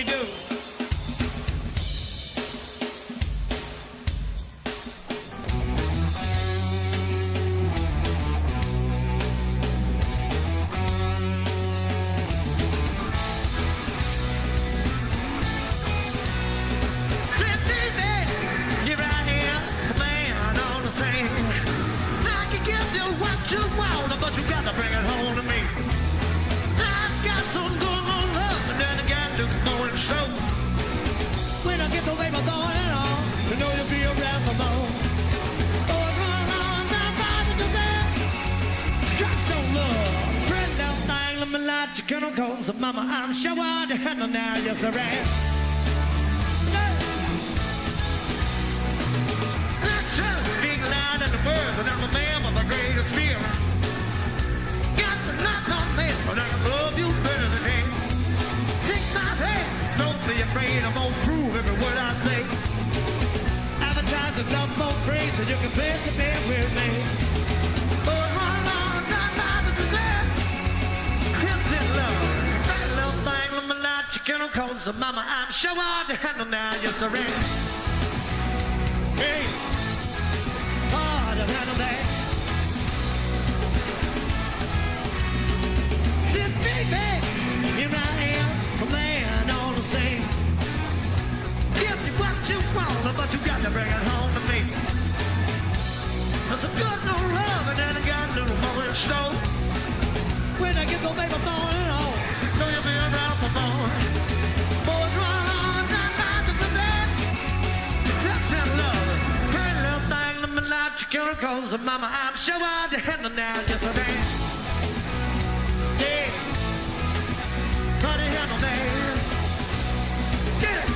we do. But you gotta bring it home to me. I've got some good on love, and then again, to go and show. When I get the way my thought and all, you know you'll be around for more. Oh, run on, down by the desert. Drugs don't love. Pretty little thing, let me light your chemicals. So mama, I'm sure I to handle now, yes I am. I just speak loud in the words, and I'm a man with the greatest fear. But I love you better than him. Take my hand, don't be afraid, I'm gonna prove every word I say. Advertise a love for free so you can place your bed with me. Oh, run on, not by the desert. Tips in love, that little thing, let me light your chemicals. So mama, I'm sure hard to handle now, yes I am. Hey, hard to handle that. Baby, here I am, laying on the same. Give me what you want, but you got to bring it home to me. There's a good no love, and then I got a little more in store. When I get the baby thorn and all, know you'll be around for more. Boys run on, not by the present. Touch and love, pretty little thing, let me light your chemicals. And mama, I'm sure I'll handle now, yes I am. Yeah. Honey, handle man. Get it.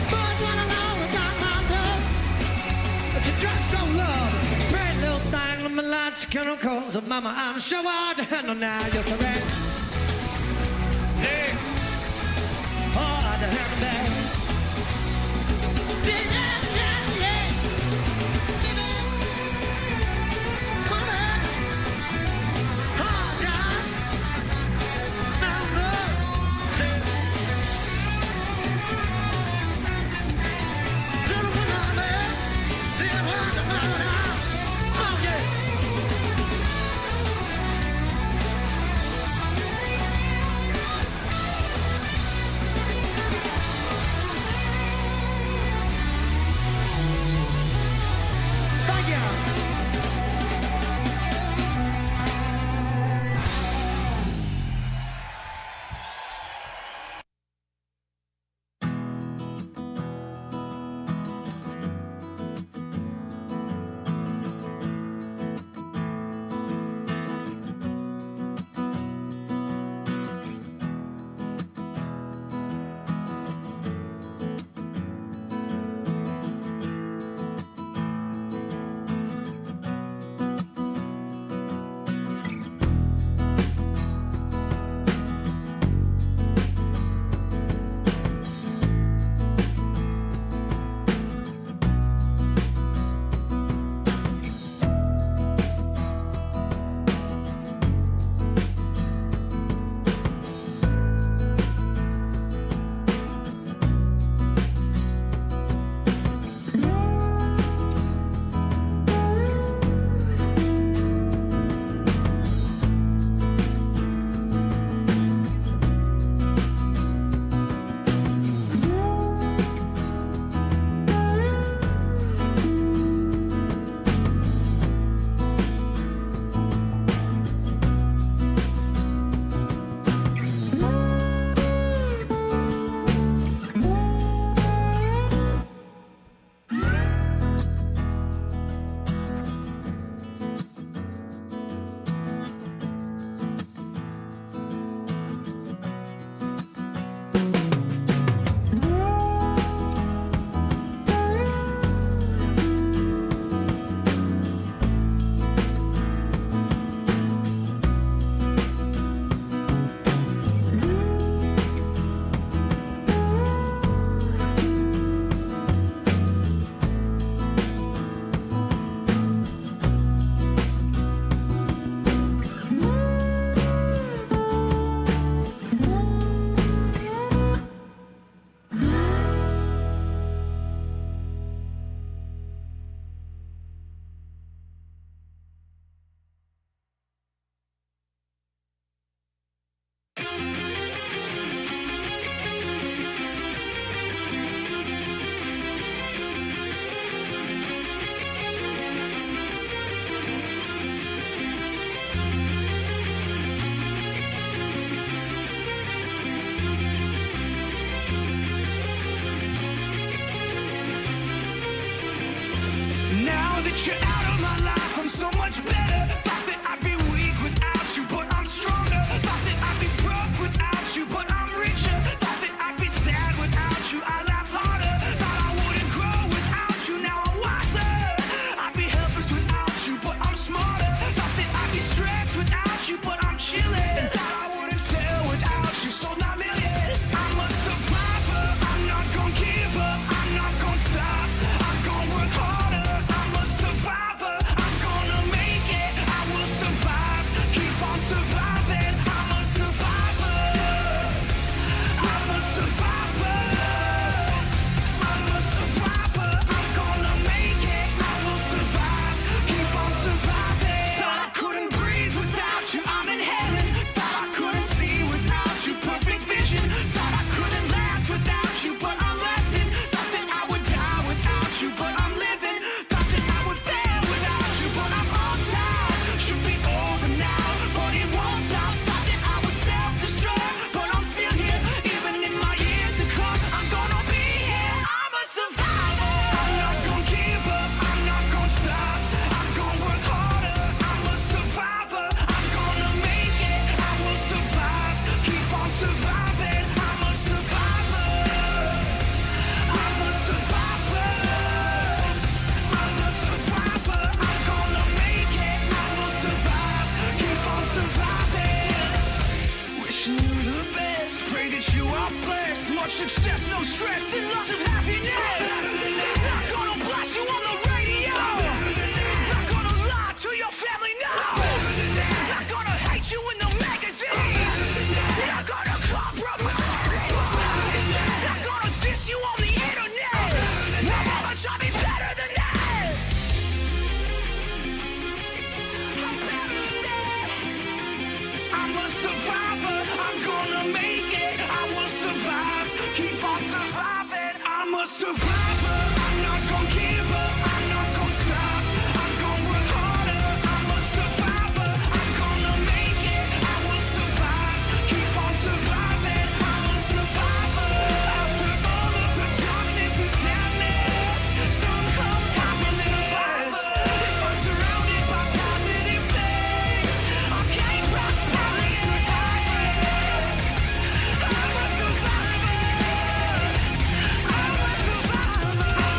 Boys run along without my love, but your drugs don't love. Pretty little thing, let me light your chemicals. And mama, I'm sure hard to handle now, yes I am. Yeah, hard to handle that. Yeah, yeah, yeah. Come on, hard job. Now, no. Little one on there, dear one to blow it out. Oh, yeah. You're out of my life, I'm so much better. Thought that I'd be weak without you, but I'm stronger. Thought that I'd be broke without you, but I'm richer. Thought that I'd be sad without you, I laugh harder. Thought I wouldn't grow without you, now I'm wiser. I'd be helpless without you, but I'm smarter. Thought that I'd be stressed without you, but I'm chilling. Thought I wouldn't sell without you, sold 9 million. I'm a survivor, I'm not gonna give up, I'm not gonna stop, I'm gonna work harder. I'm a survivor, I'm gonna make it, I will survive, keep on surviving. I'm a survivor, I'm a survivor, I'm a survivor, I'm gonna make it, I will survive, keep on surviving. Thought I couldn't breathe without you, I'm in heaven. Thought I couldn't see without you, perfect vision. Thought I couldn't last without you, but I'm lasting. Thought that I would die without you, but I'm living. Thought that I would fail without you, but I'm on time. Should be over now, but it won't stop. Thought that I would self-destruct, but I'm still here. Even in my years to come, I'm gonna be here. I'm a survivor. I'm not gonna give up, I'm not gonna stop, I'm gonna work harder. I'm a survivor, I'm gonna make it, I will survive, keep on surviving. I'm a survivor, I'm a survivor, I'm a survivor, I'm gonna make it, I will survive, keep on surviving. Wishing you the best, pray that you are blessed. Much success, no stress, and lots of happiness. Not gonna blast you on the radio, not gonna lie to your family, no. Not gonna hate you in the magazines, not gonna compromise, not gonna diss you on the internet. My mama taught me better than that. I'm better than that. I'm a survivor, I'm gonna make it, I will survive, keep on surviving. I'm a survivor, I'm not gonna give up, I'm not gonna stop, I'm gonna work harder. I'm a survivor, I'm gonna make it, I will survive, keep on surviving. I'm a survivor. After all of the darkness and sadness, sun comes happiness. If I'm surrounded by positive things, I can't prosper. I'm a survivor, I'm a survivor, I'm a survivor, I'm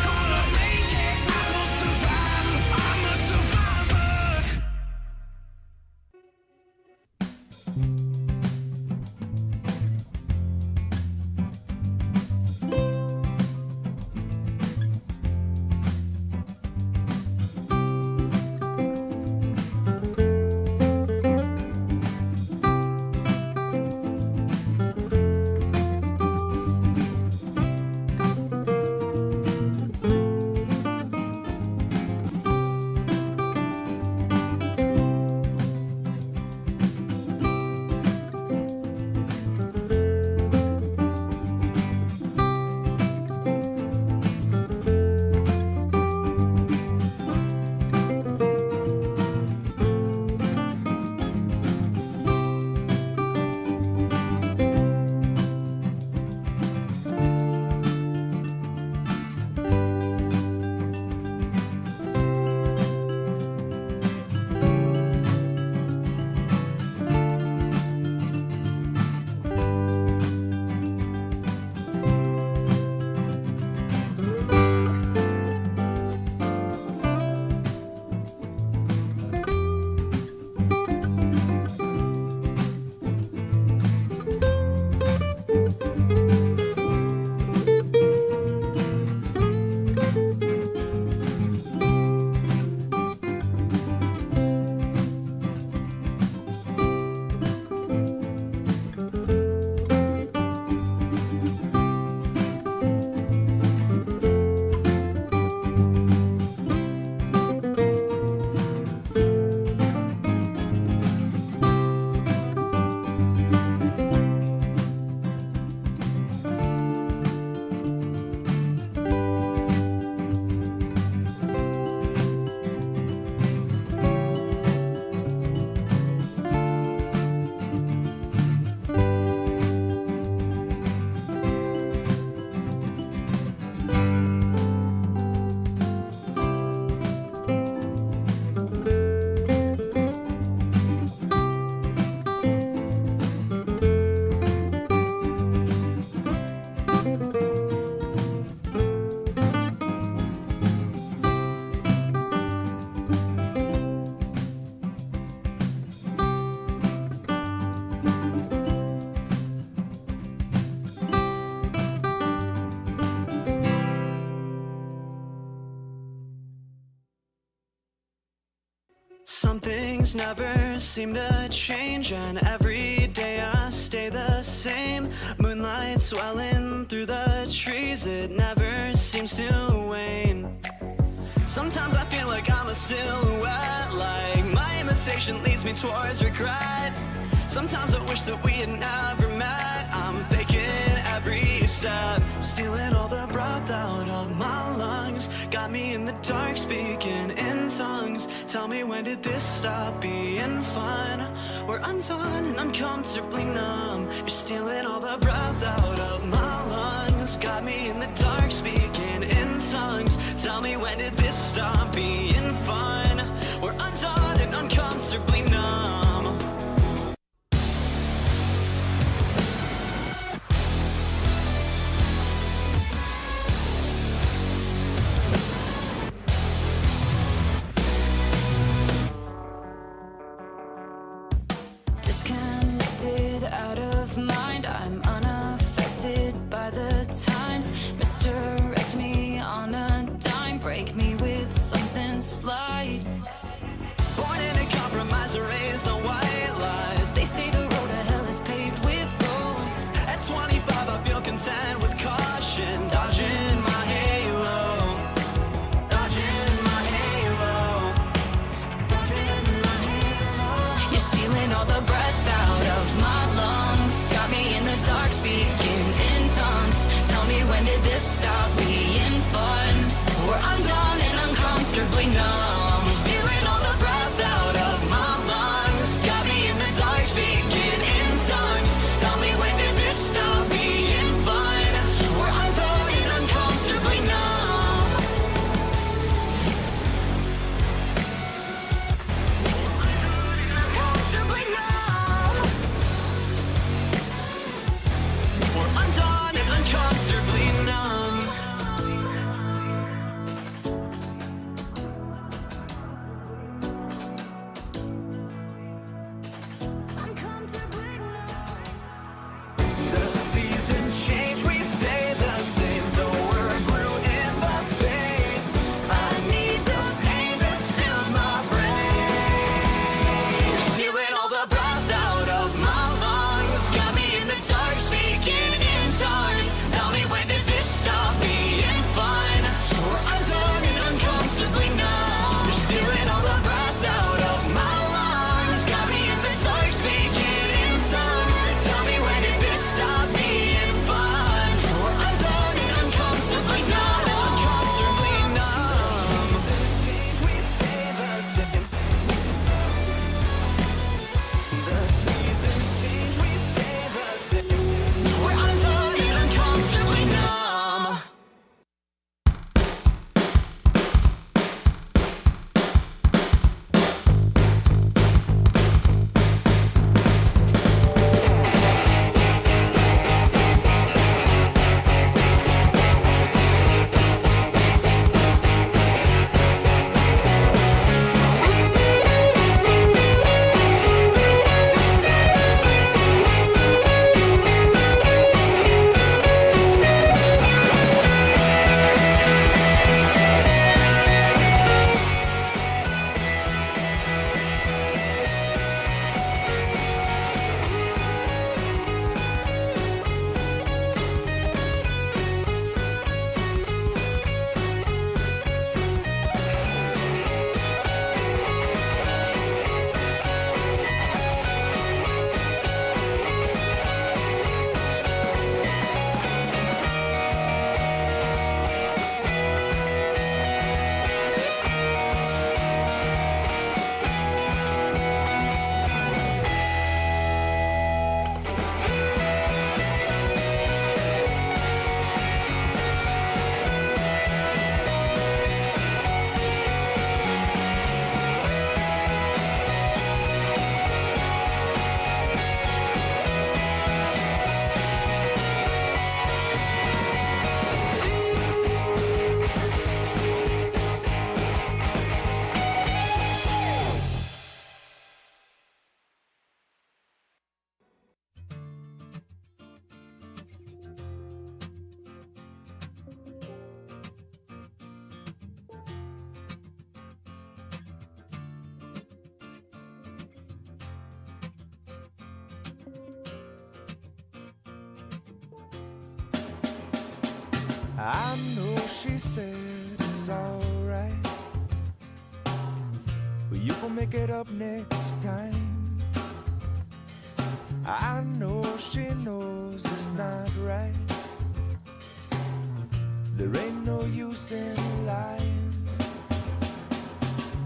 things never seem to change, and every day I stay the same. Moonlight swelling through the trees, it never seems to wane. Sometimes I feel like I'm a silhouette, like my imitation leads me towards regret. Sometimes I wish that we had never met. I'm faking every step, stealing all the breath out of my lungs. Got me in the dark, speaking in tongues. Tell me, when did this stop being fun? We're undone and uncomfortably numb. You're stealing all the breath out of my lungs. Got me in the dark, speaking in tongues. Tell me, when did this stop being fun? We're undone and uncomfortably numb. Disconnected, out of mind, I'm unaffected by the times. Misdirect me on a dime, break me with something slight. Born in a compromise, raised on white lies. They say the road to hell is paved with gold. At 25 I feel content with caution, dodging my halo, dodging my halo, dodging my halo. You're stealing all the breath out I know she said it's alright, but you gon' make it up next time. I know she knows it's not right. There ain't no use in lying.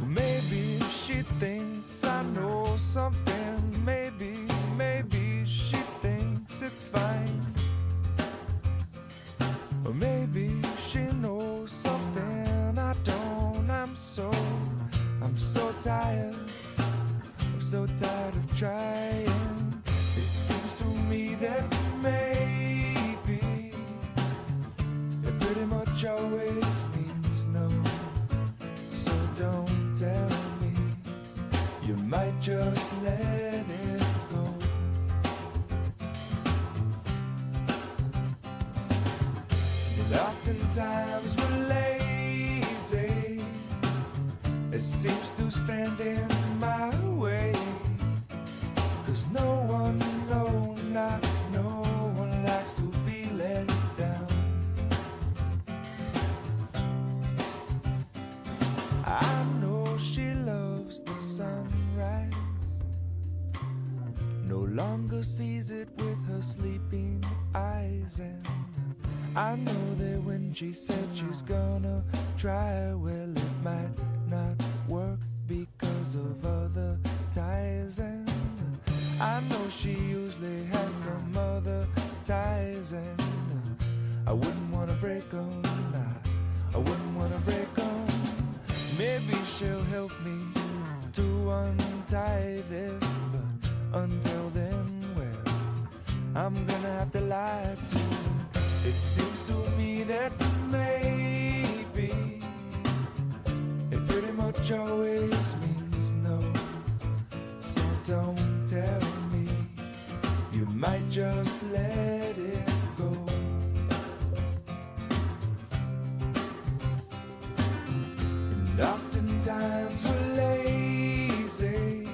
Maybe she thinks I know something. Maybe she thinks it's fine. Or maybe she knows something I don't. I'm so tired. I'm so tired of trying. It seems to me that maybe it pretty much always means no. So don't tell me, you might just let it go. And oftentimes we're lazy. It seems to stand in my way. 'Cause no one, no, not no one likes to be let down. I know she loves the sunrise, no longer sees it with her sleeping eyes. And I know that when she said she's gonna try, well, it might not work because of other ties. And I know she usually has some other ties. And I wouldn't wanna break them, I wouldn't wanna break them. Maybe she'll help me to untie this, but until then, well, I'm gonna have to lie to you. It seems to me that maybe it pretty much always means no. So don't tell me, you might just let it go. And oftentimes we're lazy.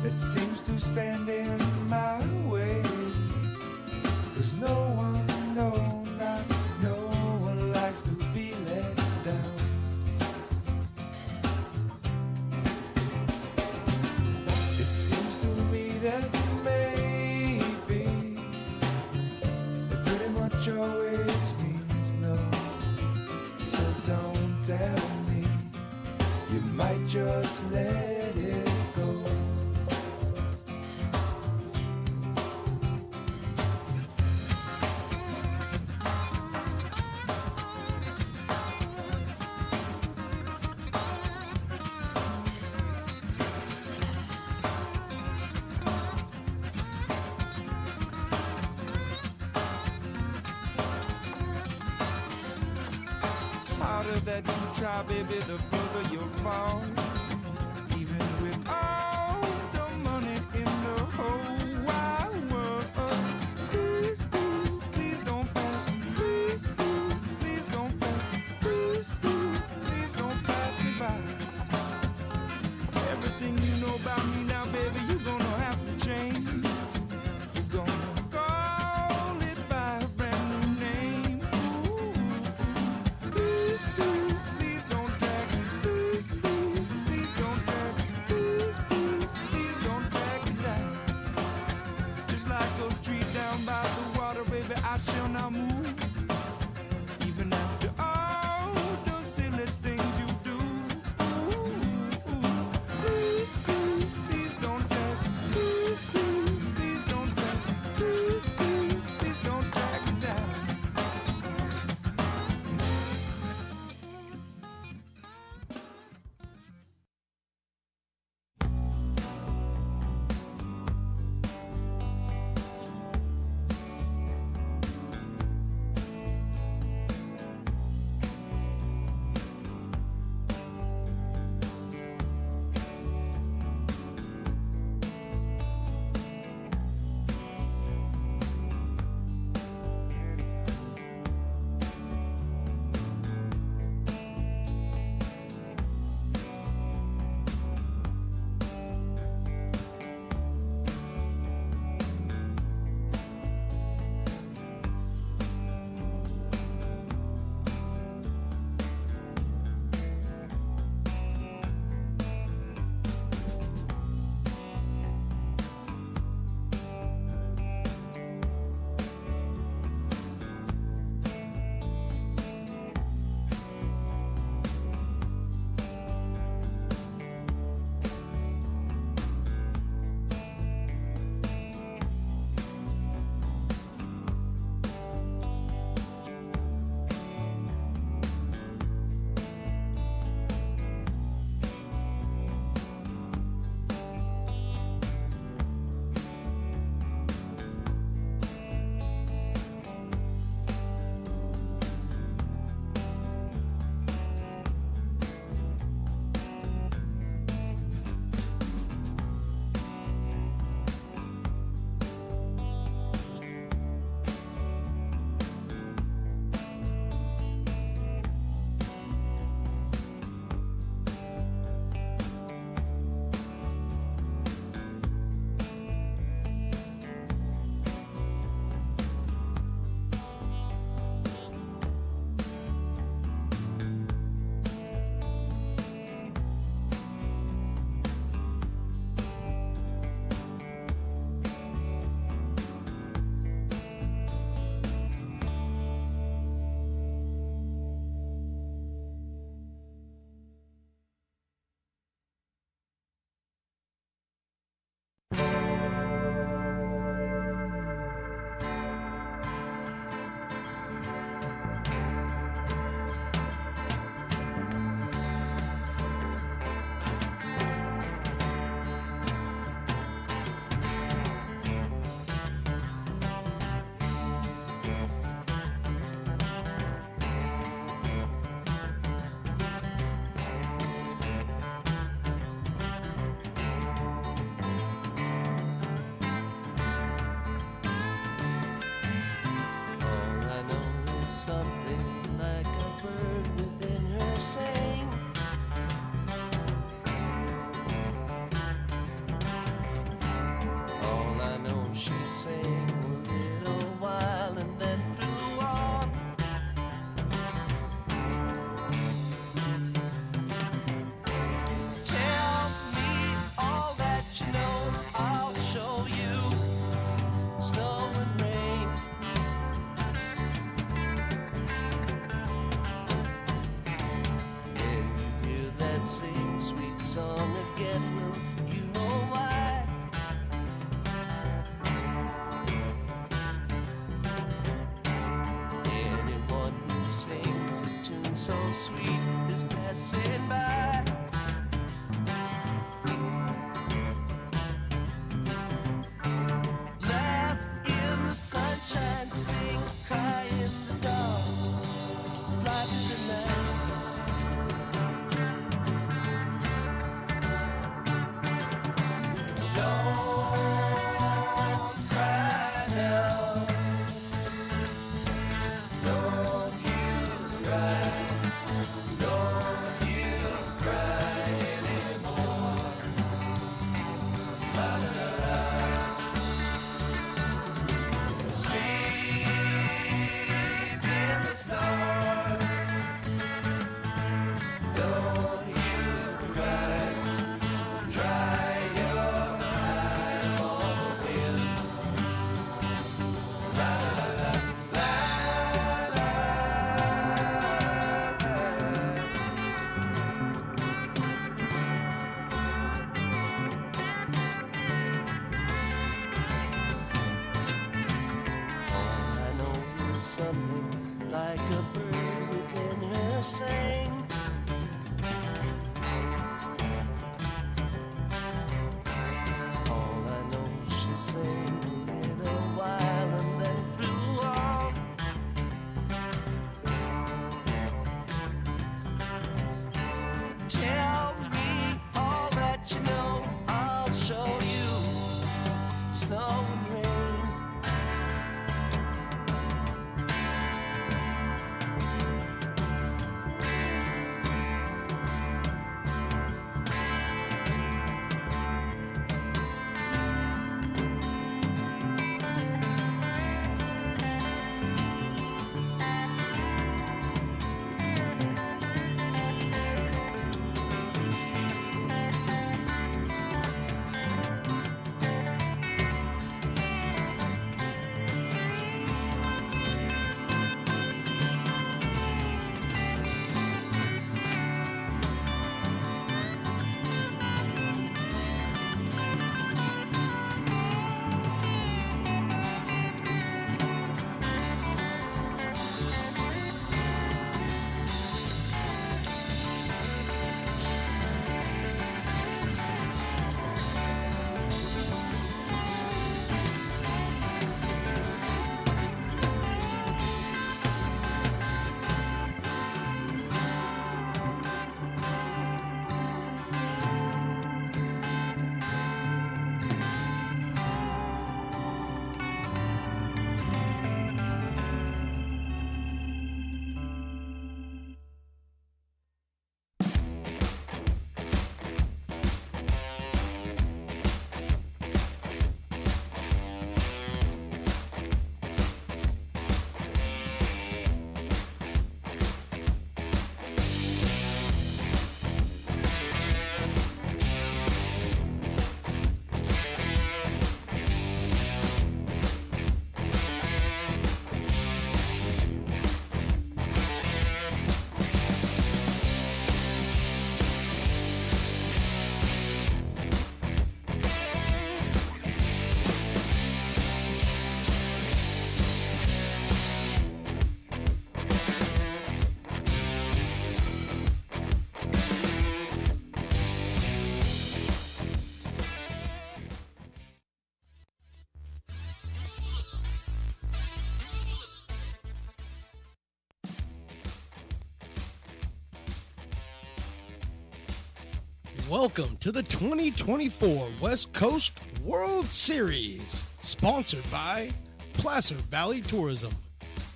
It seems to stand in my way. 'Cause no one, no, not no one likes to be let down. It seems to me that maybe it pretty much always means no. So don't tell me, you might just let it go. Harder that you try, baby, the further you'll fall. Even with all the money in the whole wide world. Please, please, please don't pass me. Please, please, please don't pass me. Please, please, please don't pass me by. Everything you know about me now, baby, you're gonna have to change. You're gonna call it by a brand new name. Ooh. Please, please, please don't drag me. Please, please, please. sang a little while and then flew on. Tell me all that you know, I'll show you. Snow and rain. When you hear that same sweet song again, will you know why? Anyone who sings a tune so sweet is passing by. Laugh in the sunshine, sing, cry in the dark, fly through the night. Don't cry now. Don't you cry. Don't you cry anymore. La la la la. Sleep in the stars. Don't you cry. Dry your eyes on the wind. La la la la la la. All I know is something like a bird within her sang. All I know is she sang a little while and then flew on. Tell me all that you know, I'll show you. Snow and rain. Welcome to the 2024 West Coast World Series, sponsored by Placer Valley Tourism,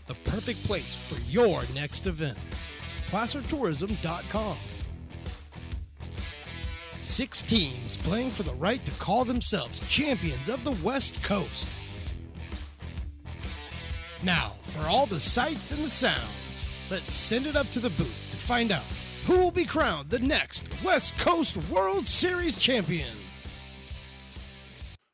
the perfect place for your next event. placertourism.com. 6 teams playing for the right to call themselves champions of the West Coast. Now, for all the sights and the sounds, let's send it up to the booth to find out who will be crowned the next West Coast World Series champion.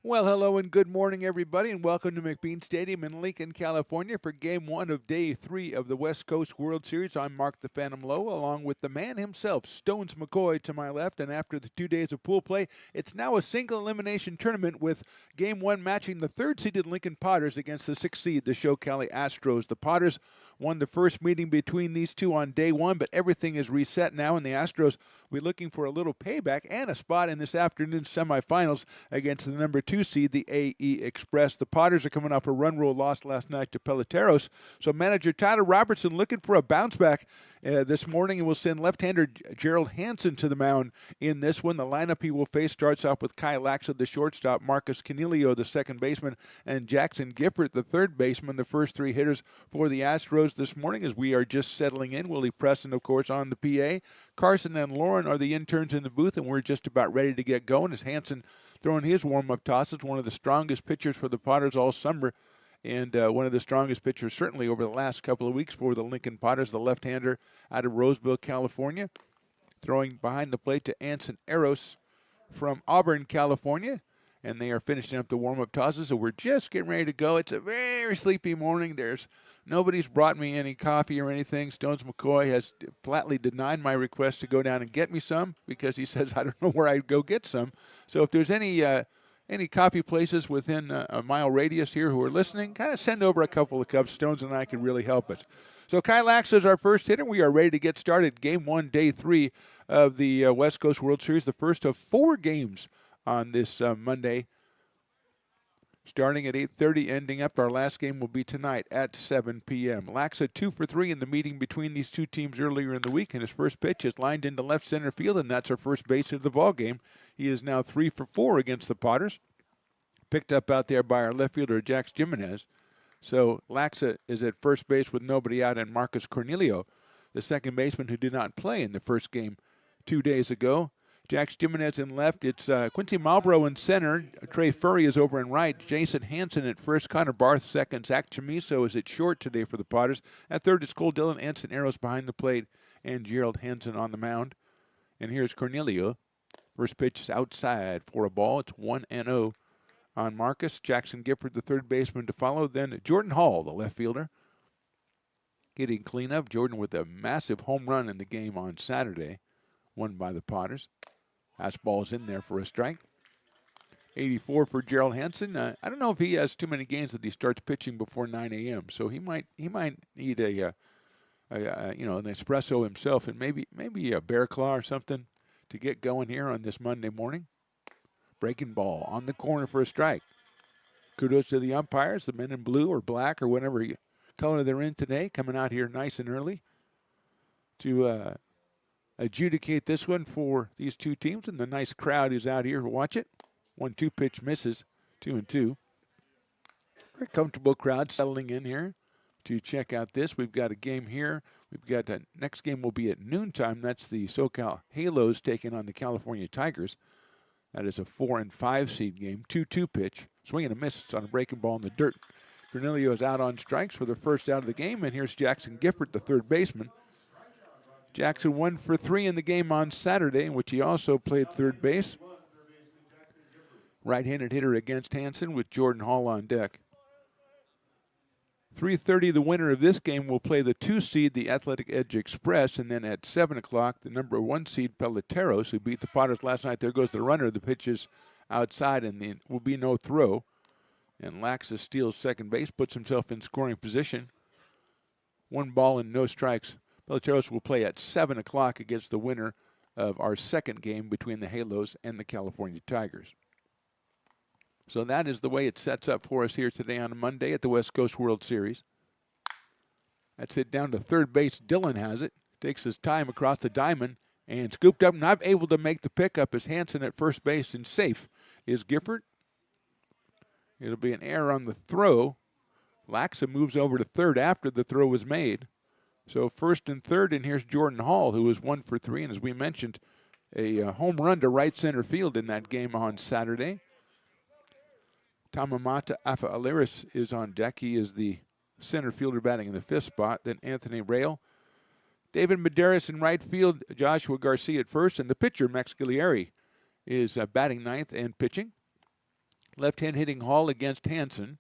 Well, hello and good morning, everybody, and welcome to McBean Stadium in Lincoln, California for Game 1 of Day 3 of the West Coast World Series. I'm Mark the Phantom Lowe, along with the man himself, Stones McCoy, to my left. And after the 2 days of pool play, it's now a single elimination tournament with Game 1 matching the third-seeded Lincoln Potters against the 6th seed, the ShowCali Astros. The Potters won the first meeting between these two on Day 1, but everything is reset now, and the Astros will be looking for a little payback and a spot in this afternoon's semifinals against the number 2 seed, the AE Express. The Potters are coming off a run rule loss last night to Peloteros, so manager Tyler Robertson looking for a bounce back this morning, and will send left-hander Gerald Hansen to the mound in this one. The lineup he will face starts off with Kai Laxa, the shortstop, Marcus Canelio, the second baseman, and Jackson Gifford, the third baseman. The first three hitters for the Astros this morning, as we are just settling in. Willie Preston, of course, on the PA. Carson and Lauren are the interns in the booth, and we're just about ready to get going as Hansen throwing his warm-up tosses, one of the strongest pitchers for the Potters all summer, and one of the strongest pitchers certainly over the last couple of weeks for the Lincoln Potters, the left-hander out of Roseville, California, throwing behind the plate to Anson Eros from Auburn, California, and they are finishing up the warm-up tosses, so we're just getting ready to go. It's a very sleepy morning. Nobody's brought me any coffee or anything. Stones McCoy has flatly denied my request to go down and get me some because he says I don't know where I'd go get some. So if there's any coffee places within a mile radius here who are listening, kind of send over a couple of cups. Stones and I could really help us. So Kai Laxa is our first hitter. We are ready to get started. Game 1, Day 3 of the West Coast World Series, the first of 4 games on this Monday, starting at 8:30, ending up. Our last game will be tonight at 7 p.m. Laxa 2 for 3 in the meeting between these two teams earlier in the week, and his first pitch is lined into left center field, and that's our first base of the ball game. He is now 3 for 4 against the Potters, picked up out there by our left fielder, Jax Jimenez. So Laxa is at first base with nobody out, and Marcus Cornelio, the second baseman who did not play in the first game 2 days ago. Jax Jimenez in left. It's Quincy Malbrough in center. Trey Furry is over in right. Jason Hansen at first. Connor Barth second. Zach Chamiso is at short today for the Potters. At third is Cole Dillon. Anson Eros behind the plate. And Gerald Hansen on the mound. And here's Cornelio. First pitch is outside for a ball. It's 1-0 on Marcus. Jackson Gifford, the third baseman, to follow. Then Jordan Hall, the left fielder, getting cleanup. Jordan with a massive home run in the game on Saturday, won by the Potters. Fastball's in there for a strike. 84 for Gerald Hansen. I don't know if he has too many games that he starts pitching before 9 a.m. So he might need an espresso himself, and maybe a Bear Claw or something to get going here on this Monday morning. Breaking ball on the corner for a strike. Kudos to the umpires, the men in blue or black or whatever color they're in today, coming out here nice and early to adjudicate this one for these two teams, and the nice crowd is out here to watch it. 1-2 pitch misses, 2-2. Very comfortable crowd settling in here to check out this. We've got a game here. We've got next game will be at noontime. That's the SoCal Halos taking on the California Tigers. That is a 4 and 5 seed game. 2-2 pitch. Swing and a miss. It's on a breaking ball in the dirt. Cornelio is out on strikes for the first out of the game, and here's Jackson Gifford, the third baseman. Jackson 1 for 3 in the game on Saturday, in which he also played third base. Right-handed hitter against Hansen with Jordan Hall on deck. 3:30, the winner of this game will play the 2 seed, the Athletic Edge Express, and then at 7 o'clock, the number 1 seed, Peloteros, who beat the Potters last night. There goes the runner. The pitch is outside, and there will be no throw. And Laxa steals second base, puts himself in scoring position. 1 ball and no strikes. Peloteros will play at 7 o'clock against the winner of our second game between the Halos and the California Tigers. So that is the way it sets up for us here today on a Monday at the West Coast World Series. That's it down to third base. Dillon has it. Takes his time across the diamond and scooped up. Not able to make the pickup as Hansen at first base, and safe is Gifford. It'll be an error on the throw. Laxa moves over to third after the throw was made. So first and third, and here's Jordan Hall, who was 1 for 3, and as we mentioned, a home run to right center field in that game on Saturday. Tamamata Afa Aliris is on deck. He is the center fielder batting in the 5th spot. Then Anthony Rail. David Medeiros in right field. Joshua Garcia at first. And the pitcher, Max Gillieri, is batting 9th and pitching. Left-hand hitting Hall against Hansen.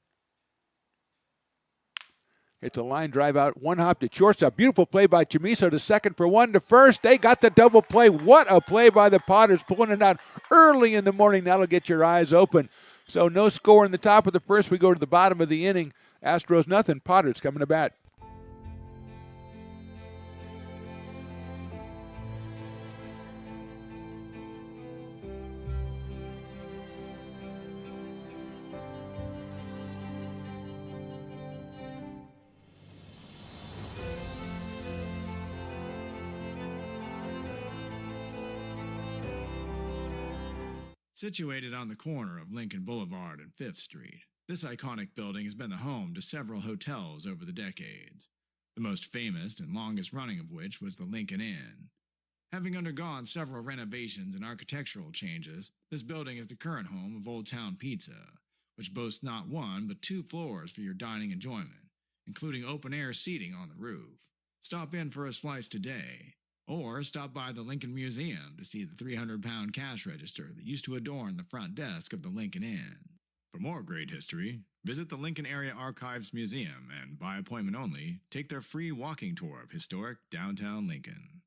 It's a line drive out, one hop to shortstop. Beautiful play by Chamiso to second for one to first. They got the double play. What a play by the Potters, pulling it out early in the morning. That'll get your eyes open. So no score in the top of the first. We go to the bottom of the inning. Astros nothing. Potters coming to bat. Situated on the corner of Lincoln Boulevard and 5th Street, this iconic building has been the home to several hotels over the decades, the most famous and longest running of which was the Lincoln Inn. Having undergone several renovations and architectural changes, this building is the current home of Old Town Pizza, which boasts not one but 2 floors for your dining enjoyment, including open-air seating on the roof. Stop in for a slice today. Or stop by the Lincoln Museum to see the 300-pound cash register that used to adorn the front desk of the Lincoln Inn. For more great history, visit the Lincoln Area Archives Museum and, by appointment only, take their free walking tour of historic downtown Lincoln.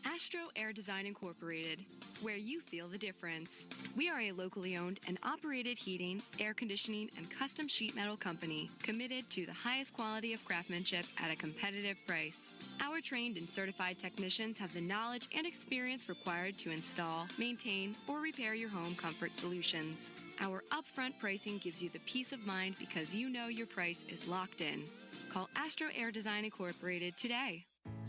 Astro Air Design Incorporated, where you feel the difference. We are a locally owned and operated heating, air conditioning, and custom sheet metal company committed to the highest quality of craftsmanship at a competitive price. Our trained and certified technicians have the knowledge and experience required to install, maintain, or repair your home comfort solutions. Our upfront pricing gives you the peace of mind because you know your price is locked in. Call Astro Air Design Incorporated today.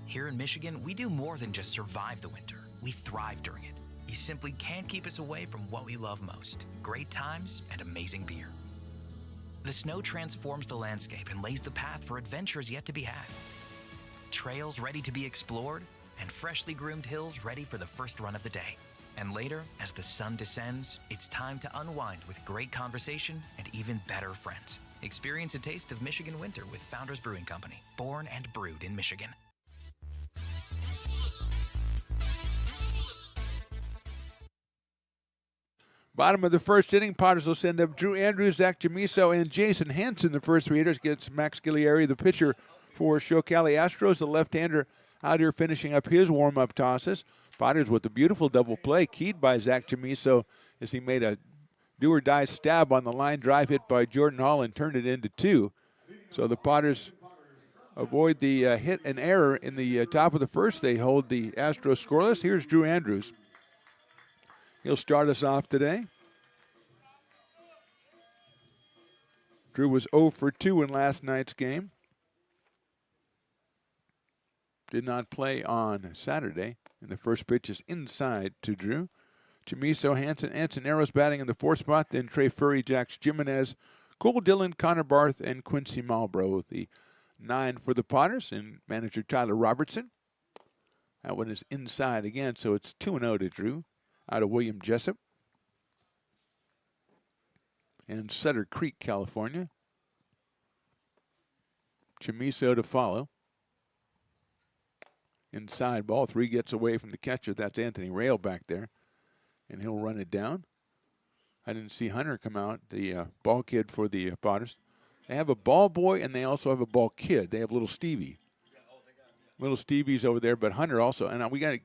Here in Michigan, we do more than just survive the winter. We thrive during it. You simply can't keep us away from what we love most: great times and amazing beer. The snow transforms the landscape and lays the path for adventures yet to be had. Trails ready to be explored, and freshly groomed hills ready for the first run of the day. And later, as the sun descends, it's time to unwind with great conversation and even better friends. Experience a taste of Michigan winter with Founders Brewing Company, born and brewed in Michigan. Bottom of the first inning, Potters will send up Drew Andrews, Zach Chamiso, and Jason Hansen. The first 3 hitters gets Max Gillieri, the pitcher for ShowCali Astros, the left-hander out here finishing up his warm-up tosses. Potters with a beautiful double play, keyed by Zach Chamiso as he made a do-or-die stab on the line drive hit by Jordan Hall and turned it into 2. So the Potters avoid the hit and error in the top of the first. They hold the Astros scoreless. Here's Drew Andrews. He'll start us off today. Drew was 0 for 2 in last night's game. Did not play on Saturday. And the first pitch is inside to Drew. Chamiso, Hansen, Ansoneros batting in the 4th spot. Then Trey Furry, Jax Jimenez, Cole Dillon, Connor Barth, and Quincy Malbrough. The 9 for the Potters and manager Tyler Robertson. That one is inside again, so it's 2-0 to Drew. Out of William Jessup and Sutter Creek, California. Chamiso to follow. Inside ball, 3 gets away from the catcher. That's Anthony Rail back there, and he'll run it down. I didn't see Hunter come out, the ball kid for the Potters. They have a ball boy, and they also have a ball kid. They have little Stevie. Little Stevie's over there, but Hunter also. And we got to.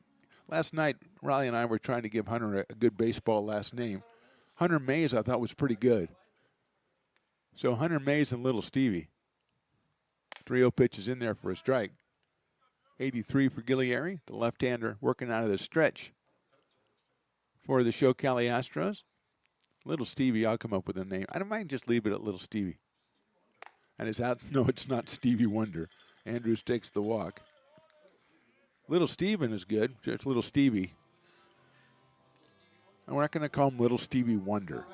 Last night, Riley and I were trying to give Hunter a good baseball last name. Hunter Mays, I thought, was pretty good. So Hunter Mays and Little Stevie. 3-0 pitch is in there for a strike. 83 for Gillieri, the left-hander working out of the stretch for the ShowCali Astros. Little Stevie, I'll come up with a name. I don't mind, just leave it at Little Stevie. And it's out. No, it's not Stevie Wonder. Andrews takes the walk. Little Steven is good. Just Little Stevie. And we're not going to call him Little Stevie Wonder.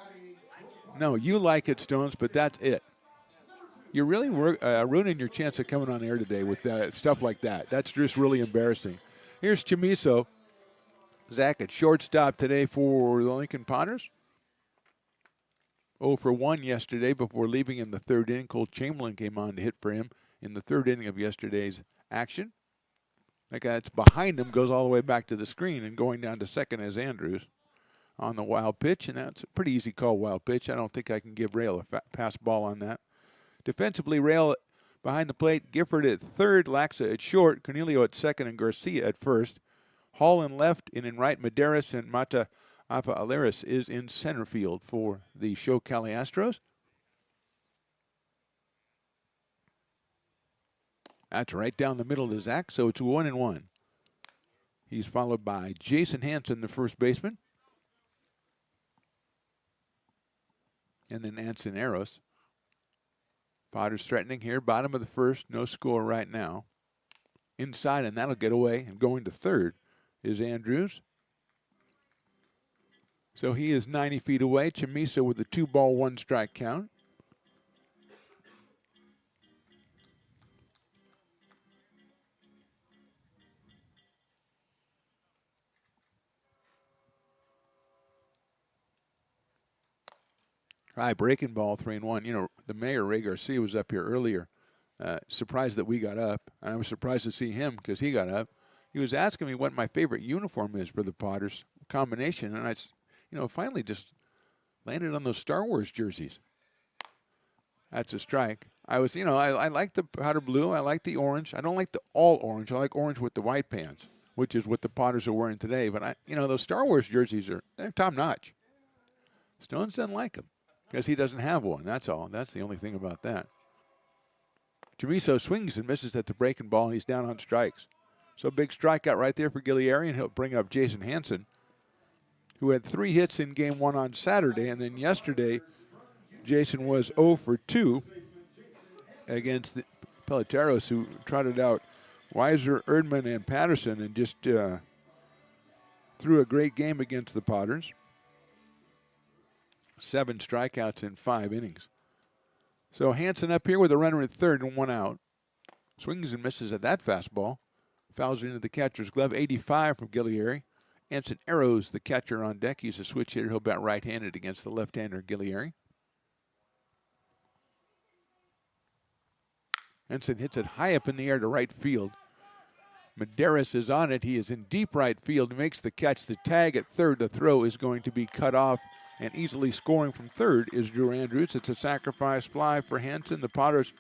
No, you like it, Stones, but that's it. You're really ruining your chance of coming on air today with stuff like that. That's just really embarrassing. Here's Chamiso. Zach at shortstop today for the Lincoln Potters. 0 for 1 yesterday before leaving in the third inning. Cole Chamberlain came on to hit for him in the third inning of yesterday's action. That guy that's behind him goes all the way back to the screen, and going down to second is Andrews on the wild pitch, and that's a pretty easy call, wild pitch. I don't think I can give Rail a pass ball on that. Defensively, Rail behind the plate, Gifford at third, Laxa at short, Cornelio at second, and Garcia at first. Hall in left, and in right, Medeiros, and Mata Alpha Aleris is in center field for the ShowCali Astros. That's right down the middle to Zach, so it's 1-1. He's followed by Jason Hansen, the first baseman. And then Anson Eros. Potter's threatening here, bottom of the first, no score right now. Inside, and that'll get away, and going to third is Andrews. So he is 90 feet away. Chamiso with a 2-ball, 1-strike count. High breaking ball, 3-1. You know, the mayor, Ray Garcia, was up here earlier. Surprised that we got up. And I was surprised to see him because he got up. He was asking me what my favorite uniform is for the Potters combination. And I, finally just landed on those Star Wars jerseys. That's a strike. I was, I like the powder blue. I like the orange. I don't like the all orange. I like orange with the white pants, which is what the Potters are wearing today. But, those Star Wars jerseys they're top notch. Stones doesn't like them because he doesn't have one. That's all. That's the only thing about that. Chamiso swings and misses at the breaking ball, and he's down on strikes. So big strikeout right there for Gillieri, and he'll bring up Jason Hansen, who had 3 hits in game 1 on Saturday. And then yesterday, Jason was 0 for 2 against the Peleteros, who trotted out Weiser, Erdman, and Patterson, and just threw a great game against the Potters. 7 strikeouts in 5 innings. So Hansen up here with a runner at third and 1 out. Swings and misses at that fastball. Fouls it into the catcher's glove. 85 from Gillieri. Anson Eros, the catcher on deck. He's a switch hitter. He'll bat right-handed against the left-hander Gillieri. Anson hits it high up in the air to right field. Medeiros is on it. He is in deep right field. He makes the catch. The tag at third. The throw is going to be cut off. And easily scoring from third is Drew Andrews. It's a sacrifice fly for Hansen. The Potters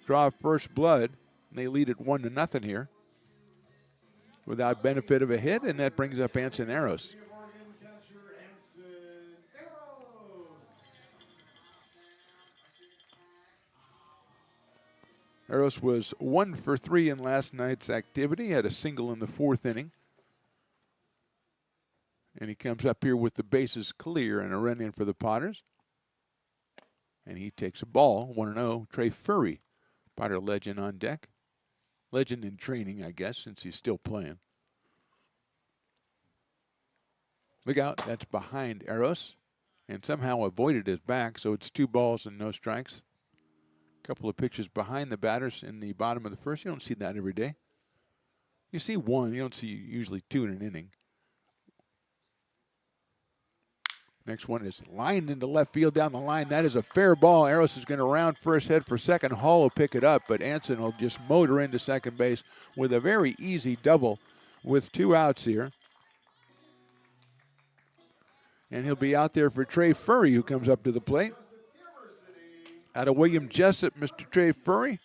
draw first blood, and they lead it 1-0 here without benefit of a hit, and that brings up Anson Eros. Eros was 1 for 3 in last night's activity, had a single in the 4th inning. And he comes up here with the bases clear and a run in for the Potters. And he takes a ball, 1-0. Trey Furry, Potter legend on deck. Legend in training, I guess, since he's still playing. Look out, that's behind Eros. And somehow avoided his back, so it's 2 balls and no strikes. A couple of pitches behind the batters in the bottom of the first. You don't see that every day. You see 1, you don't see usually 2 in an inning. Next one is lined into left field down the line. That is a fair ball. Eros is going to round first, head for second. Hall will pick it up, but Anson will just motor into second base with a very easy double with 2 outs here. And he'll be out there for Trey Furry, who comes up to the plate. Out of William Jessup, Mr. Trey Furry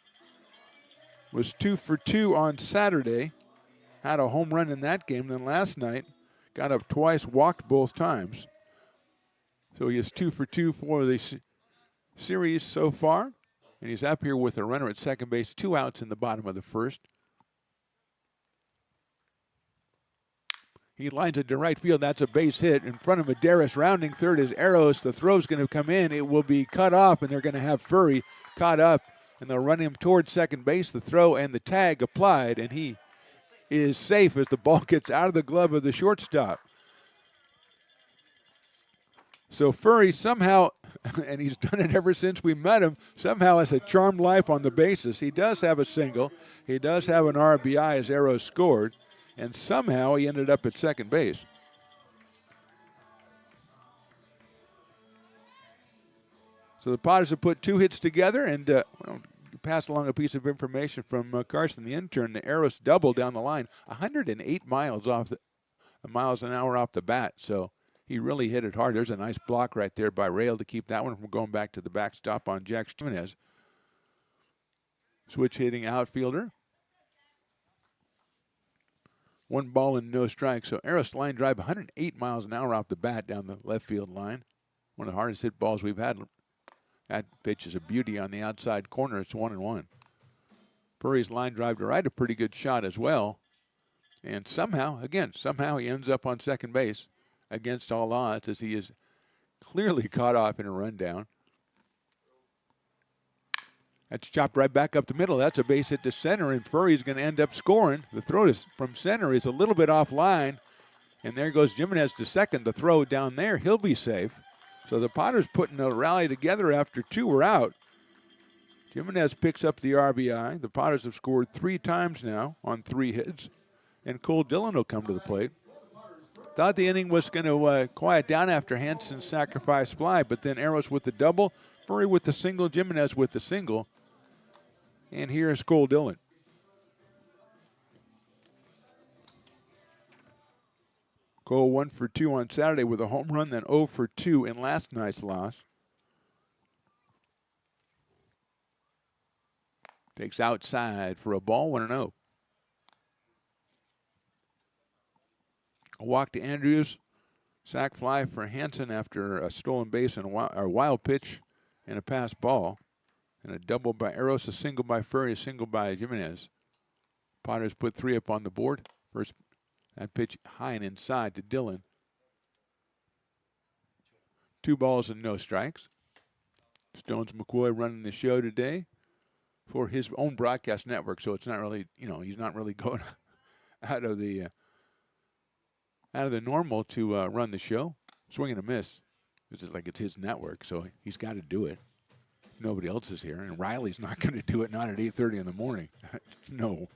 was 2 for 2 on Saturday. Had a home run in that game. Then last night, got up twice, walked both times. So he is 2 for 2 for the series so far. And he's up here with a runner at second base, 2 outs in the bottom of the first. He lines it to right field. That's a base hit. In front of Medeiros, rounding third is Eros. The throw's going to come in. It will be cut off, and they're going to have Furry caught up, and they'll run him towards second base. The throw and the tag applied, and he is safe as the ball gets out of the glove of the shortstop. So Furry somehow, and he's done it ever since we met him, somehow has a charmed life on the bases. He does have a single. He does have an RBI as Eros scored, and somehow he ended up at second base. So the Potters have put 2 hits together, and pass along a piece of information from Carson, the intern. The Eros double down the line, 108 miles an hour off the bat. So he really hit it hard. There's a nice block right there by Rail to keep that one from going back to the backstop on Jack Jimenez. Switch hitting outfielder. 1 ball and no strikes. So Eros line drive 108 miles an hour off the bat down the left field line. One of the hardest hit balls we've had. That pitch is a beauty on the outside corner. It's 1-1. Furry's line drive to right, a pretty good shot as well. And somehow he ends up on second base against all odds, as he is clearly caught off in a rundown. That's chopped right back up the middle. That's a base hit to center, and Furry's going to end up scoring. The throw from center is a little bit offline, and there goes Jimenez to second. The throw down there, he'll be safe. So the Potters putting a rally together after 2 were out. Jimenez picks up the RBI. The Potters have scored 3 times now on 3 hits, and Cole Dillon will come to the plate. Thought the inning was going to quiet down after Hanson's sacrifice fly, but then Eros with the double, Furry with the single, Jimenez with the single. And here's Cole Dillon. Cole 1 for 2 on Saturday with a home run, then 0 for 2 in last night's loss. Takes outside for a ball, 1-0. A walk to Andrews. Sac fly for Hanson after a stolen base and a wild pitch and a pass ball. And a double by Eros, a single by Furry, a single by Jimenez. Potters put 3 up on the board. First, that pitch high and inside to Dillon. 2 balls and no strikes. Stones McCoy running the show today for his own broadcast network, so it's not really, he's not really going out of the normal to run the show. Swing and a miss. It's just like it's his network, so he's got to do it. Nobody else is here, and Riley's not going to do it, not at 8:30 in the morning. No.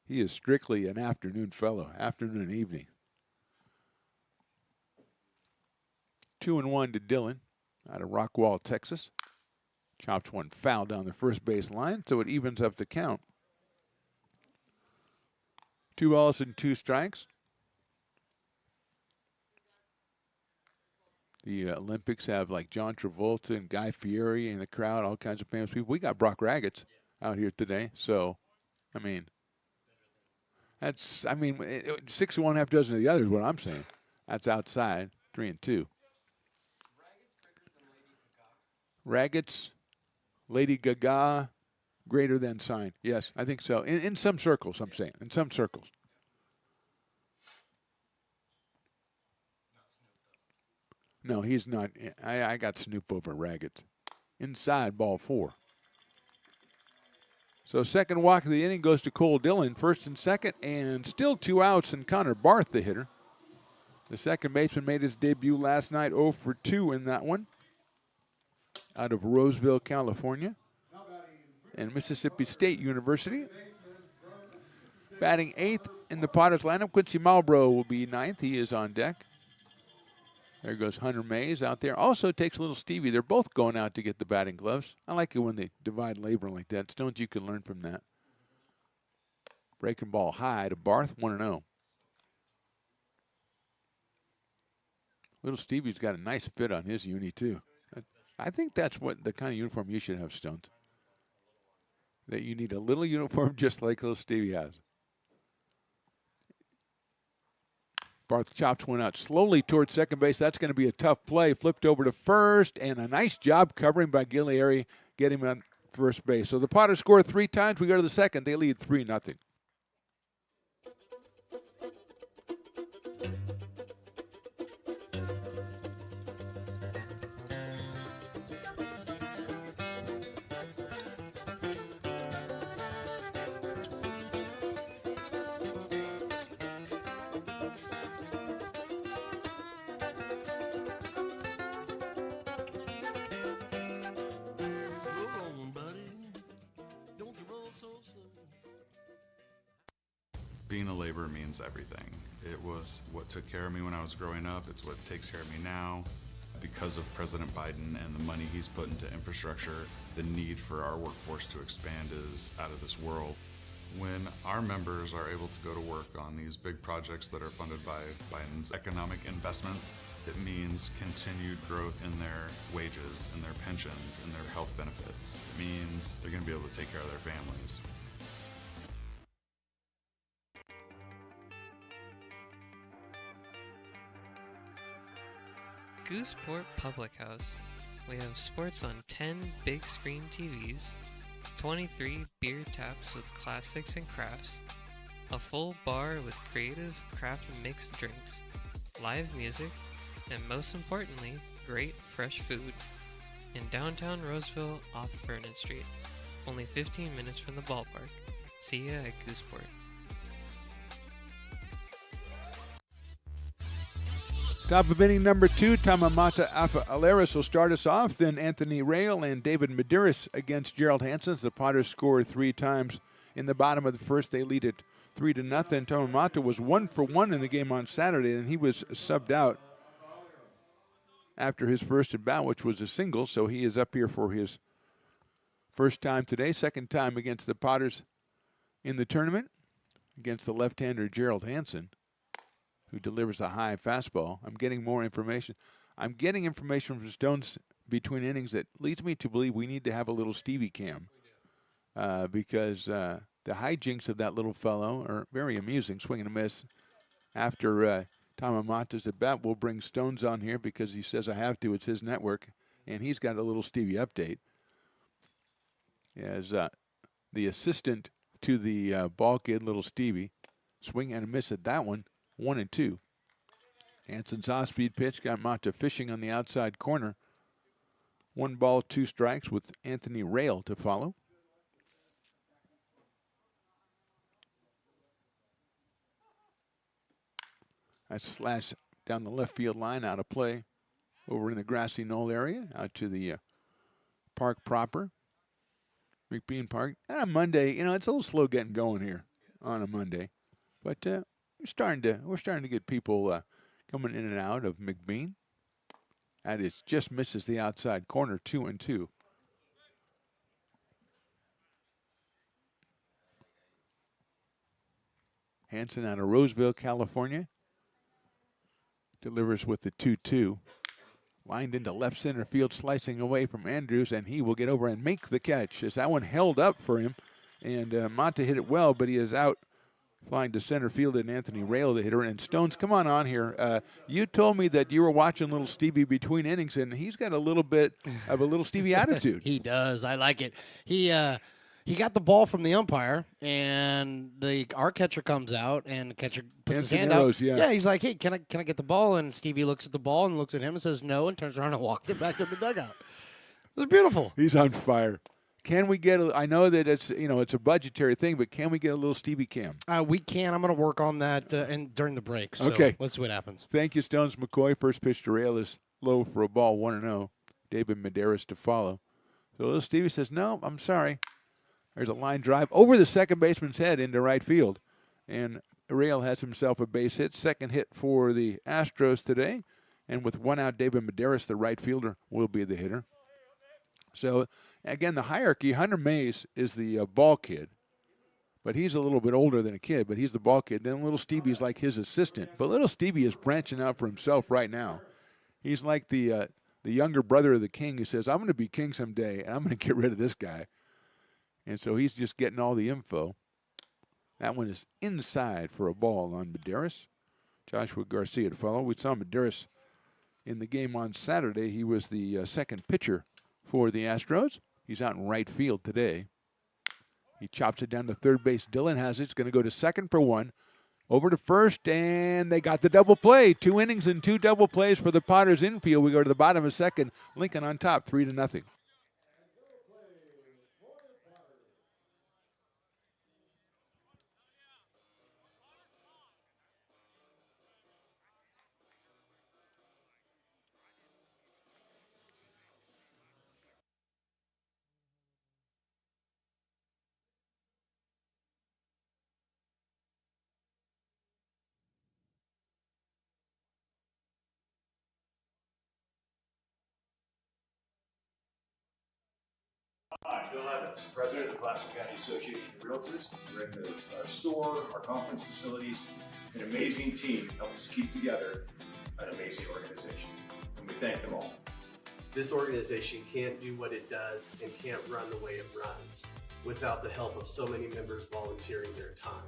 He is strictly an afternoon fellow, afternoon and evening. 2-1 to Dillon out of Rockwall, Texas. Chops one foul down the first base line, so it evens up the count. 2 balls and 2 strikes. The Olympics have like John Travolta and Guy Fieri in the crowd, all kinds of famous people. We got Brock Raggets out here today. So, 6 to 1, half dozen of the others, what I'm saying. That's outside, 3-2. Raggets, Lady Gaga, greater than sign. Yes, I think so. In some circles, I'm saying. In some circles. No, he's not. I got Snoop over Raggett. Inside, ball 4. So second walk of the inning goes to Cole Dillon, first and second, and still 2 outs, and Connor Barth, the hitter. The second baseman made his debut last night, 0 for 2 in that one, out of Roseville, California, and Mississippi State University. Batting 8th in the Potters lineup, Quincy Malbrough will be 9th. He is on deck. There goes Hunter Mays out there. Also takes little Stevie. They're both going out to get the batting gloves. I like it when they divide labor like that. Stones, you can learn from that. Breaking ball high to Barth, 1-0. Little Stevie's got a nice fit on his uni, too. I think that's what the kind of uniform you should have, Stones. That you need a little uniform just like little Stevie has. Barth chops one out slowly towards second base. That's going to be a tough play. Flipped over to first, and a nice job covering by Guillieri, getting him on first base. So the Potters score 3 times. We go to the second. They lead 3-0. Being a laborer means everything. It was what took care of me when I was growing up. It's what takes care of me now. because of President Biden and the money he's put into infrastructure, the need for our workforce to expand is out of this world. When our members are able to go to work on these big projects that are funded by Biden's economic investments, it means continued growth in their wages, in their pensions, in their health benefits. It means they're going to be able to take care of their families. Gooseport Public House. We have sports on 10 big screen TVs, 23 beer taps with classics and crafts, a full bar with creative craft mixed drinks, live music, and most importantly, great fresh food. In downtown Roseville off Vernon Street. Only 15 minutes from the ballpark. See ya at Gooseport. Top of inning number 2, Tamamata Alaris will start us off. Then Anthony Rail and David Medeiros against Gerald Hansen. The Potters score 3 times in the bottom of the first. They lead it 3-0. Tamamata was 1 for 1 in the game on Saturday, and he was subbed out after his first at bat, which was a single. So he is up here for his first time today, second time against the Potters in the tournament, against the left-hander Gerald Hansen, who delivers a high fastball. I'm getting more information. I'm getting information from Stones between innings that leads me to believe we need to have a little Stevie cam because the hijinks of that little fellow are very amusing. Swing and a miss after Tamamata's at bat. We'll bring Stones on here because he says I have to. It's his network, and he's got a little Stevie update. As the assistant to the ball kid, little Stevie, swing and a miss at that one. 1-2. Hansen's off-speed pitch got Mata fishing on the outside corner. 1 ball, 2 strikes with Anthony Rail to follow. That's a slash down the left field line, out of play over in the grassy knoll area, out to the park proper, McBean Park. On a Monday, you know, it's a little slow getting going here on a Monday, but we're starting to get people coming in and out of McBean. And it just misses the outside corner, 2-2. Hansen out of Roseville, California, delivers with the 2-2. Lined into left center field, slicing away from Andrews, and he will get over and make the catch. As that one held up for him, and Mata hit it well, but he is out. Flying to center field, and Anthony Rail, the hitter. And Stones, come on here. You told me that you were watching little Stevie between innings, and he's got a little bit of a little Stevie attitude. He does. I like it. He got the ball from the umpire, and our catcher comes out, and the catcher puts his hand out. Yeah, he's like, hey, can I get the ball? And Stevie looks at the ball and looks at him and says no, and turns around and walks it back to the dugout. It was beautiful. He's on fire. Can we get I know that it's a budgetary thing, but can we get a little Stevie cam? We can. I'm going to work on that and during the break. So okay. Let's see what happens. Thank you, Stones McCoy. First pitch to Rail is low for a ball, 1-0. David Medeiros to follow. So little Stevie says, no, I'm sorry. There's a line drive over the second baseman's head into right field. And Rail has himself a base hit. Second hit for the Astros today. And with 1 out, David Medeiros, the right fielder, will be the hitter. So, again, the hierarchy, Hunter Mays is the ball kid, but he's a little bit older than a kid, but he's the ball kid. Then little Stevie's like his assistant, but little Stevie is branching out for himself right now. He's like the younger brother of the king who says, I'm going to be king someday, and I'm going to get rid of this guy. And so he's just getting all the info. That one is inside for a ball on Medeiros. Joshua Garcia to follow. We saw Medeiros in the game on Saturday. He was the second pitcher for the Astros. He's out in right field today. He chops it down to third base. Dylan has it. It's going to go to second for 1. Over to first, and they got the double play. 2 innings and 2 double plays for the Potters infield. We go to the bottom of second. Lincoln on top, 3-0. Hi, Bill Evans, President of the Placer County Association of Realtors. We're in the store, our conference facilities, an amazing team helps keep together an amazing organization, and we thank them all. This organization can't do what it does and can't run the way it runs without the help of so many members volunteering their time.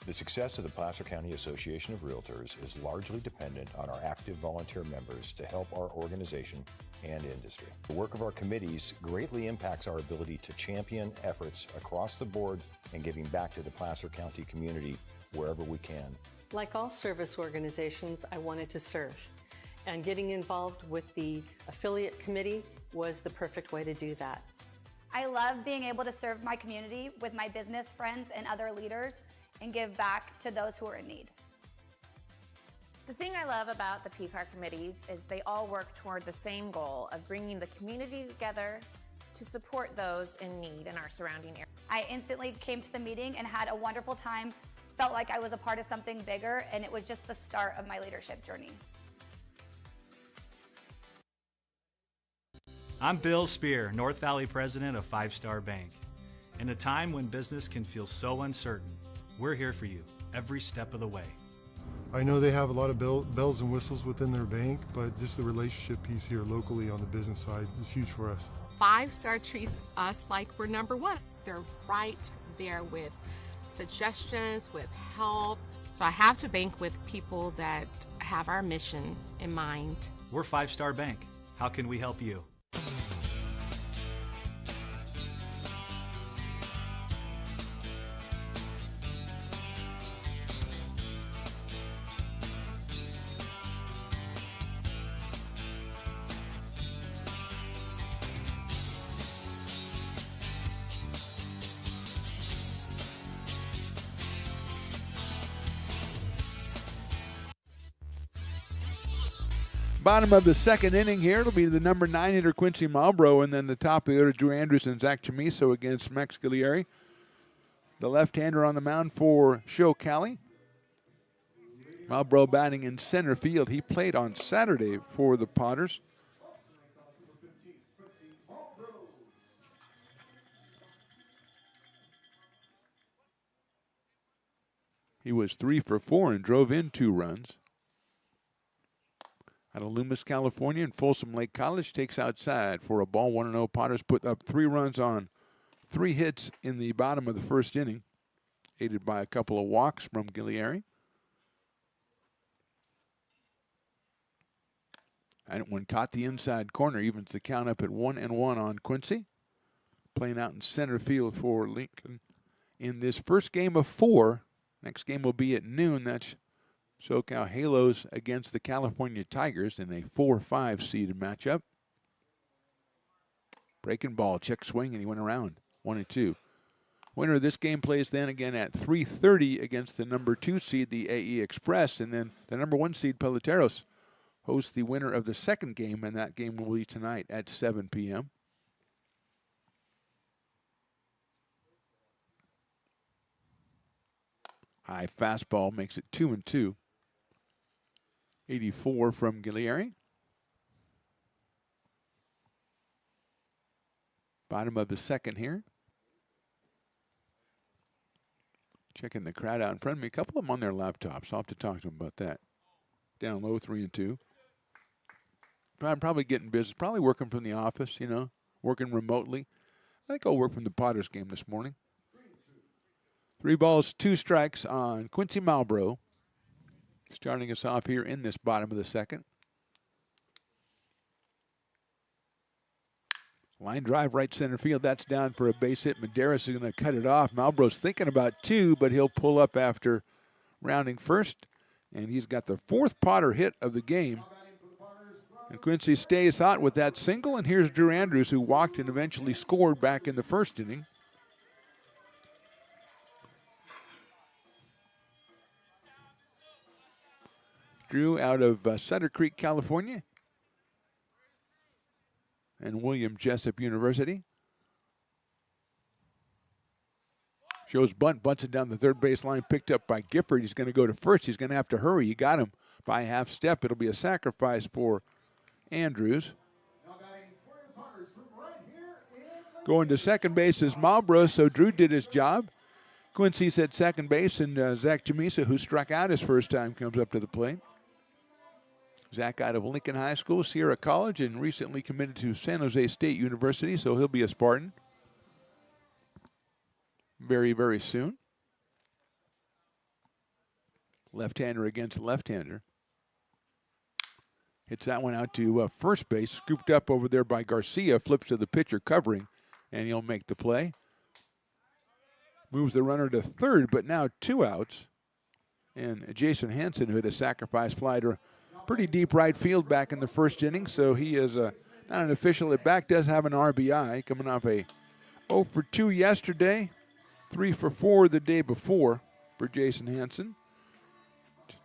The success of the Placer County Association of Realtors is largely dependent on our active volunteer members to help our organization and industry. The work of our committees greatly impacts our ability to champion efforts across the board and giving back to the Placer County community wherever we can. Like all service organizations, I wanted to serve. And getting involved with the affiliate committee was the perfect way to do that. I love being able to serve my community with my business friends and other leaders and give back to those who are in need. The thing I love about the PCAR committees is they all work toward the same goal of bringing the community together to support those in need in our surrounding area. I instantly came to the meeting and had a wonderful time, felt like I was a part of something bigger, and it was just the start of my leadership journey. I'm Bill Spear, North Valley President of 5 Star Bank. In a time when business can feel so uncertain, we're here for you every step of the way. I know they have a lot of bells and whistles within their bank, but just the relationship piece here locally on the business side is huge for us. 5 Star treats us like we're number one. They're right there with suggestions, with help. So I have to bank with people that have our mission in mind. We're 5 Star Bank. How can we help you? Bottom of the second inning here. It'll be the number 9 hitter Quincy Marlboro, and then the top of the order, Drew Andrews and Zach Chamiso against Max Guglieri. The left-hander on the mound for ShowCali. Marlboro batting in center field. He played on Saturday for the Potters. He was 3 for 4 and drove in 2 runs. Out of Loomis, California, and Folsom Lake College takes outside for a ball. 1-0. Potters put up 3 runs on 3 hits in the bottom of the first inning, aided by a couple of walks from Guglieri. And one caught the inside corner, evens the count up at 1-1 on Quincy. Playing out in center field for Lincoln in this first game of 4. Next game will be at noon. That's SoCal Halos against the California Tigers in a 4-5 seeded matchup. Breaking ball, check swing, and he went around. 1-2. Winner of this game plays then again at 3:30 against the number 2 seed, the AE Express, and then the number 1 seed, Peloteros, hosts the winner of the second game, and that game will be tonight at 7 p.m. High fastball makes it 2-2. 84 from Guglieri. Bottom of the second here. Checking the crowd out in front of me. A couple of them on their laptops. I'll have to talk to them about that. Down low, 3-2. I'm probably getting business. Probably working from the office, working remotely. I think I'll work from the Potters game this morning. 3 balls, 2 strikes on Quincy Marlboro. Starting us off here in this bottom of the second. Line drive right center field. That's down for a base hit. Medeiros is going to cut it off. Marlboro's thinking about 2, but he'll pull up after rounding first. And he's got the 4th Potter hit of the game. And Quincy stays hot with that single. And here's Drew Andrews, who walked and eventually scored back in the first inning. Drew out of Sutter Creek, California, and William Jessup University. Shows bunt, bunts it down the third base line, picked up by Gifford. He's going to go to first. He's going to have to hurry. He got him by a half step. It'll be a sacrifice for Andrews. Going to second base is Marlboro, so Drew did his job. Quincy's at second base, and Zach Jamisa, who struck out his first time, comes up to the plate. Zach out of Lincoln High School, Sierra College, and recently committed to San Jose State University, so he'll be a Spartan very, very soon. Left-hander against left-hander. Hits that one out to first base, scooped up over there by Garcia, flips to the pitcher covering, and he'll make the play. Moves the runner to third, but now 2 outs. And Jason Hansen, who had a sacrifice fly to pretty deep right field back in the first inning, so he is not an official at bat, does have an RBI, coming off a 0 for 2 yesterday, 3 for 4 the day before for Jason Hansen.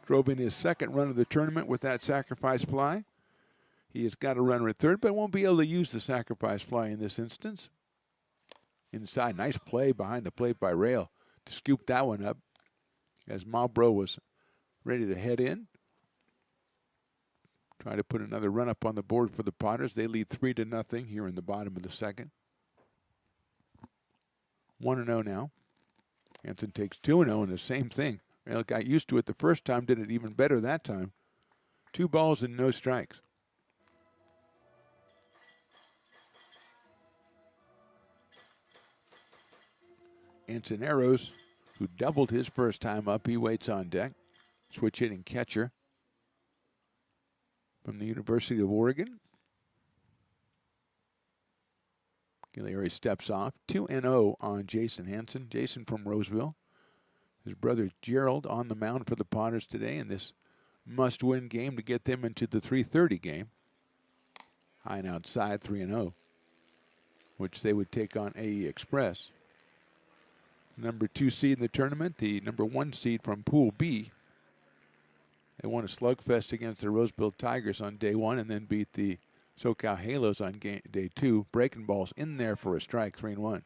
Drove in his second run of the tournament with that sacrifice fly. He has got a runner at third, but won't be able to use the sacrifice fly in this instance. Inside, nice play behind the plate by Rail to scoop that one up as Marlboro was ready to head in. Try to put another run up on the board for the Potters. They lead 3-0 here in the bottom of the second. 1-0 now. Hansen takes 2-0 and the same thing. Rail got used to it the first time, did it even better that time. 2 balls and no strikes. Encineros, who doubled his first time up, he waits on deck. Switch hitting catcher from the University of Oregon. Gillieri steps off. 2-0 on Jason Hansen. Jason from Roseville. His brother Gerald on the mound for the Potters today in this must-win game to get them into the 3:30 game. High and outside, 3-0, which they would take on AE Express. Number 2 seed in the tournament, the number 1 seed from Pool B. They won a slugfest against the Roseville Tigers on day 1 and then beat the SoCal Halos on day 2. Breaking balls in there for a strike, 3-1.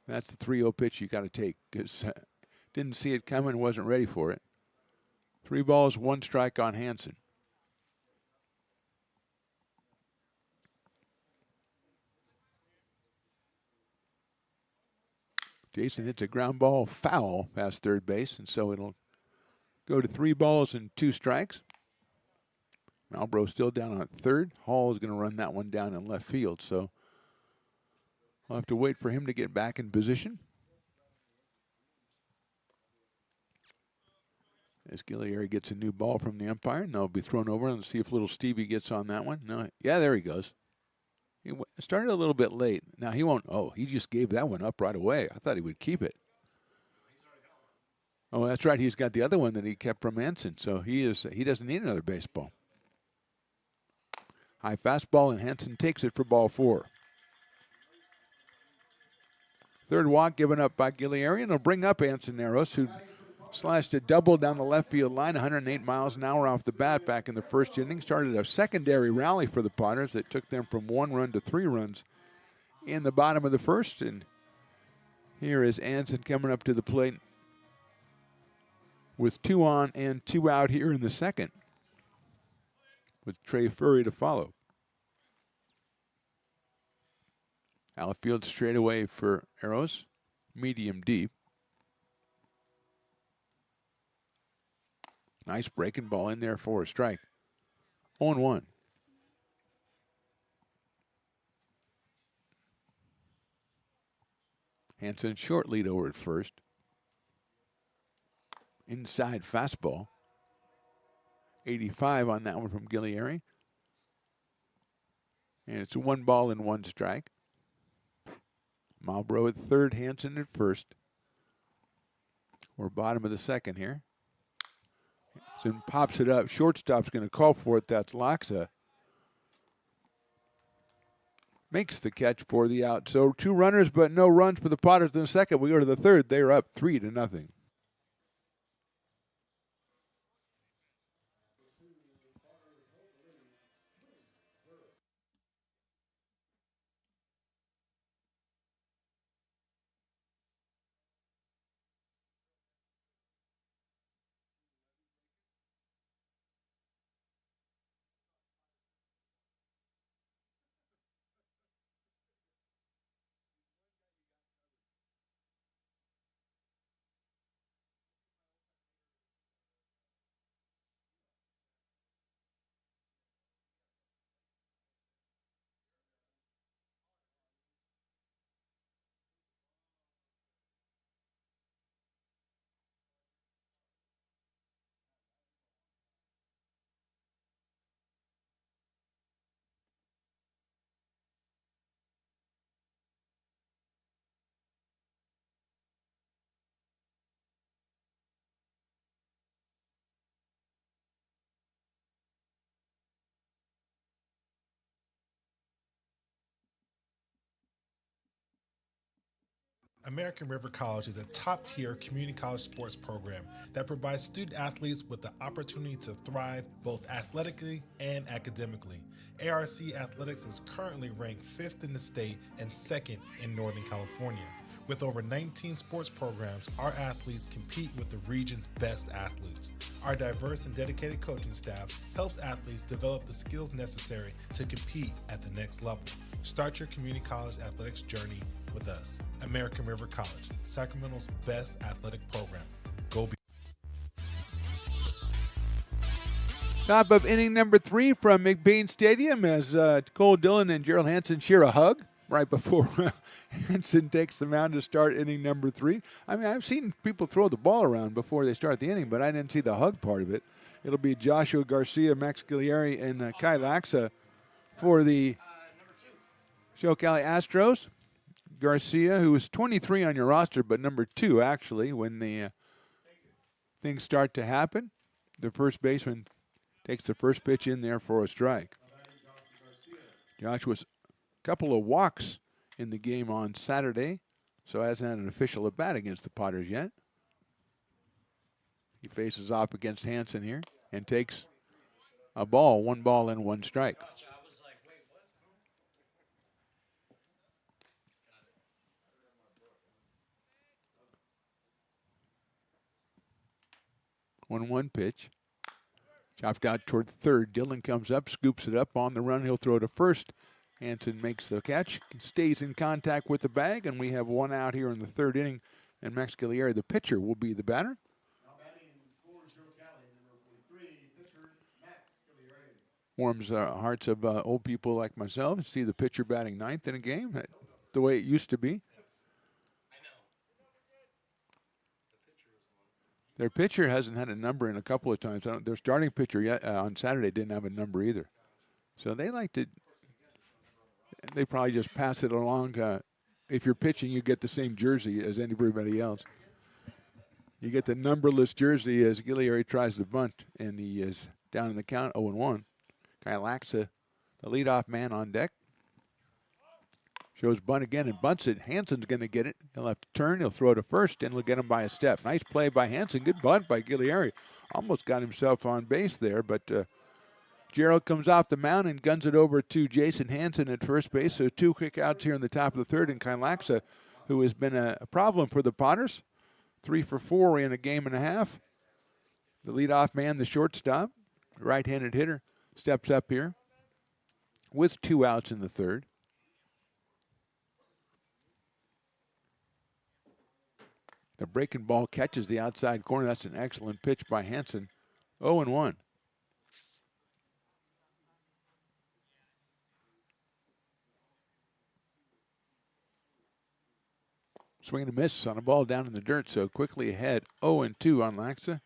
That's the 3-0 pitch you got to take because didn't see it coming, wasn't ready for it. 3 balls, 1 strike on Hansen. Jason hits a ground ball foul past third base, and so it'll go to 3 balls and 2 strikes. Marlboro still down on third. Hall is going to run that one down in left field, so we'll have to wait for him to get back in position. As Gillieri gets a new ball from the umpire, and they'll be thrown over and see if little Stevie gets on that one. No, yeah, there he goes. He started a little bit late. Now he won't. Oh, he just gave that one up right away. I thought he would keep it. Oh, that's right. He's got the other one that he kept from Hansen, so he doesn't need another baseball. High fastball, and Hansen takes it for ball 4. Third walk given up by Gillieri, and he'll bring up Encineros, who slashed a double down the left field line, 108 miles an hour off the bat back in the first inning. Started a secondary rally for the Potters that took them from 1 run to 3 runs in the bottom of the first. And here is Anson coming up to the plate with 2 on and 2 out here in the second, with Trey Furry to follow. Outfield straightaway for Arrows, medium deep. Nice breaking ball in there for a strike. 0-1. Hansen short lead over at first. Inside fastball. 85 on that one from Gillieri. And it's a 1 ball and 1 strike. Marlboro at third, Hansen at first. We're bottom of the second here. Then pops it up. Shortstop's going to call for it. That's Loxa. Makes the catch for the out. So 2 runners, but no runs for the Potters in the second. We go to the third. They're up 3-0. American River College is a top-tier community college sports program that provides student athletes with the opportunity to thrive both athletically and academically. ARC Athletics is currently ranked 5th in the state and 2nd in Northern California. With over 19 sports programs, our athletes compete with the region's best athletes. Our diverse and dedicated coaching staff helps athletes develop the skills necessary to compete at the next level. Start your community college athletics journey with us. American River College, Sacramento's best athletic program. Go be. Top of inning number 3 from McBean Stadium as Cole Dillon and Gerald Hansen share a hug right before Hansen takes the mound to start inning number 3. I mean, I've seen people throw the ball around before they start the inning, but I didn't see the hug part of it. It'll be Joshua Garcia, Max Giglieri, and Kai Laxa for the ShowCali Astros. Garcia, who was 23 on your roster, but number 2 actually when the things start to happen. The first baseman takes the first pitch in there for a strike. Joshua's a couple of walks in the game on Saturday, so hasn't had an official at bat against the Potters yet. He faces off against Hansen here and takes a ball, 1 ball and 1 strike. 1-1 pitch. Chopped out toward third. Dillon comes up, scoops it up on the run. He'll throw to first. Hansen makes the catch, stays in contact with the bag, and we have 1 out here in the 3rd inning. And Max Giglieri, the pitcher, will be the batter. Warms hearts of old people like myself to see the pitcher batting 9th in a game, the way it used to be. Their pitcher hasn't had a number in a couple of times. Their starting pitcher yet on Saturday didn't have a number either. So they like to, they probably just pass it along. If you're pitching, you get the same jersey as everybody else. You get the numberless jersey as Giglieri tries to bunt, and he is down in the count, 0-1. Kai Laxa, the leadoff man on deck. Shows bunt again and bunts it. Hansen's going to get it. He'll have to turn. He'll throw to first, and he'll get him by a step. Nice play by Hansen. Good bunt by Giglieri. Almost got himself on base there, but Gerald comes off the mound and guns it over to Jason Hansen at first base. So 2 quick outs here in the top of the 3rd, and Kai Laxa, who has been a problem for the Potters, 3 for 4 in a game and a half. The leadoff man, the shortstop, right-handed hitter, steps up here with 2 outs in the 3rd. The breaking ball catches the outside corner. That's an excellent pitch by Hansen. 0-1. Swing and a miss on a ball down in the dirt, so quickly ahead. 0-2 on Laxa.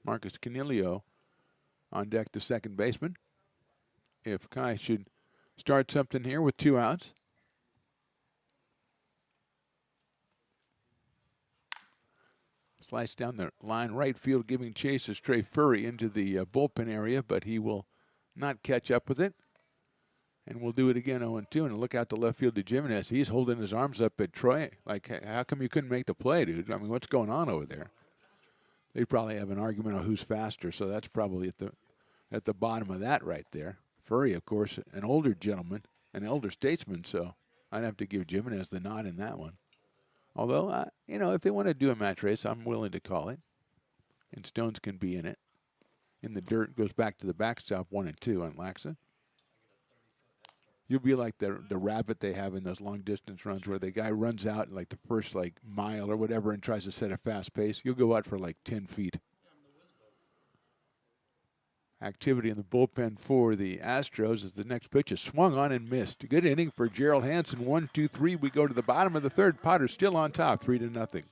Marcus Canilio on deck, the second baseman. If Kai should start something here with 2 outs. Slice down the line, right field, giving chase is Trey Furry into the bullpen area, but he will not catch up with it. And we'll do it again, 0-2, and look out to left field to Jimenez. He's holding his arms up at Troy. Like, how come you couldn't make the play, dude? I mean, what's going on over there? They probably have an argument on who's faster, so that's probably at the bottom of that right there. Furry, of course, an older gentleman, an elder statesman, so I'd have to give Jimenez the nod in that one. Although, you know, if they want to do a match race, I'm willing to call it. And Stones can be in it. In the dirt, goes back to the backstop, 1-2 on Laxa. You'll be like the rabbit they have in those long-distance runs where the guy runs out like the first mile or whatever and tries to set a fast pace. You'll go out for 10 feet. Activity in the bullpen for the Astros as the next pitch is swung on and missed. A good inning for Gerald Hansen. 1-2-3. We go to the bottom of the 3rd. Potters still on top, 3-0.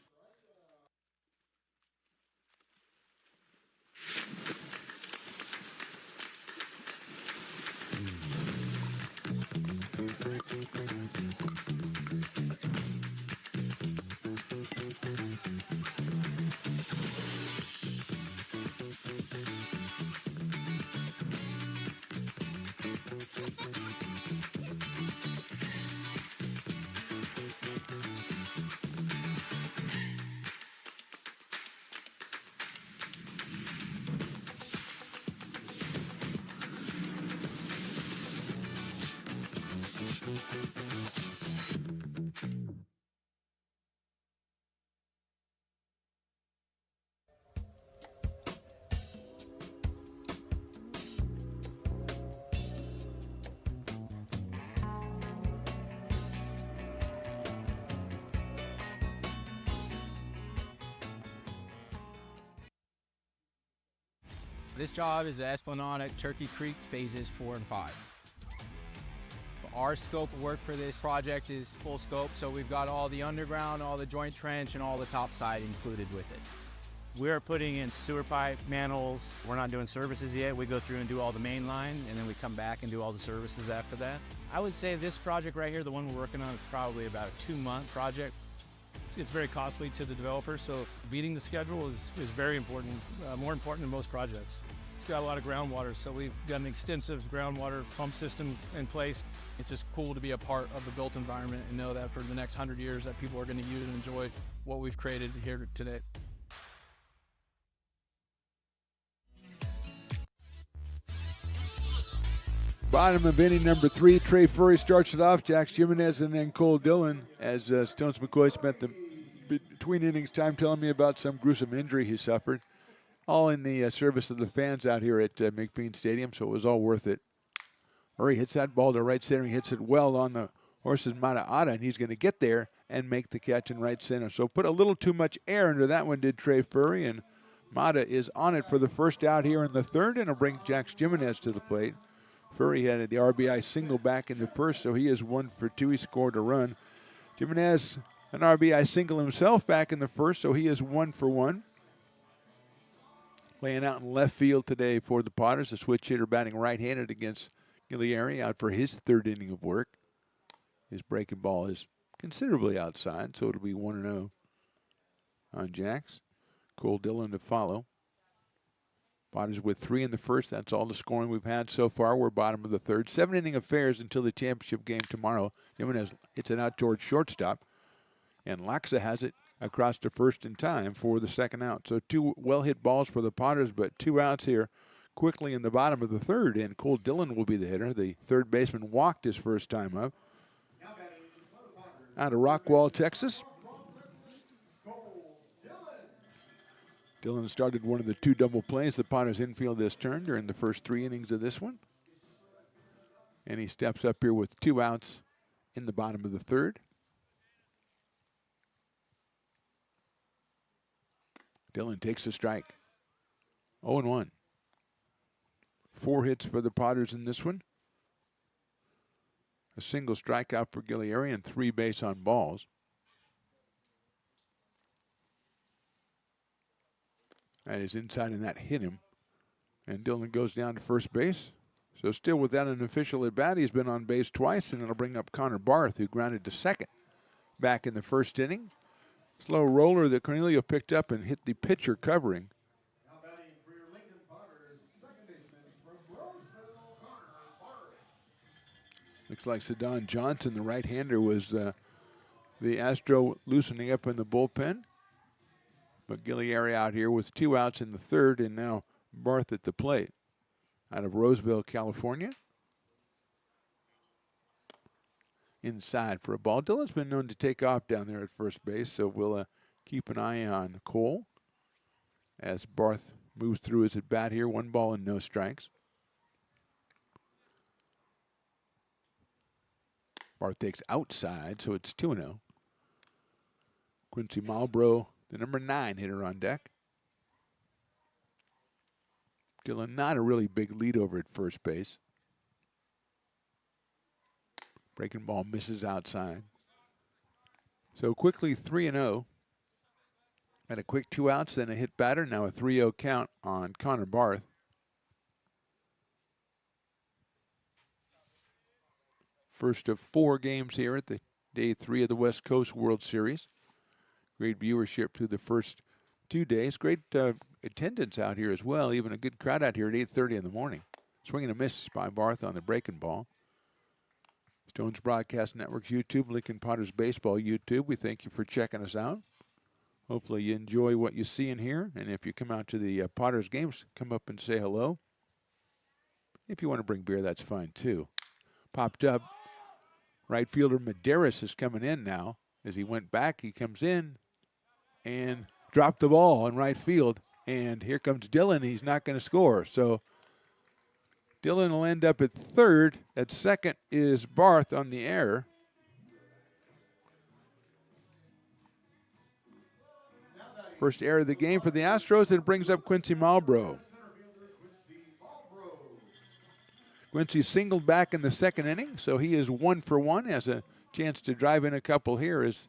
This job is the Esplanade at Turkey Creek phases 4 and 5. Our scope of work for this project is full scope, so we've got all the underground, all the joint trench, and all the topside included with it. We're putting in sewer pipe, manholes. We're not doing services yet. We go through and do all the main line, and then we come back and do all the services after that. I would say this project right here, the one we're working on, is probably about a 2-month project. It's very costly to the developer, so beating the schedule is very important, more important than most projects. It's got a lot of groundwater, so we've got an extensive groundwater pump system in place. It's just cool to be a part of the built environment and know that for the next 100 years that people are going to use and enjoy what we've created here today. Bottom of inning number 3, Trey Furry starts it off. Jax Jimenez and then Cole Dillon, as Stones McCoy spent the between innings time telling me about some gruesome injury he suffered. All in the service of the fans out here at McBean Stadium, so it was all worth it. Furry hits that ball to right center. He hits it well on the horse's Mata-Ata, and he's going to get there and make the catch in right center. So put a little too much air into that one, did Trey Furry, and Mata is on it for the first out here in the third, and it'll bring Jax Jimenez to the plate. Furry had the RBI single back in the first, so he is 1 for 2. He scored a run. Jimenez, an RBI single himself back in the first, so he is 1 for 1. Laying out in left field today for the Potters, a switch hitter batting right-handed against Gillieri, out for his third inning of work. His breaking ball is considerably outside, so it'll be 1-0 on Jax. Cole Dillon to follow. Potters with 3 in the first. That's all the scoring we've had so far. We're bottom of the third. 7-inning affairs until the championship game tomorrow. Jimenez hits it out towards shortstop, and Laxa has it across to first in time for the second out. So 2 well-hit balls for the Potters, but 2 outs here quickly in the bottom of the third, and Cole Dillon will be the hitter. The third baseman walked his first time up. Out of Rockwall, Texas. Dillon started one of the 2 double plays the Potters infield this turn during the first 3 innings of this one. And he steps up here with 2 outs in the bottom of the third. Dillon takes a strike. 0-1. 4 hits for the Potters in this one. A single strikeout for Gillieri and 3 base on balls. That is inside, and that hit him. And Dillon goes down to first base. So still without an official at bat, he's been on base twice, and it'll bring up Connor Barth, who grounded to second back in the first inning. Slow roller that Cornelio picked up and hit the pitcher covering. Looks like Sadan Johnson, the right-hander, was the Astro loosening up in the bullpen. But Gillieri out here with 2 outs in the third, and now Barth at the plate out of Roseville, California. Inside for a ball. Dillon's been known to take off down there at first base, so we'll keep an eye on Cole as Barth moves through his at-bat here. 1 ball and no strikes. Barth takes outside, so it's 2-0. Quincy Malbrough, the number 9 hitter on deck. Dillon not a really big lead over at first base. Breaking ball misses outside. So quickly 3-0. And a quick 2 outs, then a hit batter. Now a 3-0 count on Connor Barth. First of 4 games here at the day 3 of the West Coast World Series. Great viewership through the first 2 days. Great attendance out here as well. Even a good crowd out here at 8:30 in the morning. Swing and a miss by Barth on the breaking ball. Stones Broadcast Network's YouTube, Lincoln Potters Baseball YouTube. We thank you for checking us out. Hopefully you enjoy what you see in here. And if you come out to the Potters games, come up and say hello. If you want to bring beer, that's fine too. Popped up. Right fielder Medeiros is coming in now. As he went back, he comes in and dropped the ball in right field. And here comes Dillon. He's not going to score. So Dillon will end up at third. At second is Barth on the error. First error of the game for the Astros, and it brings up Quincy Malbrough. Quincy singled back in the second inning, so he is 1 for 1. Has a chance to drive in a couple here as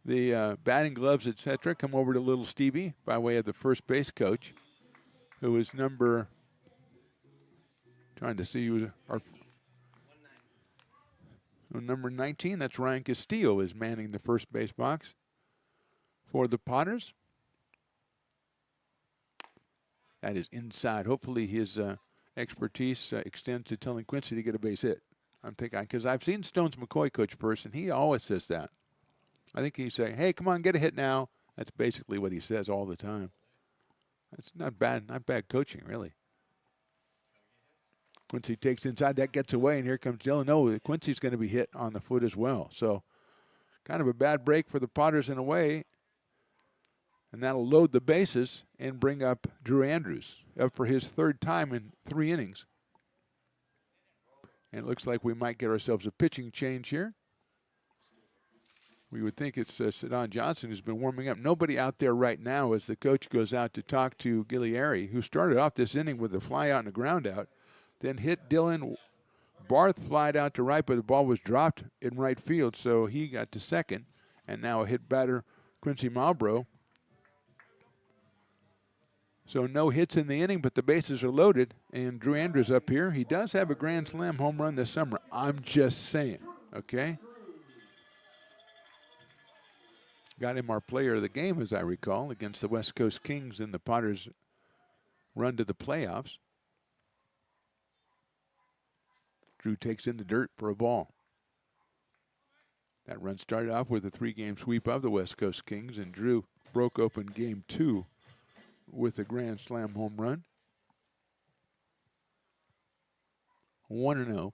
the batting gloves, etc., come over to little Stevie by way of the first base coach, who is number, trying to see who our number 19. That's Ryan Castillo is manning the first base box for the Potters. That is inside. Hopefully his expertise extends to telling Quincy to get a base hit. I'm thinking, because I've seen Stones McCoy coach first, and he always says that. I think he's saying, hey, come on, get a hit now. That's basically what he says all the time. That's not bad coaching, really. Quincy takes inside, that gets away, and here comes Dylan. No, Quincy's going to be hit on the foot as well. So kind of a bad break for the Potters in a way. And that'll load the bases and bring up Drew Andrews, up for his third time in 3 innings. And it looks like we might get ourselves a pitching change here. We would think it's Sedon Johnson who's been warming up. Nobody out there right now as the coach goes out to talk to Gillieri, who started off this inning with a fly out and a ground out, then hit Dylan. Barth flied out to right, but the ball was dropped in right field, so he got to second. And now a hit batter, Quincy Malbrough. So no hits in the inning, but the bases are loaded. And Drew Andrews up here. He does have a grand slam home run this summer. I'm just saying, okay? Got him our player of the game, as I recall, against the West Coast Kings in the Potters' run to the playoffs. Drew takes in the dirt for a ball. That run started off with a 3-game sweep of the West Coast Kings, and Drew broke open game 2 with a grand slam home run. 1-0.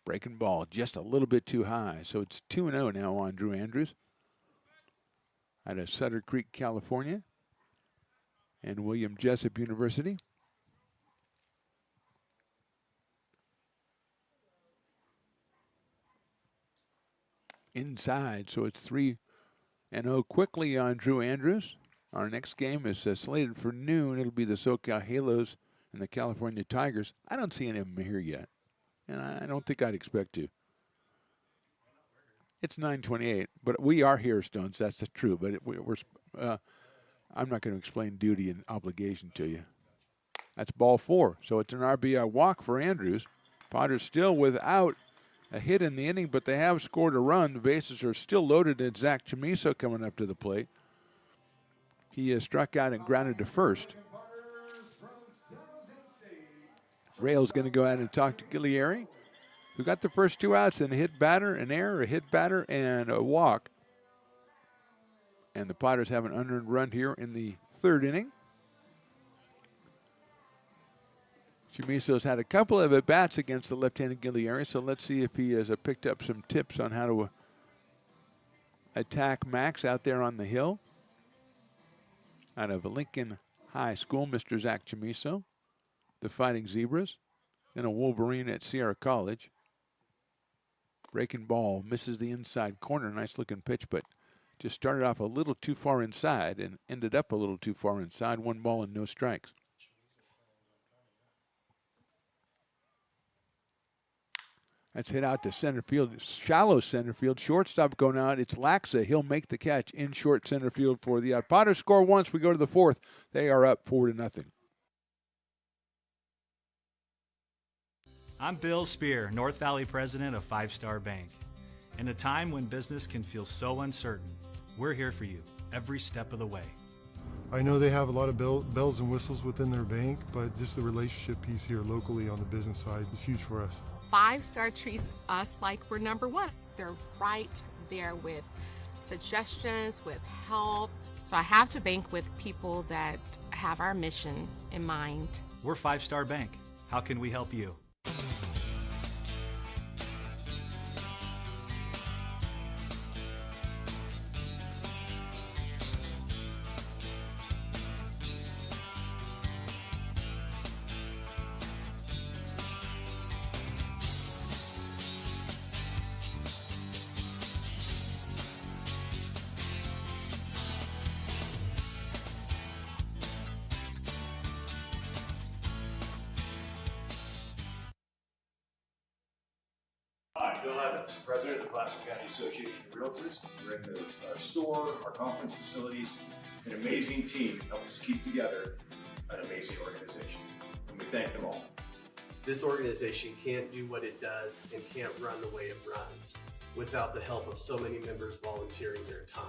Breaking ball just a little bit too high, so it's 2-0 now on Drew Andrews out of Sutter Creek, California, and William Jessup University. Inside, so it's 3-0 quickly on Drew Andrews. Our next game is slated for noon. It'll be the SoCal Halos and the California Tigers. I don't see any of them here yet, and I don't think I'd expect to. It's 9:28, but we are here, Stones. That's the true. But I'm not going to explain duty and obligation to you. That's ball 4, so it's an RBI walk for Andrews. Potters still without a hit in the inning, but they have scored a run. The bases are still loaded, and Zach Chamiso coming up to the plate. He has struck out and grounded to first. Rail's going to go out and talk to Gillieri, who got the first 2 outs and a hit batter, an error, a hit batter, and a walk. And the Potters have an unearned run here in the 3rd inning. Chamiso's had a couple of at-bats against the left-handed Gillieri, so let's see if he has picked up some tips on how to attack Max out there on the hill. Out of Lincoln High School, Mr. Zach Chamiso, the Fighting Zebras, and a Wolverine at Sierra College. Breaking ball, misses the inside corner. Nice-looking pitch, but just started off a little too far inside and ended up a little too far inside. 1 ball and no strikes. That's hit out to center field, shallow center field. Shortstop going out. It's Laxa. He'll make the catch in short center field for the out. Potters score once. We go to the 4th. They are up 4-0. I'm Bill Spear, North Valley president of 5 Star Bank. In a time when business can feel so uncertain, we're here for you every step of the way. I know they have a lot of bells and whistles within their bank, but just the relationship piece here locally on the business side is huge for us. 5 Star treats us like we're number 1. They're right there with suggestions, with help. So I have to bank with people that have our mission in mind. We're 5 Star Bank. How can we help you? Bill Evans, President of the Placer County Association of Realtors. We're in the store, our conference facilities, an amazing team help us keep together an amazing organization. And we thank them all. This organization can't do what it does and can't run the way it runs without the help of so many members volunteering their time.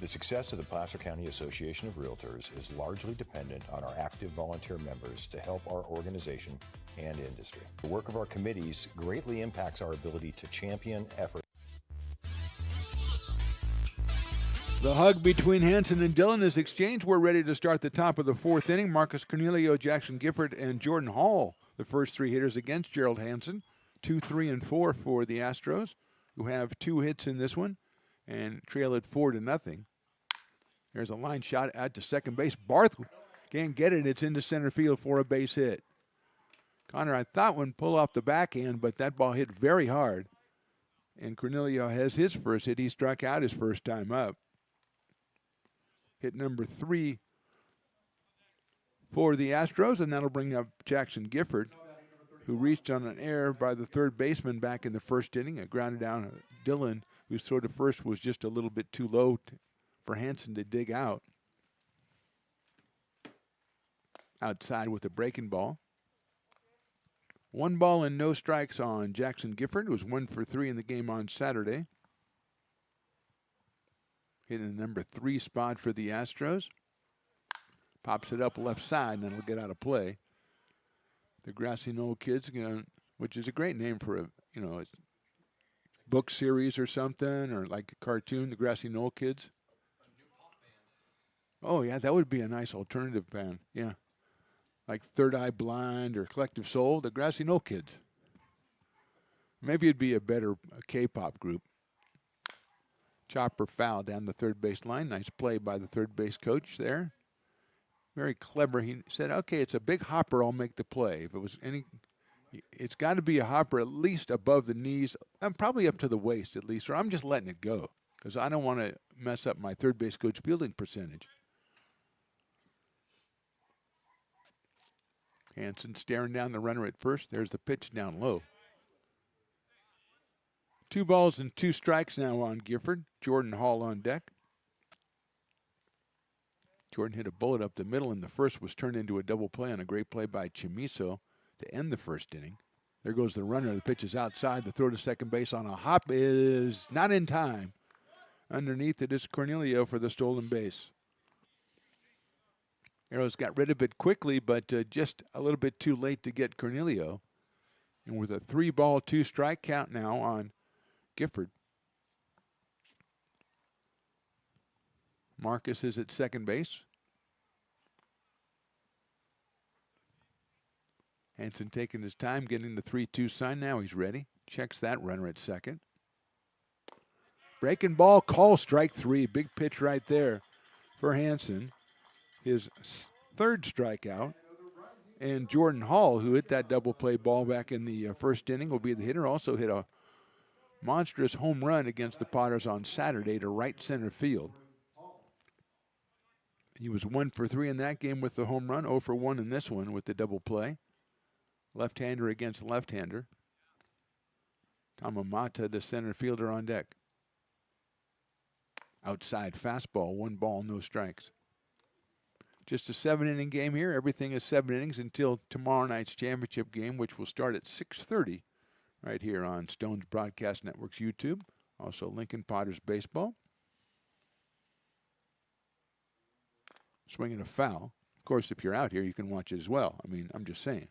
The success of the Placer County Association of Realtors is largely dependent on our active volunteer members to help our organization and industry. The work of our committees greatly impacts our ability to champion efforts. The hug between Hanson and Dillon is exchanged. We're ready to start the top of the fourth inning. Marcus Cornelio, Jackson Gifford, and Jordan Hall, the first three hitters against Gerald Hanson. 2, 3, and 4 for the Astros, who have 2 hits in this one and trail it 4-0. There's a line shot out to second base. Barth can't get it. It's into center field for a base hit. Connor, I thought would pull off the backhand, but that ball hit very hard. And Cornelio has his first hit. He struck out his first time up. Hit number 3 for the Astros, and that'll bring up Jackson Gifford, who reached on an error by the third baseman back in the first inning. It grounded down Dillon, whose throw to first was just a little bit too low for Hanson to dig out. Outside with a breaking ball. 1 ball and no strikes on Jackson Gifford, who was 1 for 3 in the game on Saturday. Hitting the number 3 spot for the Astros. Pops it up left side, and then it'll get out of play. The Grassy Knoll Kids, which is a great name for a book series or something, or like a cartoon, the Grassy Knoll Kids. Oh, yeah, that would be a nice alternative band, yeah. Like Third Eye Blind or Collective Soul, the Grassy Knoll Kids. Maybe it'd be a better K-pop group. Chopper foul down the third base line. Nice play by the third base coach there. Very clever. He said, okay, it's a big hopper, I'll make the play. If it was any, it's got to be a hopper at least above the knees, and probably up to the waist at least, or I'm just letting it go because I don't want to mess up my third base coach fielding percentage. Hanson staring down the runner at first. There's the pitch down low. 2 balls and 2 strikes now on Gifford. Jordan Hall on deck. Jordan hit a bullet up the middle, and the first was turned into a double play on a great play by Chimiso to end the first inning. There goes the runner. The pitch is outside. The throw to second base on a hop is not in time. Underneath it is Cornelio for the stolen base. Arrows got rid of it quickly, but just a little bit too late to get Cornelio. And with a 3-ball, 2-strike count now on Gifford. Marcus is at second base. Hanson taking his time, getting the 3-2 sign. Now he's ready. Checks that runner at second. Breaking ball, call, strike 3. Big pitch right there for Hanson. His 3rd strikeout. And Jordan Hall, who hit that double play ball back in the first inning, will be the hitter. Also hit a monstrous home run against the Potters on Saturday to right center field. He was 1 for 3 in that game with the home run, 0 for 1 in this one with the double play. Left-hander against left-hander. Tamamata, the center fielder, on deck. Outside fastball, 1 ball, no strikes. Just a 7-inning game here. Everything is 7 innings until tomorrow night's championship game, which will start at 6:30 right here on Stone's Broadcast Network's YouTube. Also Lincoln Potters Baseball. Swinging a foul. Of course, if you're out here, you can watch it as well. I mean, I'm just saying.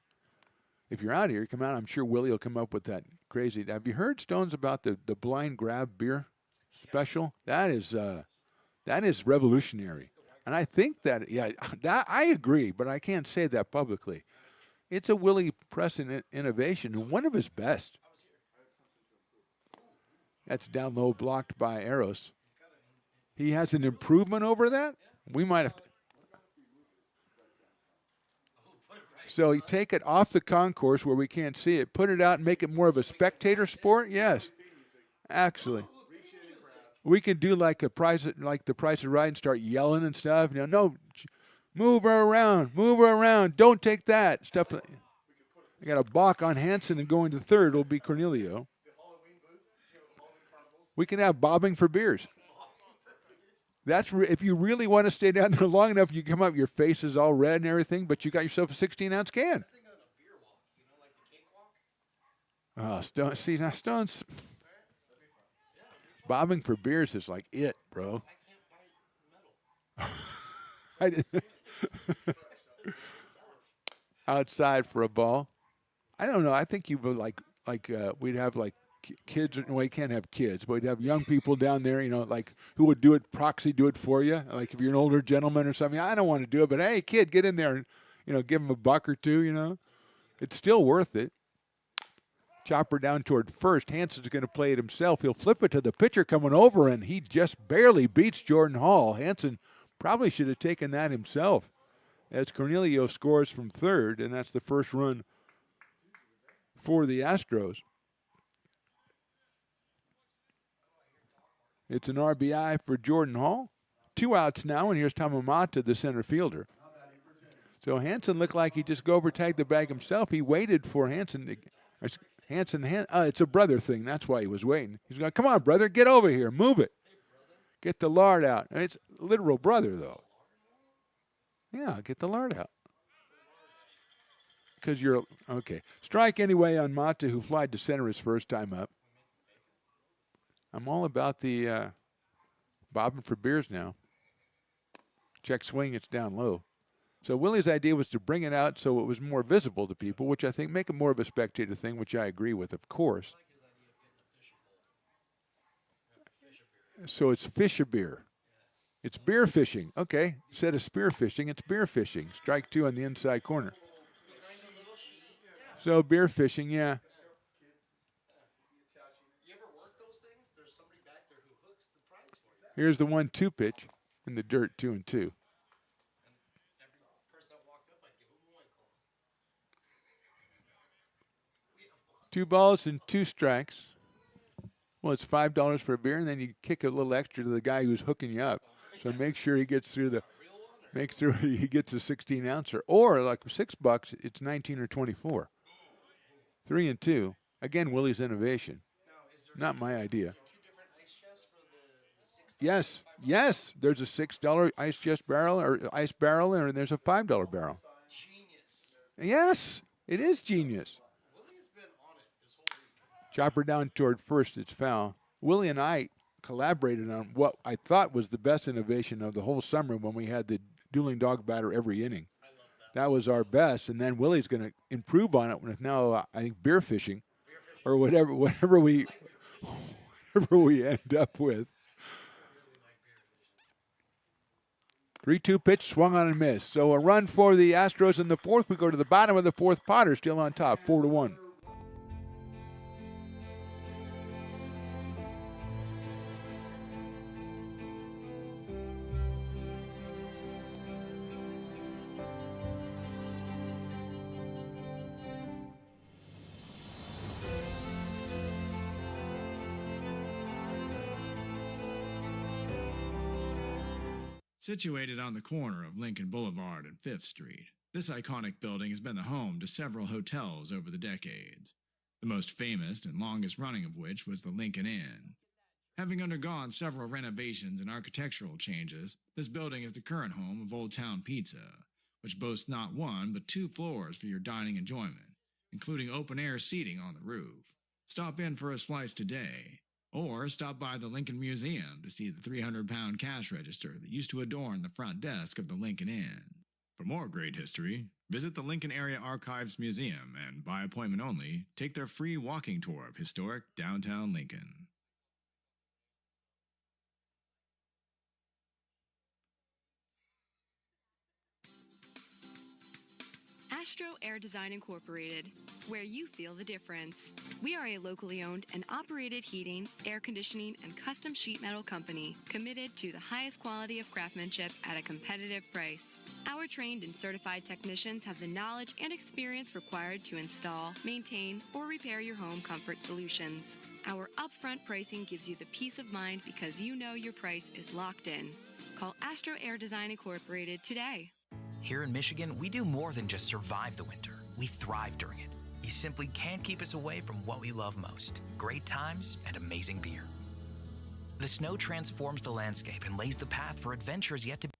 If you're out here, come out. I'm sure Willie will come up with that crazy. Have you heard, Stones, about the blind grab beer special? That is revolutionary. And I think that, yeah, that, I agree, but I can't say that publicly. It's a Willie Preston innovation, and one of his best. That's down low, blocked by Eros. He has an improvement over that? We might have to. So you take it off the concourse where we can't see it, put it out and make it more of a spectator sport? Yes, actually. We could do like the Price of Right and start yelling and stuff. You know, no, move her around, don't take that. Stuff. I got a balk on Hanson and going to third will be Cornelio. We can have bobbing for beers. That's if you really want to stay down there long enough, you come up, your face is all red and everything, but you got yourself a 16-ounce can. Oh, Stone's bobbing for beers is like it, bro. Outside for a ball. I don't know. I think you would we'd have like kids. Well, you can't have kids, but we'd have young people down there, like who would do it, do it for you. Like if you're an older gentleman or something, I don't want to do it, but hey, kid, get in there and, give him a buck or two, It's still worth it. Chopper down toward first. Hansen's going to play it himself. He'll flip it to the pitcher coming over, and he just barely beats Jordan Hall. Hansen probably should have taken that himself as Cornelio scores from third, and that's the first run for the Astros. It's an RBI for Jordan Hall. 2 outs now, and here's Tamamata, the center fielder. So Hansen looked like he just go over, tag the bag himself. He waited for Hansen to... it's a brother thing. That's why he was waiting. He's going, come on, brother, get over here. Move it. Get the lard out. And it's literal brother, though. Yeah, get the lard out. Because you're, okay. Strike anyway on Mata, who flied to center his first time up. I'm all about the bobbing for beers now. Check swing, it's down low. So Willie's idea was to bring it out so it was more visible to people, which I think make it more of a spectator thing, which I agree with, of course. So it's fish a beer. It's beer fishing. Okay, instead of spear fishing, it's beer fishing. Strike 2 on the inside corner. So beer fishing, yeah. Here's the 1-2 pitch in the dirt, 2-2. 2 balls and 2 strikes. Well, it's $5 for a beer, and then you kick a little extra to the guy who's hooking you up. So make sure he gets through he gets a 16-ouncer. Or like $6, it's 19 or 24. 3 and 2. Again, Willie's innovation. Not my idea. Yes. There's a $6 ice chest barrel or ice barrel, and there's a $5 barrel. Genius. Yes, it is genius. Chopper down toward first, it's foul. Willie and I collaborated on what I thought was the best innovation of the whole summer when we had the dueling dog batter every inning. That was our best, and then Willie's going to improve on it with now, I think, beer fishing or whatever we end up with. 3-2 pitch, swung on and missed. So a run for the Astros in the fourth. We go to the bottom of the fourth. Potter still on top, 4-1. Situated on the corner of Lincoln Boulevard and 5th Street, this iconic building has been the home to several hotels over the decades, the most famous and longest running of which was the Lincoln Inn. Having undergone several renovations and architectural changes, this building is the current home of Old Town Pizza, which boasts not 1 but 2 floors for your dining enjoyment, including open-air seating on the roof. Stop in for a slice today. Or stop by the Lincoln Museum to see the 300-pound cash register that used to adorn the front desk of the Lincoln Inn. For more great history, visit the Lincoln Area Archives Museum and, by appointment only, take their free walking tour of historic downtown Lincoln. Astro Air Design Incorporated, where you feel the difference. We are a locally owned and operated heating, air conditioning, and custom sheet metal company committed to the highest quality of craftsmanship at a competitive price. Our trained and certified technicians have the knowledge and experience required to install, maintain, or repair your home comfort solutions. Our upfront pricing gives you the peace of mind because you know your price is locked in. Call Astro Air Design Incorporated today. Here in Michigan, we do more than just survive the winter. We thrive during it. You simply can't keep us away from what we love most: great times and amazing beer. The snow transforms the landscape and lays the path for adventures yet to be.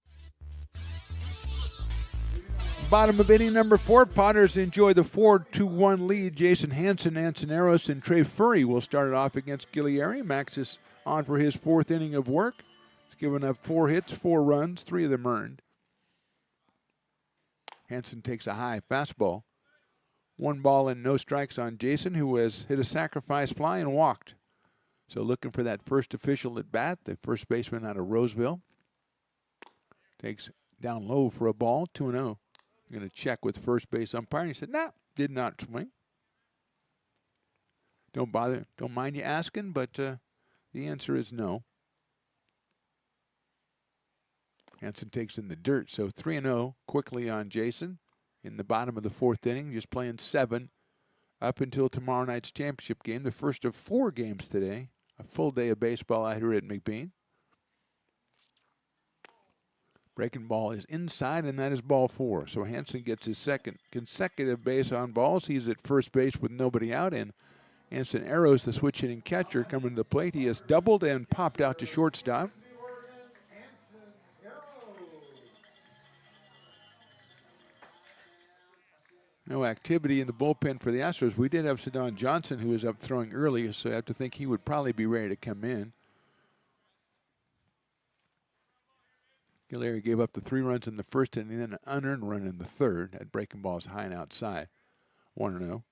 Bottom of inning number 4, Potters enjoy the 4-1 lead. Jason Hansen, Ansoneros, and Trey Furry will start it off against Gillieri. Max is on for his 4th inning of work. He's given up 4 hits, 4 runs, 3 of them earned. Hansen takes a high fastball. 1 ball and no strikes on Jason, who has hit a sacrifice fly and walked. So looking for that first official at bat, the first baseman out of Roseville. Takes down low for a ball, 2-0. Going to check with first base umpire. He said, nah, did not swing. Don't mind you asking, but the answer is no. Hansen takes in the dirt, so 3-0 quickly on Jason in the bottom of the 4th inning, just playing 7 up until tomorrow night's championship game, the first of 4 games today, a full day of baseball out here at McBean. Breaking ball is inside, and that is ball 4. So Hansen gets his 2nd consecutive base on balls. He's at first base with nobody out, and Ansoneros, the switch-hitting catcher, coming to the plate. He has doubled and popped out to shortstop. No activity in the bullpen for the Astros. We did have Sedon Johnson, who was up throwing early, so I have to think he would probably be ready to come in. Gillieri gave up the 3 runs in the 1st inning, then an unearned run in the 3rd. That breaking ball is high and outside. 1-0.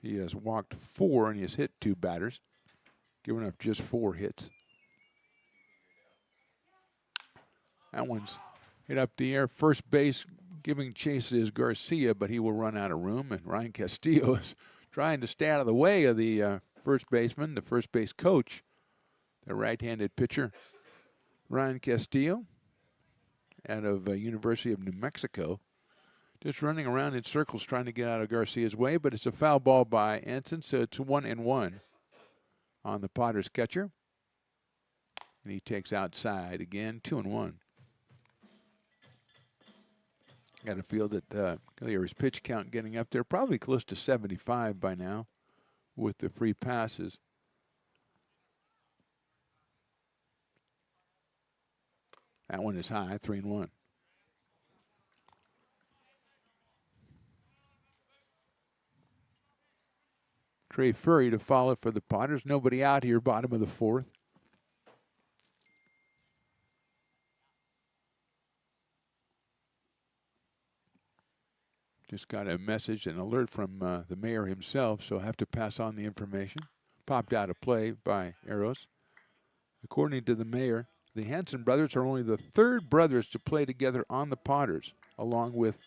He has walked 4 and he has hit 2 batters, giving up just 4 hits. That one's hit up the air. First base giving chase is Garcia, but he will run out of room. And Ryan Castillo is trying to stay out of the way of the first baseman, the first base coach, the right-handed pitcher, Ryan Castillo, out of University of New Mexico. Just running around in circles trying to get out of Garcia's way, but it's a foul ball by Anson, so it's 1-1 on the Potters catcher. And he takes outside again, 2-1. Got to feel that Gillieri's pitch count getting up there, probably close to 75 by now with the free passes. That one is high, 3-1. Trey Furry to follow for the Potters. Nobody out here, bottom of the 4th. Just got a message, an alert from the mayor himself, so I have to pass on the information. Popped out of play by Eros. According to the mayor, the Hanson brothers are only the 3rd brothers to play together on the Potters, along with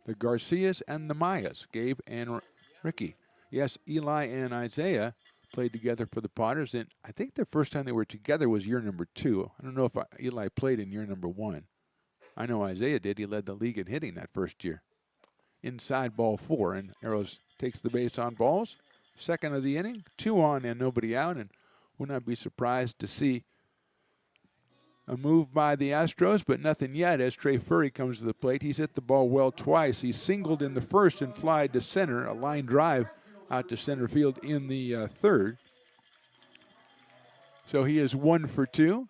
the Garcias and the Mayas, Gabe and Ricky. Yes, Eli and Isaiah played together for the Potters, and I think the first time they were together was year number 2. I don't know if Eli played in year number 1. I know Isaiah did. He led the league in hitting that first year. Inside ball 4, and Eros takes the base on balls. 2nd of the inning, 2 on and nobody out, and would not be surprised to see a move by the Astros, but nothing yet as Trey Furry comes to the plate. He's hit the ball well twice. He singled in the 1st and flied to center, a line drive out to center field in the 3rd. So he is 1 for 2.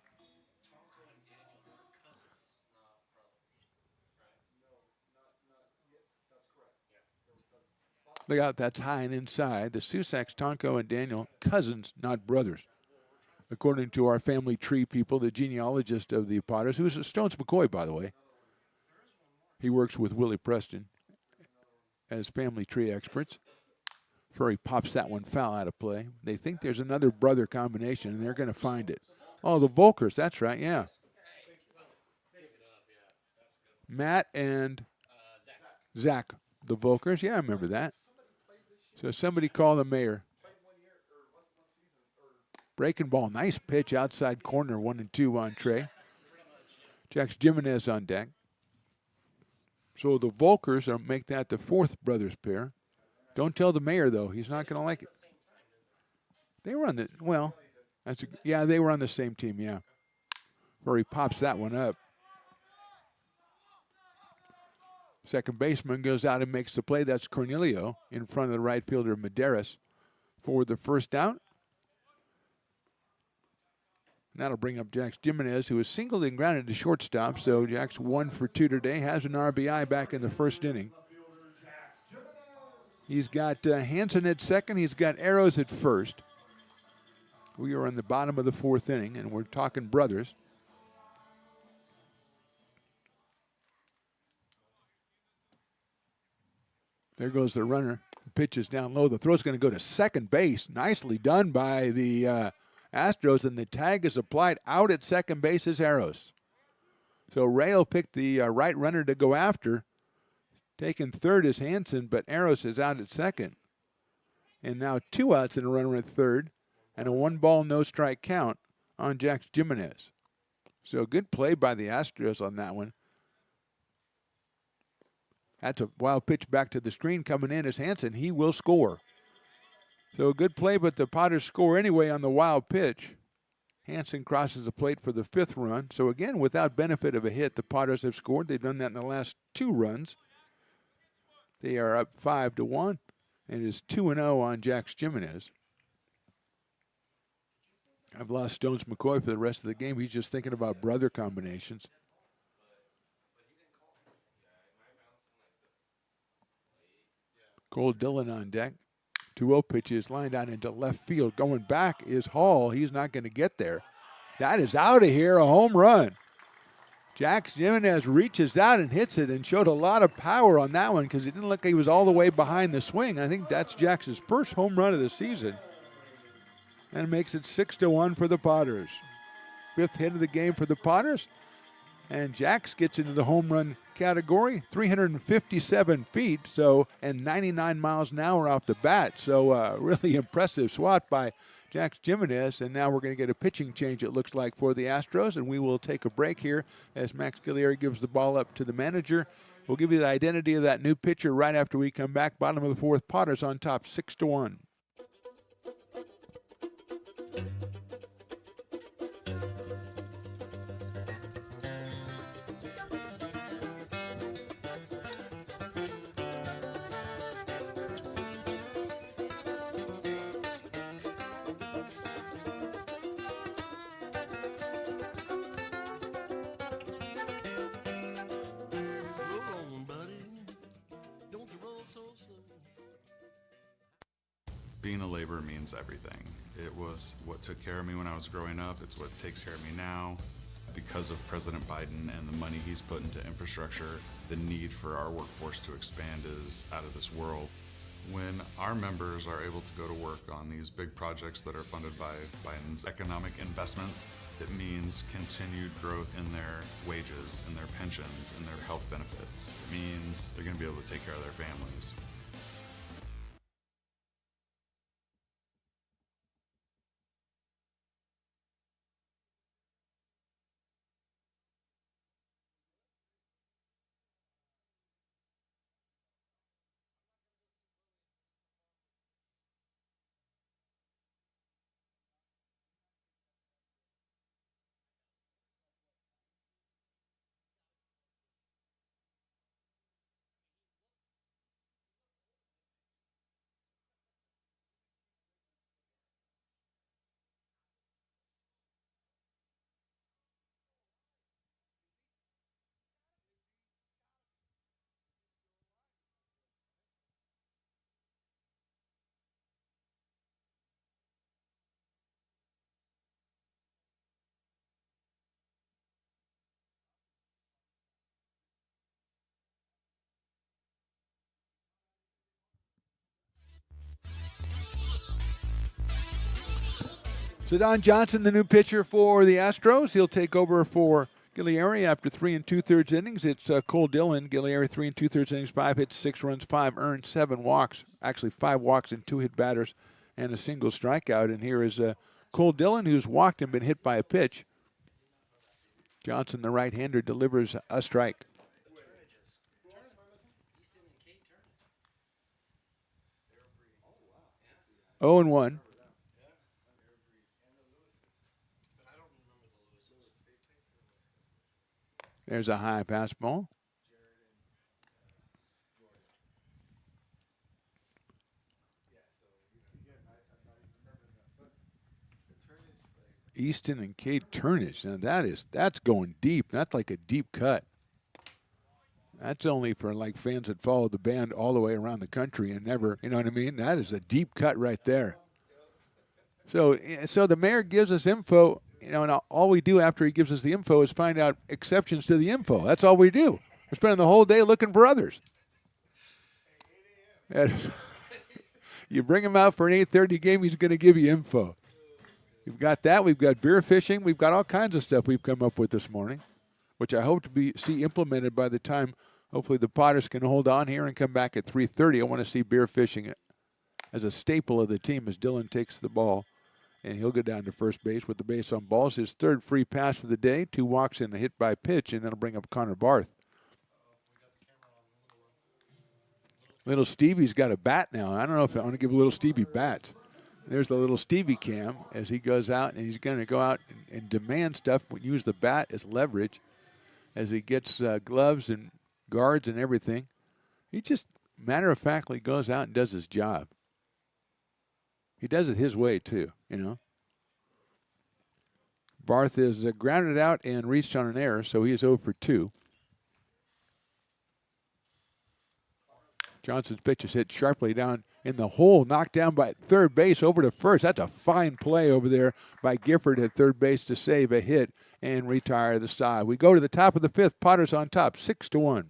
Look out, that's high and inside. The Susaks, Tonko, and Daniel, cousins, not brothers. According to our family tree people, the genealogist of the Potters, who is Stones McCoy, by the way. He works with Willie Preston as family tree experts. Furry pops that one foul out of play. They think there's another brother combination, and they're going to find it. Oh, the Volkers, that's right, yeah. Matt and Zach, the Volkers. Yeah, I remember that. So somebody call the mayor. Breaking ball, nice pitch outside corner, 1-2 on Trey. Jax Jimenez on deck. So the Volkers make that the 4th brothers pair. Don't tell the mayor, though. He's not going to like it. They were on the, well, yeah, they were on the same team, yeah. Where he pops that one up. Second baseman goes out and makes the play. That's Cornelio in front of the right fielder, Medeiros. for the first out. And that'll bring up Jax Jimenez, who was singled and grounded to shortstop. So Jax 1 for 2 today, has an RBI back in the first inning. He's got Hansen at second. He's got Arrows at first. We are in the bottom of the fourth inning, and we're talking brothers. There goes the runner. The pitch is down low. The throw's going to go to second base. Nicely done by the Astros, and the tag is applied. Out at second base is Arrows. So Rayo picked the right runner to go after. Taking third is Hansen, but Arrows is out at second. And now 2 outs and a runner at third, and a 1-ball, no-strike count on Jax Jimenez. So good play by the Astros on that one. That's a wild pitch back to the screen. Coming in is Hansen. He will score. So a good play, but the Padres score anyway on the wild pitch. Hansen crosses the plate for the 5th run. So again, without benefit of a hit, the Padres have scored. They've done that in the last 2 runs. They are up 5-1, and it is 2-0 on Jax Jimenez. I've lost Stones McCoy for the rest of the game. He's just thinking about brother combinations. Cole Dillon on deck. 2-0 pitch is lined out into left field. Going back is Hall. He's not going to get there. That is out of here, a home run. Jax Jimenez reaches out and hits it and showed a lot of power on that one because it didn't look like he was all the way behind the swing. I think that's Jax's first home run of the season. And it makes it 6-1 for the Padres. 5th hit of the game for the Padres. And Jax gets into the home run category, 357 feet, and 99 miles an hour off the bat. So really impressive swat by Jax Jimenez. And now we're going to get a pitching change, it looks like, for the Astros. And we will take a break here as Max Guillieri gives the ball up to the manager. We'll give you the identity of that new pitcher right after we come back. Bottom of the 4th, Padres on top, 6-1. Being a laborer means everything. It was what took care of me when I was growing up. It's what takes care of me now. Because of President Biden and the money he's put into infrastructure, the need for our workforce to expand is out of this world. When our members are able to go to work on these big projects that are funded by Biden's economic investments, it means continued growth in their wages, in their pensions, in their health benefits. It means they're going to be able to take care of their families. So Don Johnson, the new pitcher for the Astros, he'll take over for Guillieri after 3 2/3 innings. It's Cole Dillon. Guillieri 3 2/3 innings, 5 hits, 6 runs, 5 earned, 7 walks. Actually 5 walks and 2 hit batters and a single strikeout. And here is Cole Dillon, who's walked and been hit by a pitch. Johnson, the right-hander, delivers a strike. Oh and 1. There's a high pass ball. Easton and Kate Turnage. Now that's going deep. That's like a deep cut. That's only for like fans that follow the band all the way around the country and never, you know what I mean? That is a deep cut right there. So the mayor gives us info, you know, and all we do after he gives us the info is find out exceptions to the info. That's all we do. We're spending the whole day looking for others. You bring him out for an 8:30 game, he's going to give you info. We've got that. We've got beer fishing. We've got all kinds of stuff we've come up with this morning, which I hope to see implemented by the time, hopefully, the Potters can hold on here and come back at 3:30. I want to see beer fishing as a staple of the team as Dylan takes the ball, and he'll go down to first base with the base on balls. His third free pass of the day, 2 walks and a hit by pitch, and that'll bring up Connor Barth. Little Stevie's got a bat now. I don't know if I want to give little Stevie bats. There's the little Stevie cam as he goes out, and he's going to go out and demand stuff, use the bat as leverage as he gets gloves and guards and everything. He just matter-of-factly goes out and does his job. He does it his way, too, you know. Barth is grounded out and reached on an error, so he is 0 for 2. Johnson's pitch is hit sharply down in the hole, knocked down by third base over to first. That's a fine play over there by Gifford at third base to save a hit and retire the side. We go to the top of the 5th. Potters on top, 6-1.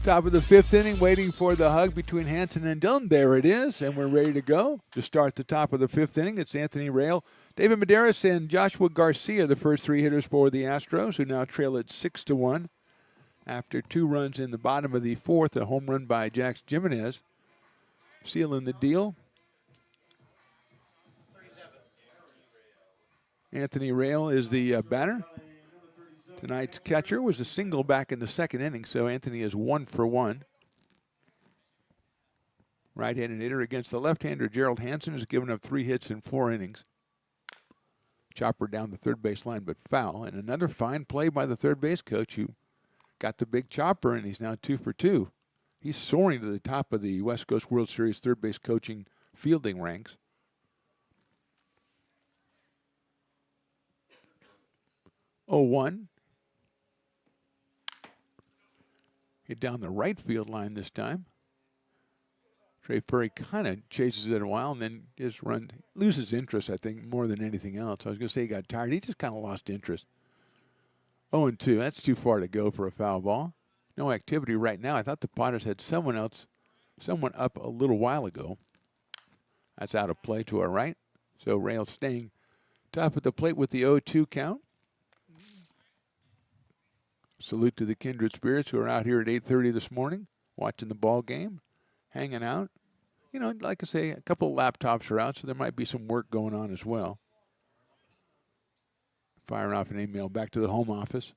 Top of the 5th inning, waiting for the hug between Hansen and Dillon. There it is, and we're ready to go. To start the top of the 5th inning, it's Anthony Rail, David Medeiros, and Joshua Garcia, the first 3 hitters for the Astros, who now trail at 6-1. After 2 runs in the bottom of the 4th, a home run by Jax Jimenez, sealing the deal. Anthony Rail is the batter. Tonight's catcher was a single back in the 2nd inning, so Anthony is 1 for 1. Right-handed hitter against the left-hander Gerald Hansen, has given up 3 hits in 4 innings. Chopper down the third base line, but foul. And another fine play by the third base coach, who got the big chopper, and he's now 2 for 2. He's soaring to the top of the West Coast World Series third base coaching fielding ranks. 0-1. Hit down the right field line this time. Trey Furry kind of chases it a while and then just loses interest, I think, more than anything else. I was going to say he got tired. He just kind of lost interest. 0-2. That's too far to go for a foul ball. No activity right now. I thought the Potters had someone up a little while ago. That's out of play to our right. So Rail staying top of the plate with the 0-2 count. Salute to the kindred spirits who are out here at 8:30 this morning, watching the ball game, hanging out. You know, like I say, a couple of laptops are out, so there might be some work going on as well. Fire off an email back to the home office.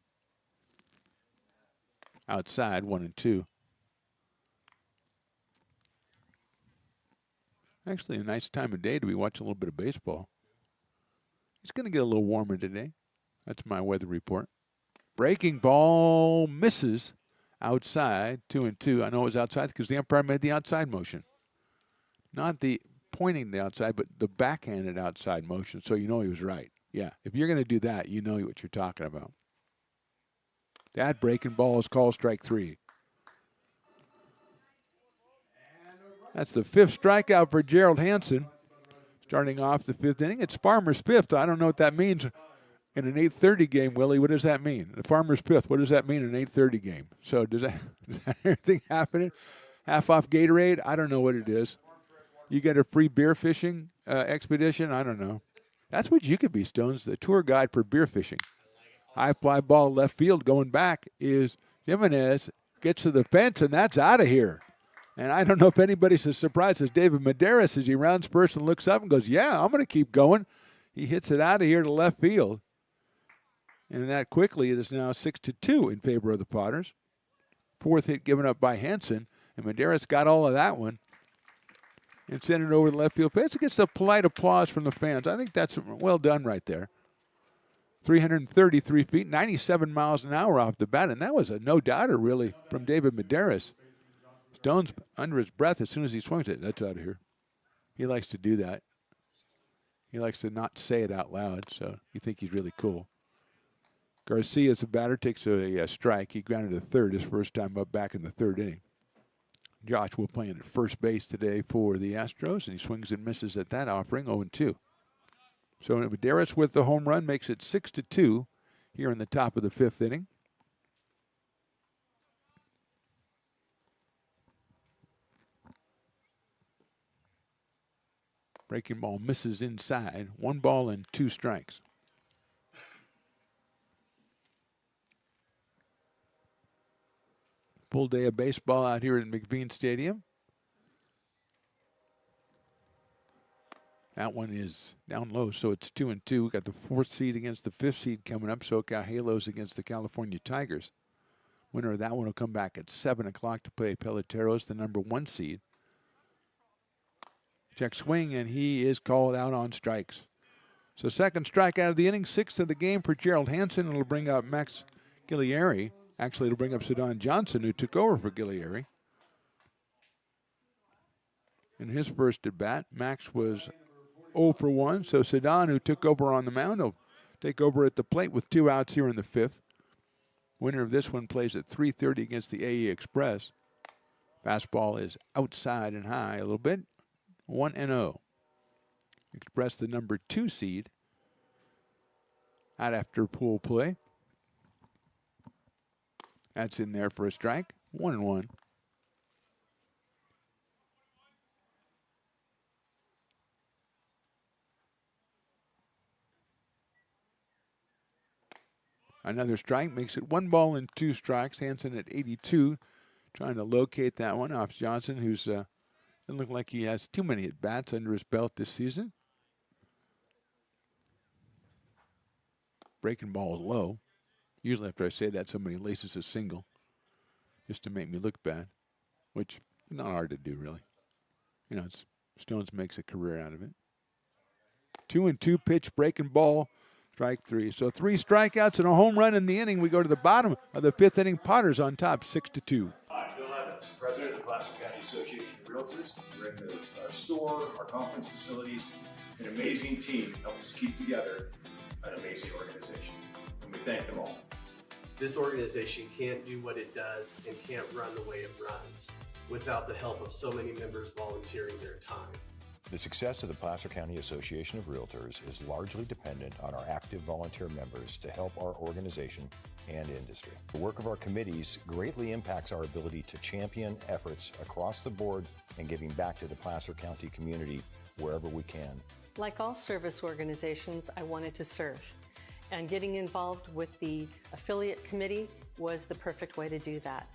Outside, 1-2. Actually, a nice time of day to be watching a little bit of baseball. It's going to get a little warmer today. That's my weather report. Breaking ball misses outside, 2-2. I know it was outside because the umpire made the outside motion. Not the pointing the outside, but the backhanded outside motion, so you know he was right. Yeah, if you're going to do that, you know what you're talking about. That breaking ball is called strike 3. That's the 5th strikeout for Gerald Hansen. Starting off the 5th inning, it's Farmer's 5th. I don't know what that means in an 8:30 game, Willie. What does that mean? The Farmer's 5th. What does that mean in an 8:30 game? So does that everything happening? Half off Gatorade? I don't know what it is. You get a free beer fishing expedition? I don't know. That's what you could be, Stones, the tour guide for beer fishing. High fly ball left field going back is Jimenez. Gets to the fence, and that's out of here. And I don't know if anybody's as surprised as David Medeiros as he rounds first and looks up and goes, yeah, I'm going to keep going. He hits it out of here to left field. And that quickly, it is now 6-2 in favor of the Potters. 4th hit given up by Hansen, and Medeiros got all of that one and sent it over the left field fence. It gets the polite applause from the fans. I think that's well done right there. 333 feet, 97 miles an hour off the bat, and that was a no-doubter, really, from David Medeiros. Stone's under his breath as soon as he swings it. That's out of here. He likes to do that. He likes to not say it out loud, so you think he's really cool. Garcia, as the batter, takes a strike. He grounded to third his first time up back in the 3rd inning. Josh will play at first base today for the Astros, and he swings and misses at that offering, 0-2. So Medeiros with the home run makes it 6-2 here in the top of the 5th inning. Breaking ball misses inside. 1 ball and 2 strikes. Full day of baseball out here at McBean Stadium. That one is down low, so it's 2-2. We got the 4th seed against the 5th seed coming up. SoCal Halos against the California Tigers. Winner of that one will come back at 7 o'clock to play Peloteros, the number 1 seed. Check swing, and he is called out on strikes. So 2nd strikeout of the inning, 6th of the game for Gerald Hansen. It'll bring up Max Guillieri. Actually, it'll bring up Sedon Johnson, who took over for Guillieri. In his first at bat, Max was 0 for 1. So Sedon, who took over on the mound, will take over at the plate with 2 outs here in the 5th. Winner of this one plays at 3:30 against the AE Express. Fastball is outside and high a little bit. 1-0. Express, the number 2 seed, out after pool play. That's in there for a strike. 1-1. Another strike makes it 1 ball and 2 strikes. Hansen at 82, trying to locate that one off Johnson, who's doesn't look like he has too many at-bats under his belt this season. Breaking ball is low. Usually after I say that, somebody laces a single just to make me look bad, which is not hard to do, really. You know, Stones makes a career out of it. 2-2 pitch, breaking ball, strike 3. So 3 strikeouts and a home run in the inning. We go to the bottom of the 5th inning. Potters on top, 6-2. Hi, Bill Evans, President of the Placer County Association of Realtors. We're in the store, our conference facilities, an amazing team helps keep together an amazing organization. And we thank them all. This organization can't do what it does and can't run the way it runs without the help of so many members volunteering their time. The success of the Placer County Association of Realtors is largely dependent on our active volunteer members to help our organization and industry. The work of our committees greatly impacts our ability to champion efforts across the board and giving back to the Placer County community wherever we can. Like all service organizations, I wanted to serve. And getting involved with the affiliate committee was the perfect way to do that.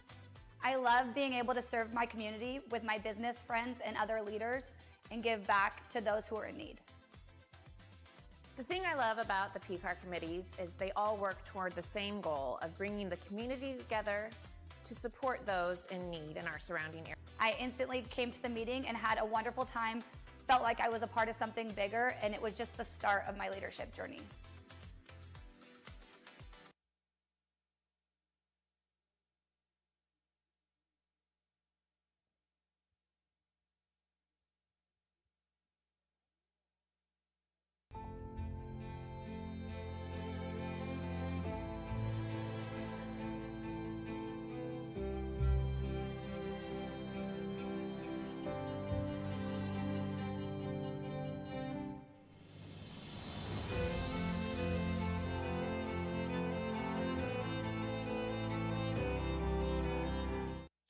I love being able to serve my community with my business friends and other leaders and give back to those who are in need. The thing I love about the PCAR committees is they all work toward the same goal of bringing the community together to support those in need in our surrounding area. I instantly came to the meeting and had a wonderful time, felt like I was a part of something bigger, and it was just the start of my leadership journey.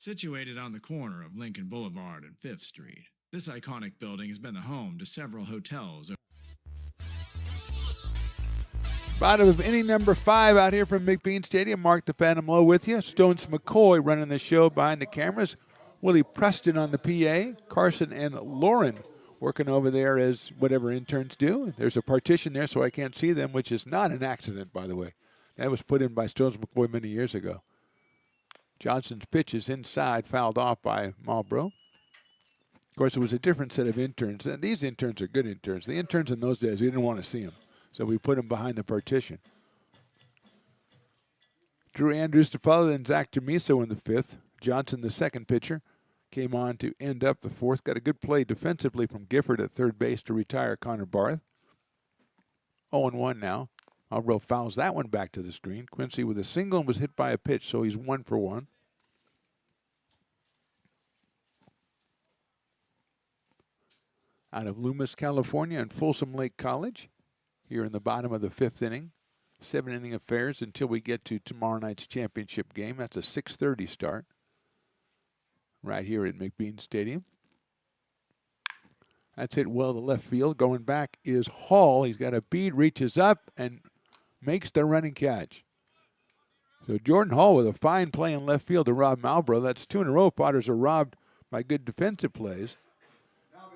Situated on the corner of Lincoln Boulevard and 5th Street, this iconic building has been the home to several hotels. Bottom of inning number 5 out here from McBean Stadium. Mark the Phantom Low with you. Stones McCoy running the show behind the cameras. Willie Preston on the PA. Carson and Lauren working over there as whatever interns do. There's a partition there so I can't see them, which is not an accident, by the way. That was put in by Stones McCoy many years ago. Johnson's pitch is inside, fouled off by Marlboro. Of course, it was a different set of interns. And these interns are good interns. The interns in those days, we didn't want to see them. So we put them behind the partition. Drew Andrews to follow, then Zach Jamiso in the 5th. Johnson, the second pitcher, came on to end up the 4th. Got a good play defensively from Gifford at third base to retire Connor Barth. 0-1 now. Marlboro fouls that one back to the screen. Quincy with a single and was hit by a pitch, so he's 1 for 1. Out of Loomis, California, and Folsom Lake College, here in the bottom of the 5th inning. 7-inning affairs until we get to tomorrow night's championship game. That's a 6:30 start right here at McBean Stadium. That's hit well to left field. Going back is Hall. He's got a bead, reaches up, and makes the running catch. So Jordan Hall with a fine play in left field to rob Marlboro. That's 2 in a row. Potters are robbed by good defensive plays.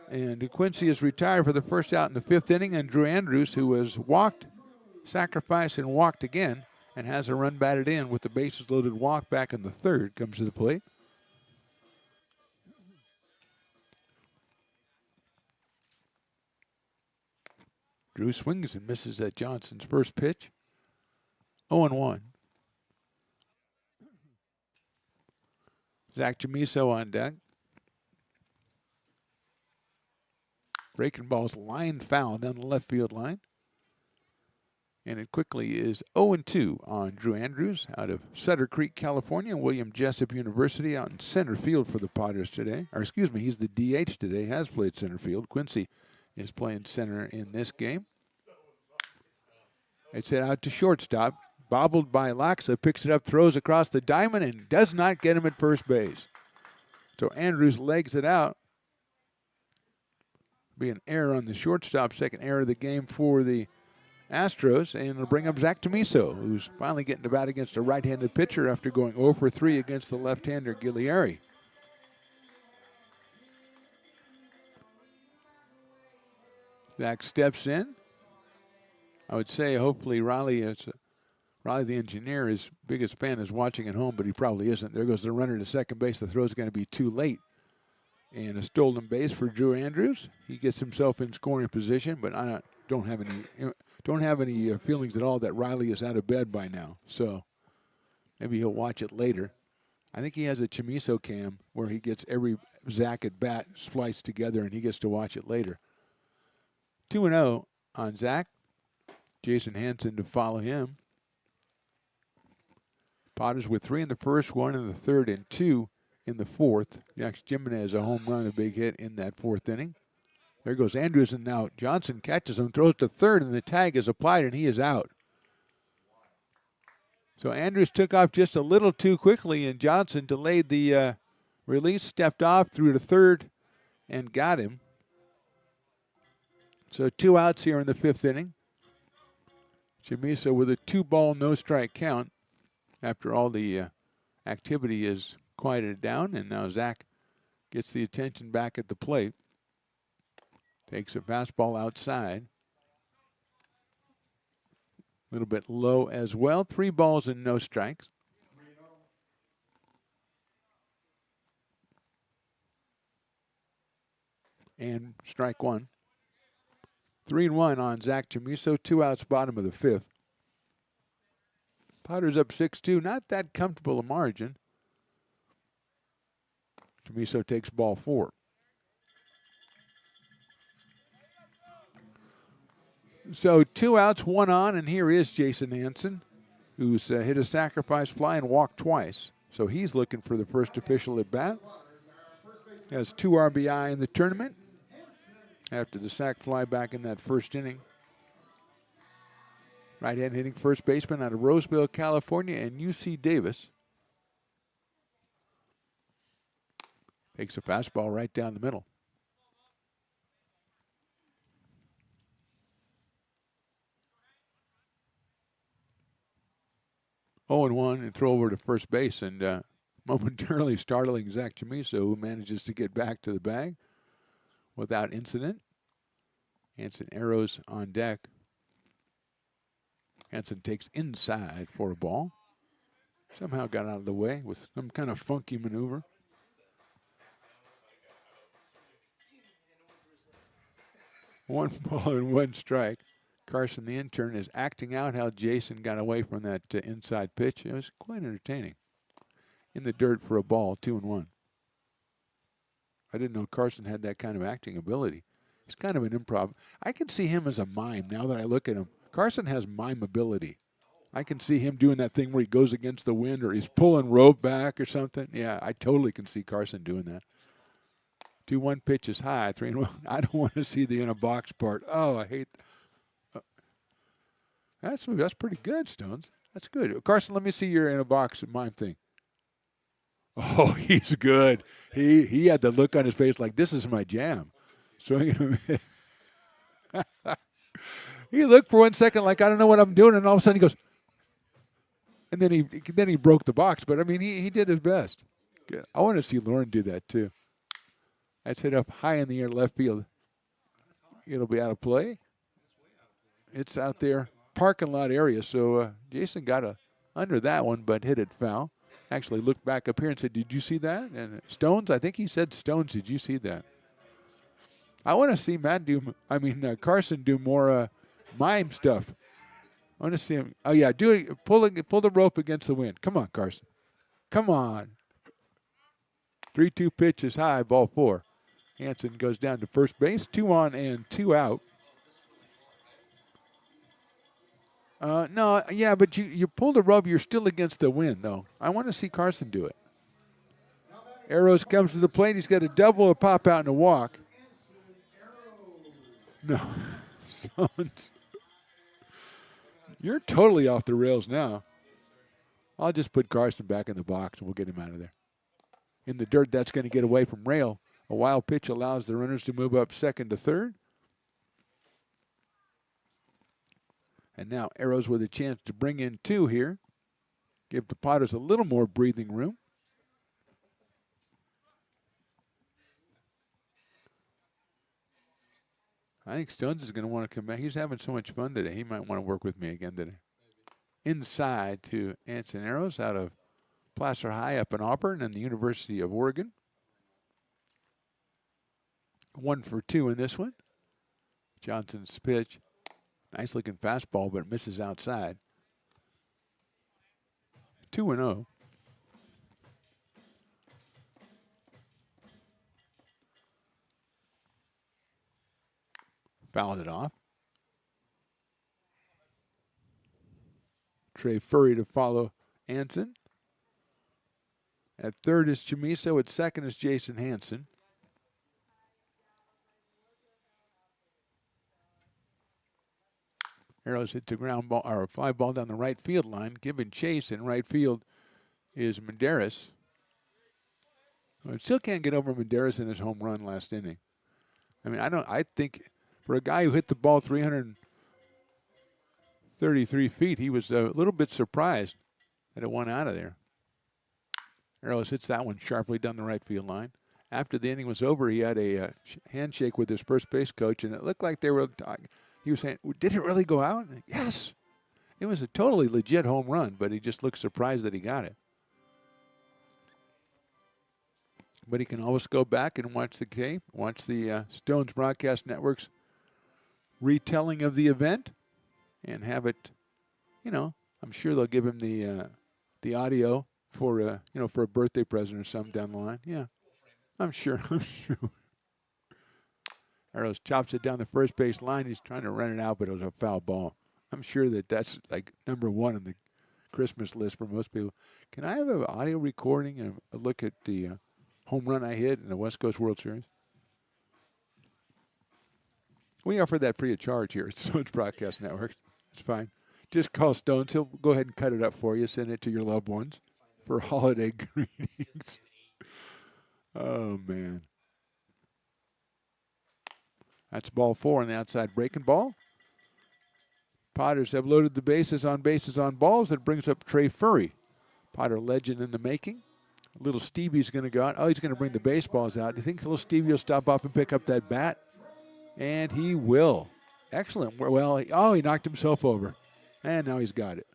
And Quincy is retired for the first out in the 5th inning, and Drew Andrews, who was walked, sacrificed, and walked again, and has a run batted in with the bases loaded walk back in the 3rd, comes to the plate. Drew swings and misses at Johnson's first pitch. 0-1. Zach Jamiso on deck. Breaking ball's line foul down the left field line. And it quickly is 0-2 on Drew Andrews out of Sutter Creek, California. William Jessup University out in center field for the Potters today. Or excuse me, he's the DH today, has played center field. Quincy is playing center in this game. It's hit out to shortstop. Bobbled by Laxa, picks it up, throws across the diamond, and does not get him at first base. So Andrews legs it out. Be an error on the shortstop, second error of the game for the Astros, and it'll bring up Zach Tomiso, who's finally getting to bat against a right-handed pitcher after going 0 for 3 against the left-hander Guillieri. Zach steps in. I would say hopefully Riley the engineer, his biggest fan, is watching at home, but he probably isn't. There goes the runner to second base. The throw's going to be too late. And a stolen base for Drew Andrews. He gets himself in scoring position, but I don't have any feelings at all that Riley is out of bed by now. So maybe he'll watch it later. I think he has a Chamiso cam where he gets every Zach at bat spliced together, and he gets to watch it later. 2-0 on Zach. Jason Hansen to follow him. Potters with 3 in the first, 1 in the 3rd, and 2 in the 4th. Jax Jimenez, a home run, a big hit in that 4th inning. There goes Andrews, and now Johnson catches him, throws to 3rd, and the tag is applied, and he is out. So Andrews took off just a little too quickly, and Johnson delayed the release, stepped off, threw to 3rd, and got him. So 2 outs here in the 5th inning. Chamiso with a 2-ball, no-strike count after all the activity is quieted down, and now Zach gets the attention back at the plate. Takes a fastball outside. A little bit low as well. 3 balls and no strikes. And strike 1. 3-1 on Zach Chamiso. 2 outs, bottom of the 5th. Potters up 6-2. Not that comfortable a margin. Chamiso takes ball 4. So 2 outs, 1 on, and here is Jason Hansen, who's hit a sacrifice fly and walked twice. So he's looking for the first official at bat. Has 2 RBI in the tournament after the sac fly back in that 1st inning. Right-hand hitting first baseman out of Roseville, California, and UC Davis. Takes a fastball right down the middle. 0-1 and throw over to first base, and momentarily startling Zach Chamiso, who manages to get back to the bag without incident. Hanson arrows on deck. Hanson takes inside for a ball. Somehow got out of the way with some kind of funky maneuver. One ball and one strike. Carson, the intern, is acting out how Jason got away from that inside pitch. It was quite entertaining. In the dirt for a ball, 2-1. I didn't know Carson had that kind of acting ability. He's kind of an improv. I can see him as a mime now that I look at him. Carson has mime ability. I can see him doing that thing where he goes against the wind or he's pulling rope back or something. Yeah, I totally can see Carson doing that. 2-1 pitch is high, 3-1. I don't want to see the in a box part. Oh, I hate. That's pretty good, Stones. That's good. Carson, let me see your in a box mime thing. Oh, he's good. He had the look on his face like, this is my jam. So he looked for 1 second like, I don't know what I'm doing, and all of a sudden he goes, and then he broke the box. But I mean, he did his best. Good. I want to see Lauren do that too. That's hit up high in the air left field. It'll be out of play. It's out there, parking lot area. So Jason got under that one, but hit it foul. Actually looked back up here and said, did you see that? And Stones, I think he said, Stones, did you see that? I want to see Carson do more mime stuff. I want to see him. Oh, yeah, pull the rope against the wind. Come on, Carson. Come on. 3-2 pitch is high, ball 4. Hanson goes down to first base, 2 on and 2 out. No, yeah, but you pull the rope, you're still against the wind, though. I want to see Carson do it. Arrows comes to the plate. He's got a double, a pop out, and a walk. No. Stones. You're totally off the rails now. I'll just put Carson back in the box, and we'll get him out of there. In the dirt, that's going to get away from rail. A wild pitch allows the runners to move up second to third. And now Arrows with a chance to bring in 2 here. Give the Potters a little more breathing room. I think Stones is going to want to come back. He's having so much fun today. He might want to work with me again today. Inside to Anson Arrows out of Placer High up in Auburn and the University of Oregon. 1 for 2 in this one. Johnson's pitch. Nice looking fastball, but misses outside. 2-0. Fouled it off. Trey Furry to follow Anson. At third is Chamiso. At second is Jason Hanson. Arrows hits a ground ball or a fly ball down the right field line. Giving chase in right field is Medeiros. Well, still can't get over Medeiros in his home run last inning. I think for a guy who hit the ball 333 feet, he was a little bit surprised that it went out of there. Arrows hits that one sharply down the right field line. After the inning was over, he had a handshake with his first base coach, and it looked like they were talking. He was saying, did it really go out? Yes. It was a totally legit home run, but he just looked surprised that he got it. But he can always go back and watch the tape, watch the Stones Broadcast Network's retelling of the event, and have it, I'm sure they'll give him the audio for a birthday present or something down the line. Yeah, I'm sure. Arrows chops it down the first base line. He's trying to run it out, but it was a foul ball. I'm sure that's like number 1 on the Christmas list for most people. Can I have an audio recording and a look at the home run I hit in the West Coast World Series? We offer that free of charge here at Stones Broadcast Network. It's fine. Just call Stones. He'll go ahead and cut it up for you. Send it to your loved ones for holiday greetings. Oh, man. That's ball 4 on the outside breaking ball. Potters have loaded the bases on balls. That brings up Trey Furry. Potter legend in the making. Little Stevie's going to go out. Oh, he's going to bring the baseballs out. Do you think little Stevie will stop up and pick up that bat? And he will. Excellent. Well, he knocked himself over. And now he's got it.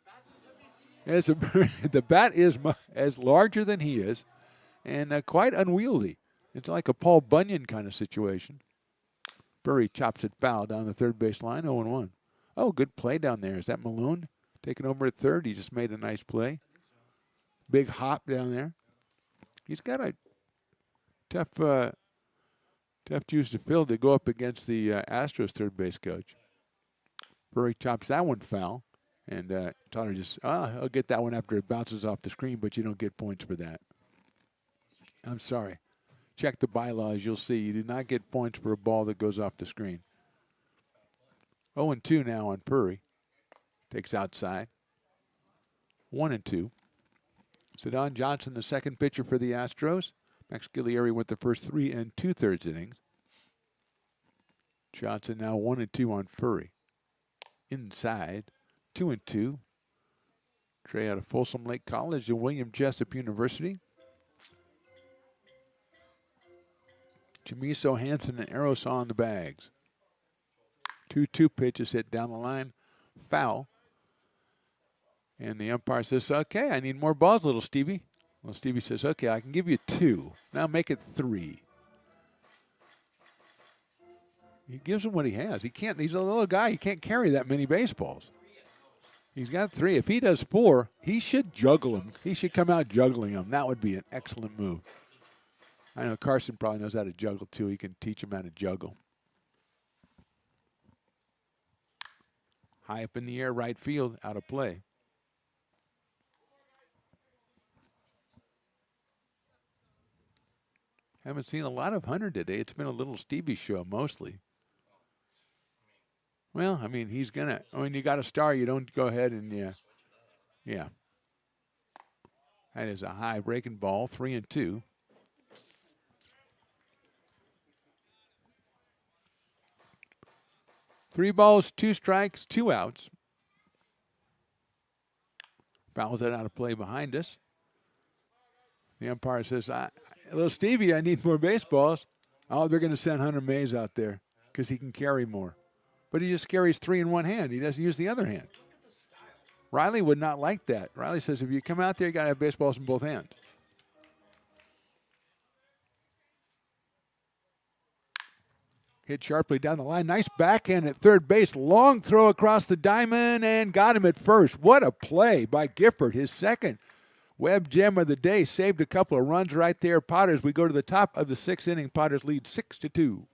The bat is as larger than he is and quite unwieldy. It's like a Paul Bunyan kind of situation. Burry chops it foul down the third base line, 0-1. Oh, good play down there. Is that Malone taking over at third? He just made a nice play. Big hop down there. He's got a tough juice to fill to go up against the Astros third base coach. Burry chops that one foul. And Tyler just, I'll get that one after it bounces off the screen, but you don't get points for that. I'm sorry. Check the bylaws. You'll see you do not get points for a ball that goes off the screen. 0-2 now on Purry. Takes outside. 1-2. Sedon Johnson, the second pitcher for the Astros. Max Gillieri went the first 3 2/3 innings. Johnson now 1-2 on Purry. Inside. 2-2. Trey out of Folsom Lake College and William Jessup University. Jamiso Hansen and Eros on the bags. 2-2 pitches hit down the line. Foul. And the umpire says, okay, I need more balls, little Stevie. Well, Stevie says, okay, I can give you 2. Now make it 3. He gives him what he has. He's a little guy. He can't carry that many baseballs. He's got 3. If he does 4, he should juggle them. He should come out juggling them. That would be an excellent move. I know Carson probably knows how to juggle, too. He can teach him how to juggle. High up in the air, right field, out of play. Haven't seen a lot of Hunter today. It's been a little Stevie show mostly. Well, I mean, he's going to, when you got a star, you don't go ahead and, yeah. That is a high breaking ball, 3-2. Three balls, 2 strikes, 2 outs. Fouls that out of play behind us. The umpire says, little Stevie, I need more baseballs. Oh, they're going to send Hunter Mays out there because he can carry more. But he just carries 3 in one hand. He doesn't use the other hand. Riley would not like that. Riley says, if you come out there, you got to have baseballs in both hands. Hit sharply down the line. Nice backhand at third base. Long throw across the diamond and got him at first. What a play by Gifford. His second Webb gem of the day. Saved a couple of runs right there. Potters, we go to the top of the 6th inning. Potters lead 6-2.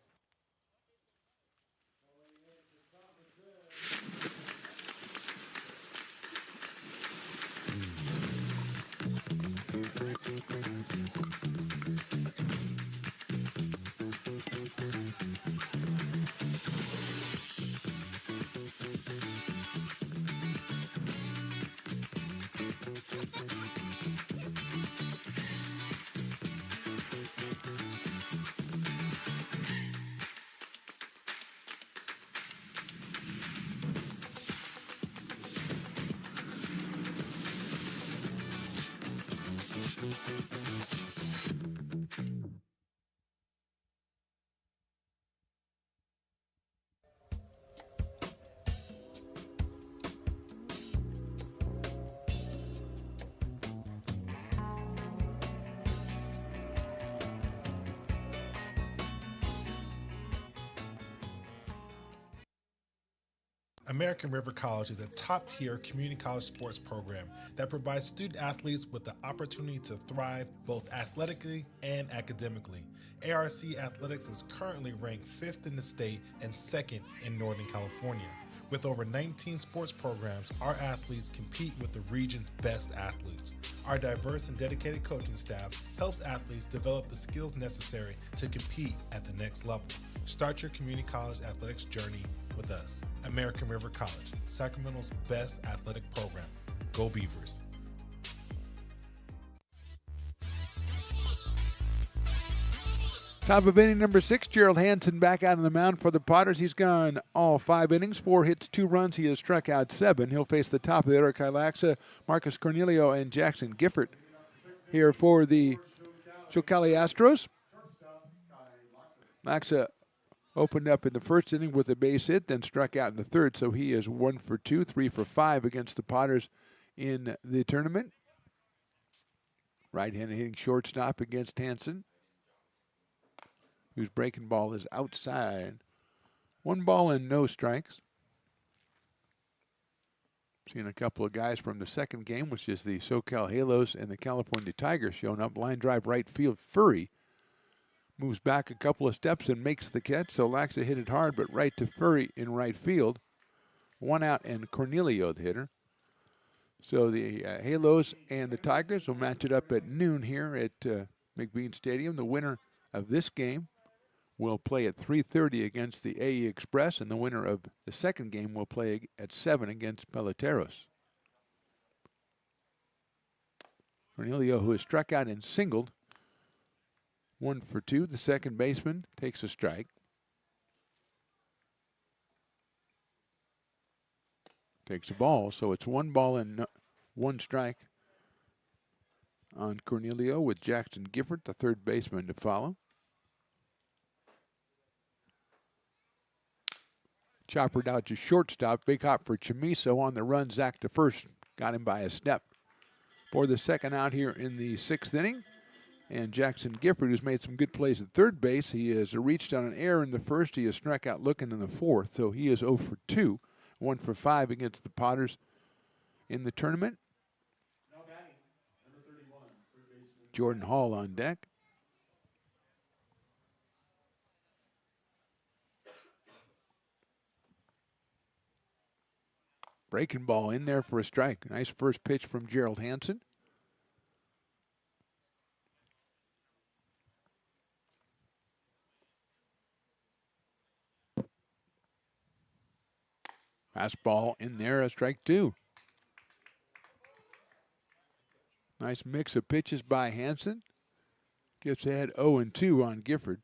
American River College is a top-tier community college sports program that provides student athletes with the opportunity to thrive both athletically and academically. ARC Athletics is currently ranked 5th in the state and 2nd in Northern California. With over 19 sports programs, our athletes compete with the region's best athletes. Our diverse and dedicated coaching staff helps athletes develop the skills necessary to compete at the next level. Start your community college athletics journey with us. American River College, Sacramento's best athletic program. Go Beavers. Top of inning number 6, Gerald Hansen back out on the mound for the Potters. He's gone all 5 innings, 4 hits, 2 runs. He has struck out 7. He'll face the top of the order, Kylaxa, Marcus Cornelio, and Jackson Gifford. Here for the ShowCali Astros. Laxa opened up in the first inning with a base hit, then struck out in the third, so he is 1 for 2, 3 for 5 against the Potters in the tournament. Right-handed hitting shortstop against Hansen, whose breaking ball is outside. 1 ball and no strikes. Seen a couple of guys from the second game, which is the SoCal Halos and the California Tigers, showing up. Line drive right field. Furry moves back a couple of steps and makes the catch. So Laxa hit it hard, but right to Furry in right field. 1 out and Cornelio the hitter. So the Halos and the Tigers will match it up at noon here at McBean Stadium. The winner of this game will play at 3:30 against the AE Express, and the winner of the second game will play at 7 against Peloteros. Cornelio, who has struck out and singled, 1 for 2. The second baseman takes a strike. Takes a ball, so it's 1 ball and 1 strike on Cornelio, with Jackson Gifford, the third baseman, to follow. Choppered out to shortstop. Big hop for Chamiso on the run. Zach to first. Got him by a step. For the second out here in the 6th inning. And Jackson Gifford, who's made some good plays at third base. He has reached on an error in the first. He has struck out looking in the 4th. So he is 0 for 2. 1 for 5 against the Potters in the tournament. Jordan Hall on deck. Breaking ball in there for a strike. Nice first pitch from Gerald Hansen. Fastball in there, a strike 2. Nice mix of pitches by Hansen. Gets ahead 0-2 on Gifford.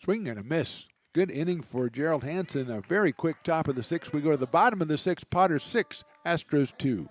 Swing and a miss. Good inning for Gerald Hansen. A very quick top of the 6th. We go to the bottom of the 6th. Potters 6, Astros 2.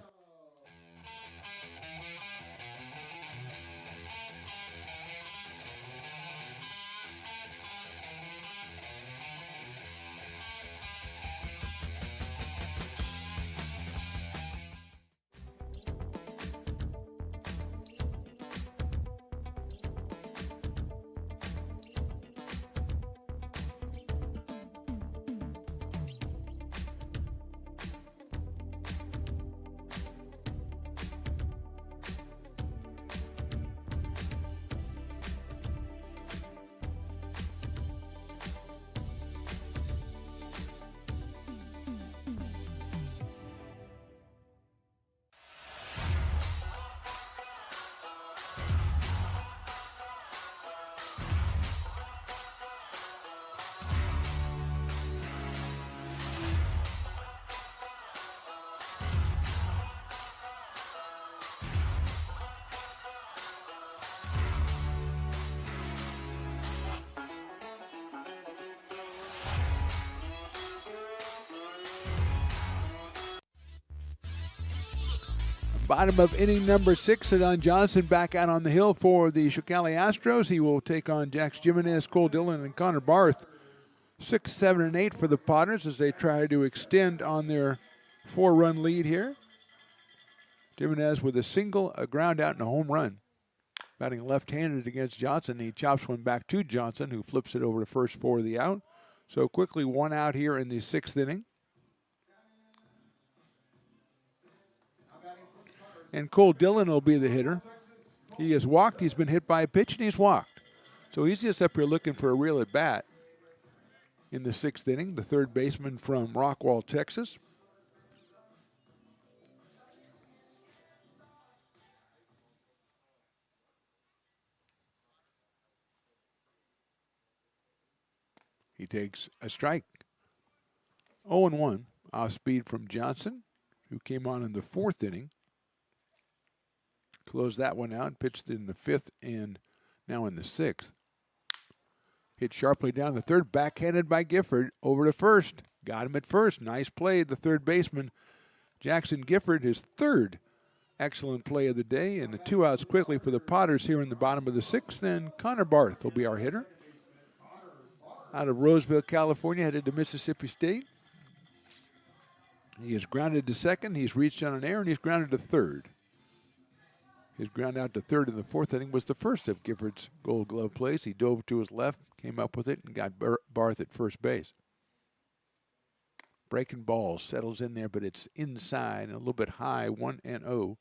Bottom of inning number 6, Adon Johnson back out on the hill for the ShowCali Astros. He will take on Jax Jimenez, Cole Dillon, and Connor Barth. 6, 7, and 8 for the Potters as they try to extend on their 4-run lead here. Jimenez with a single, a ground out, and a home run. Batting left-handed against Johnson. He chops one back to Johnson, who flips it over to first for the out. So quickly 1 out here in the 6th inning. And Cole Dillon will be the hitter. He has walked, he's been hit by a pitch, and he's walked. So he's just up here looking for a real at-bat in the 6th inning. The third baseman from Rockwall, Texas. He takes a strike. 0-1 off speed from Johnson, who came on in the 4th inning. Closed that one out, pitched in the 5th and now in the 6th. Hit sharply down the 3rd, backhanded by Gifford, over to 1st. Got him at 1st. Nice play, the 3rd baseman, Jackson Gifford, his 3rd excellent play of the day. And the 2 outs quickly for the Potters here in the bottom of the 6th. And Connor Barth will be our hitter. Out of Roseville, California, headed to Mississippi State. He is grounded to 2nd. He's reached on an error, and he's grounded to 3rd. His ground out to 3rd in the 4th inning was the first of Gifford's Gold Glove plays. He dove to his left, came up with it, and got Barth at first base. Breaking ball settles in there, but it's inside and a little bit high, 1-0.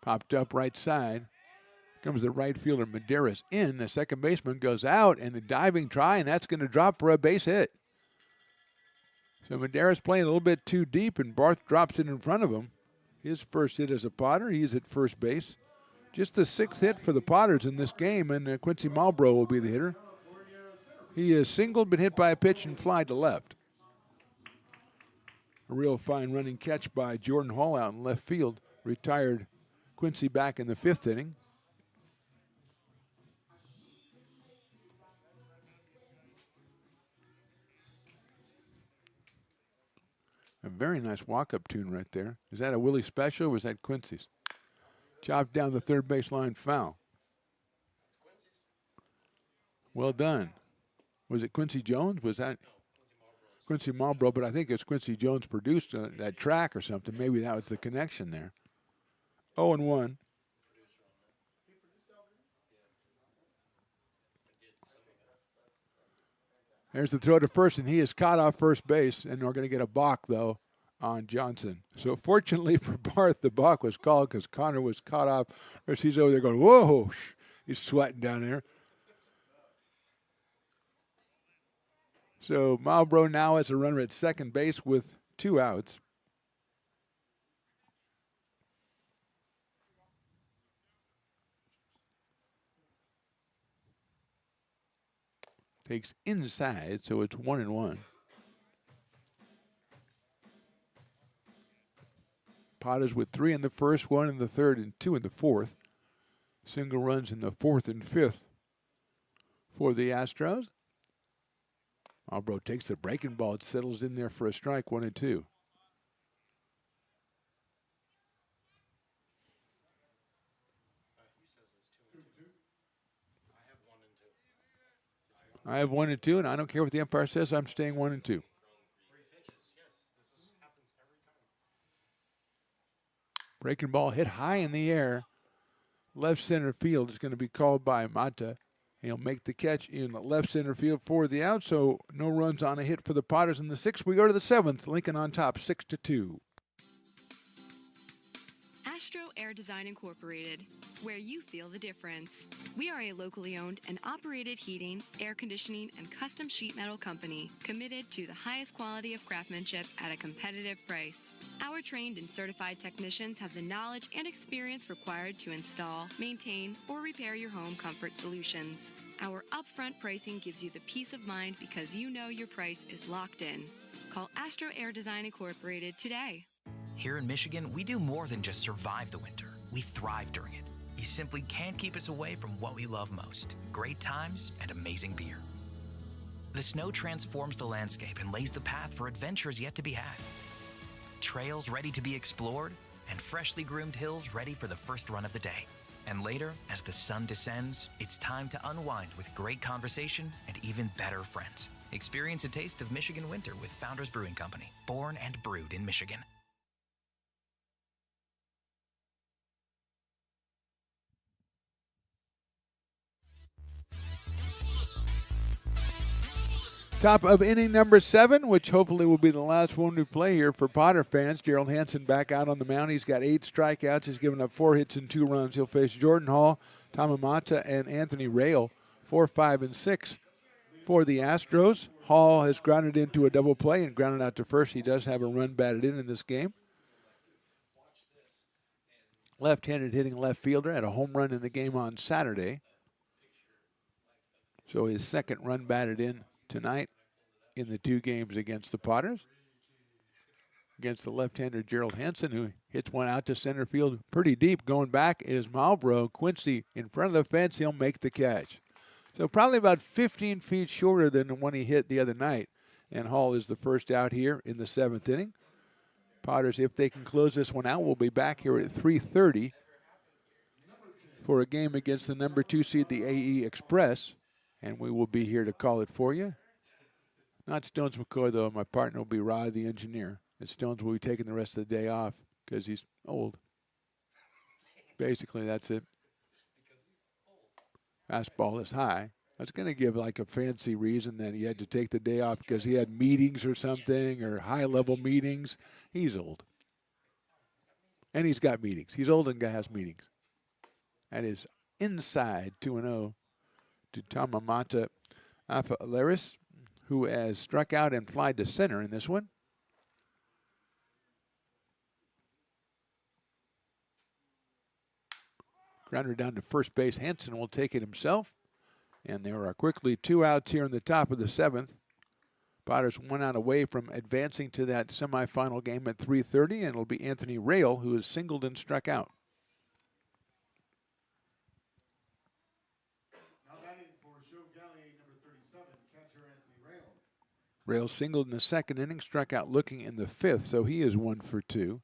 Popped up right side. Comes the right fielder, Medeiros, in. The second baseman goes out, and a diving try, and that's going to drop for a base hit. So Medeiros playing a little bit too deep, and Barth drops it in front of him. His first hit as a Potter. He's at first base. Just the 6th hit for the Potters in this game, and Quincy Marlborough will be the hitter. He is singled, been hit by a pitch and fly to left. A real fine running catch by Jordan Hall out in left field. Retired Quincy back in the 5th inning. A very nice walk-up tune right there. Is that a Willie special or was that Quincy's? Chopped down the 3rd baseline foul. Well done. Was it Quincy Jones? Was that Quincy Marlborough? But I think it's Quincy Jones produced that track or something. Maybe that was the connection there. 0-1. There's the throw to first, and he is caught off first base, and we're going to get a balk, though, on Johnson. So fortunately for Barth, the balk was called because Connor was caught off. He's over there going, whoa, he's sweating down there. So Marlborough now has a runner at second base with 2 outs. Takes inside, so it's 1-1. Potters with 3 in the 1st, 1 in the 3rd, and 2 in the 4th. Single runs in the 4th and 5th for the Astros. Marlborough takes the breaking ball. It settles in there for a strike, 1-2. I have 1-2, and I don't care what the umpire says. I'm staying 1-2. Breaking ball hit high in the air. Left center field is going to be called by Mata. He'll make the catch in the left center field for the out, so no runs on a hit for the Potters in the 6th. We go to the 7th. Lincoln on top, 6-2. Astro Air Design Incorporated, where you feel the difference. We are a locally owned and operated heating, air conditioning, and custom sheet metal company committed to the highest quality of craftsmanship at a competitive price. Our trained and certified technicians have the knowledge and experience required to install, maintain, or repair your home comfort solutions. Our upfront pricing gives you the peace of mind because you know your price is locked in. Call Astro Air Design Incorporated today. Here in Michigan, we do more than just survive the winter. We thrive during it. You simply can't keep us away from what we love most: great times and amazing beer. The snow transforms the landscape and lays the path for adventures yet to be had. Trails ready to be explored, and freshly groomed hills ready for the first run of the day. And later, as the sun descends, it's time to unwind with great conversation and even better friends. Experience a taste of Michigan winter with Founders Brewing Company, born and brewed in Michigan. Top of inning number 7, which hopefully will be the last one to play here for Potter fans. Gerald Hansen back out on the mound. He's got 8 strikeouts. He's given up 4 hits and 2 runs. He'll face Jordan Hall, Tom Amata, and Anthony Rail, 4, 5, and 6 for the Astros. Hall has grounded into a double play and grounded out to first. He does have a run batted in this game. Left-handed hitting left fielder, had a home run in the game on Saturday. So his second run batted in tonight. in the 2 games against the Potters. Against the left-hander Gerald Hansen, who hits one out to center field pretty deep. Going back is Marlboro. Quincy in front of the fence. He'll make the catch. So probably about 15 feet shorter than the one he hit the other night. And Hall is the first out here in the 7th inning. Potters, if they can close this one out, will be back here at 3:30 for a game against the number 2 seed, the AE Express. And we will be here to call it for you. Not Stones McCoy, though. My partner will be Rod, the engineer. And Stones will be taking the rest of the day off because he's old. Basically, that's it. Fastball is high. I was going to give like a fancy reason that he had to take the day off because he had meetings or something or high-level meetings. He's old. And he's got meetings. He's old and has meetings. That is inside 2-0 to Tamamata Afalaris, who has struck out and flied to center in this one. Grounder down to first base. Hansen will take it himself. And there are quickly 2 outs here in the top of the 7th. Potters 1 out away from advancing to that semifinal game at 3:30, and it'll be Anthony Rail who is singled and struck out. Now batting for ShowCali, number 37, catcher Anthony Rail. Rail singled in the 2nd inning, struck out looking in the 5th, so he is 1 for 2.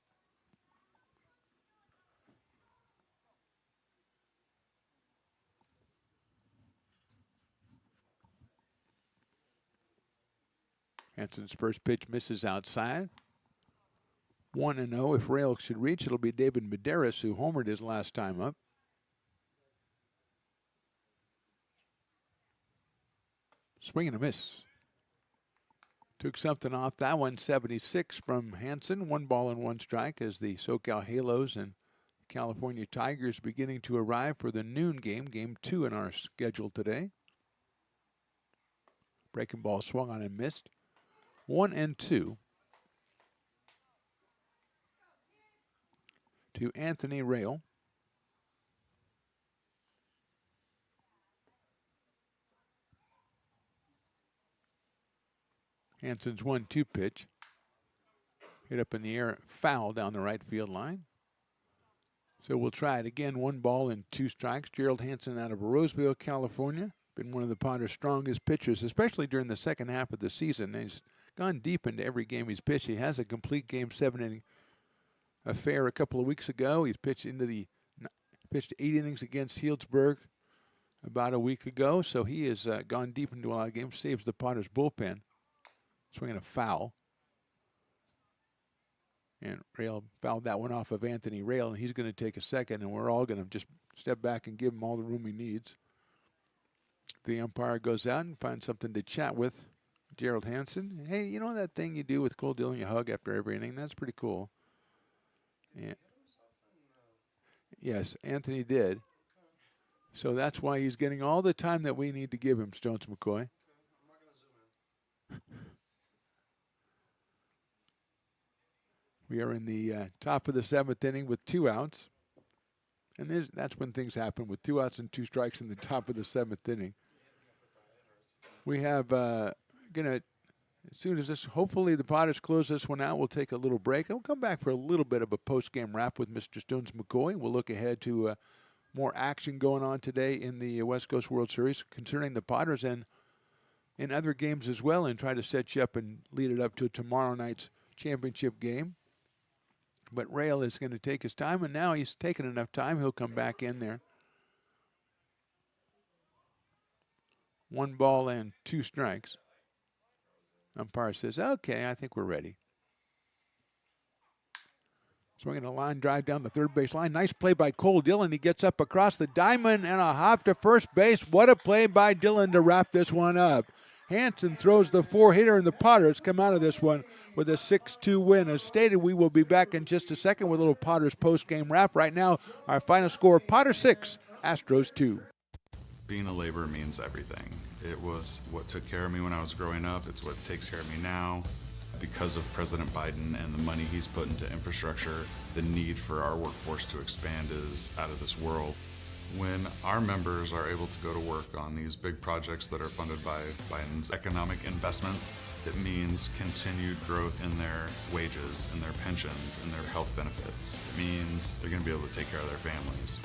Hansen's first pitch misses outside. 1-0. If Rail should reach, it'll be David Medeiros, who homered his last time up. Swing and a miss. Took something off that one. 76 from Hansen. 1 ball and 1 strike as the SoCal Halos and California Tigers beginning to arrive for the noon game, game 2 in our schedule today. Breaking ball swung on and missed. 1-2 to Anthony Rail. Hansen's 1-2 pitch. Hit up in the air, foul down the right field line. So we'll try it again. 1 ball and 2 strikes. Gerald Hansen out of Roseville, California. Been one of the Potters' strongest pitchers, especially during the second half of the season. He's gone deep into every game he's pitched. He has a complete game 7-inning affair a couple of weeks ago. He's pitched 8 innings against Healdsburg about a week ago. So he has gone deep into a lot of games. Saves the Potters bullpen. Swinging a foul. And Rail fouled that one off of Anthony Rail, and he's going to take a second, and we're all going to just step back and give him all the room he needs. The umpire goes out and finds something to chat with Gerald Hansen. Hey, you know that thing you do with Cole Dillon, you hug after every inning? That's pretty cool. Yeah. Yes, Anthony did. So that's why he's getting all the time that we need to give him, Stones McCoy. We are in the top of the 7th inning with 2 outs. And that's when things happen, with 2 outs and 2 strikes in the top of the 7th inning. We have as soon as this, hopefully the Potters close this one out, we'll take a little break. We'll come back for a little bit of a post-game wrap with Mr. Stones McCoy. We'll look ahead to more action going on today in the West Coast World Series concerning the Potters and in other games as well, and try to set you up and lead it up to tomorrow night's championship game. But Rail is going to take his time, and now he's taken enough time. He'll come back in there. 1 ball and 2 strikes. Umpire says, okay, I think we're ready. Swinging a line drive down the third base line. Nice play by Cole Dillon. He gets up across the diamond and a hop to first base. What a play by Dillon to wrap this one up. Hansen throws the 4-hitter, and the Potters come out of this one with a 6-2 win. As stated, we will be back in just a second with a little Potters post-game wrap. Right now, our final score, Potters 6, Astros 2. Being a laborer means everything. It was what took care of me when I was growing up. It's what takes care of me now. Because of President Biden and the money he's put into infrastructure, the need for our workforce to expand is out of this world. When our members are able to go to work on these big projects that are funded by Biden's economic investments, it means continued growth in their wages, in their pensions, in their health benefits. It means they're going to be able to take care of their families.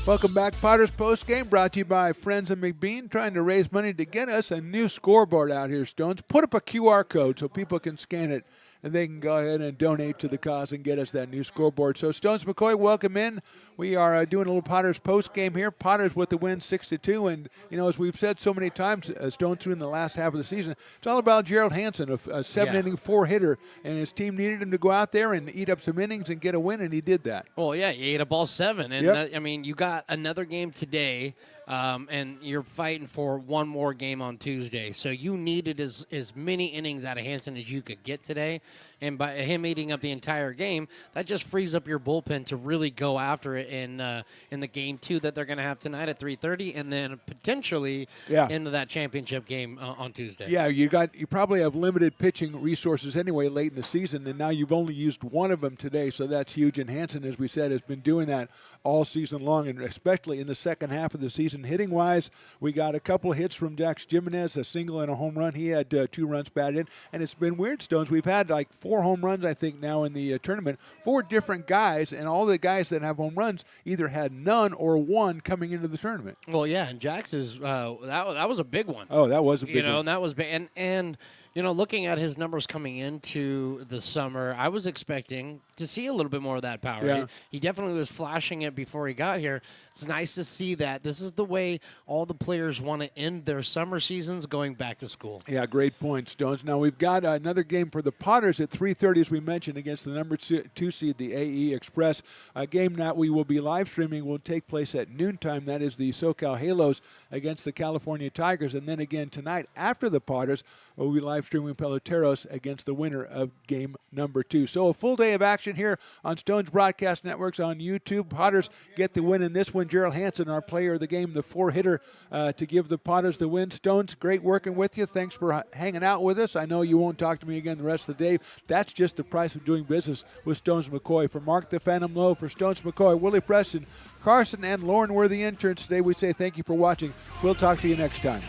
Welcome back, Potters Postgame, brought to you by Friends of McBean, trying to raise money to get us a new scoreboard out here, Stones. Put up a QR code so people can scan it, and they can go ahead and donate to the cause and get us that new scoreboard. So, Stones McCoy, welcome in. We are doing a little Potters Postgame here. Potters with the win 6-2, and, you know, as we've said so many times, Stones through in the last half of the season, it's all about Gerald Hansen, a seven-inning four-hitter, and his team needed him to go out there and eat up some innings and get a win, and he did that. Well, yeah, he ate up all seven, and, I mean, you got another game today, and you're fighting for one more game on Tuesday. So you needed as many innings out of Hansen as you could get today. And by him eating up the entire game, that just frees up your bullpen to really go after it in the game 2 that they're going to have tonight at 3:30, and then potentially into that championship game on Tuesday. Yeah, you probably have limited pitching resources anyway late in the season, and now you've only used one of them today, so that's huge. And Hansen, as we said, has been doing that all season long, and especially in the second half of the season. Hitting-wise, we got a couple of hits from Dax Jimenez, a single and a home run. He had 2 runs batted in, and it's been weird, Stones. We've had like 4 home runs, I think, now in the tournament. 4 different guys, and all the guys that have home runs either had none or one coming into the tournament. Well, yeah, and Jax is that was a big one. Oh, that was a big one. And that was big. And you know, looking at his numbers coming into the summer, I was expecting to see a little bit more of that power. Yeah. He definitely was flashing it before he got here. It's nice to see that. This is the way all the players want to end their summer seasons, going back to school. Yeah, great point, Stones. Now, we've got another game for the Potters at 3:30, as we mentioned, against the number 2 seed, the AE Express. A game that we will be live streaming will take place at noontime. That is the SoCal Halos against the California Tigers. And then again tonight, after the Potters, we'll be live streaming Peloteros against the winner of game number 2. So a full day of action here on Stones Broadcast Networks on YouTube. Potters get the win in this one. Gerald Hansen, our player of the game, the 4-hitter to give the Potters the win. Stones, great working with you. Thanks for hanging out with us. I know you won't talk to me again the rest of the day. That's just the price of doing business with Stones McCoy. For Mark the Phantom Lowe, for Stones McCoy, Willie Preston, Carson, and Lauren were the interns today. We say thank you for watching. We'll talk to you next time.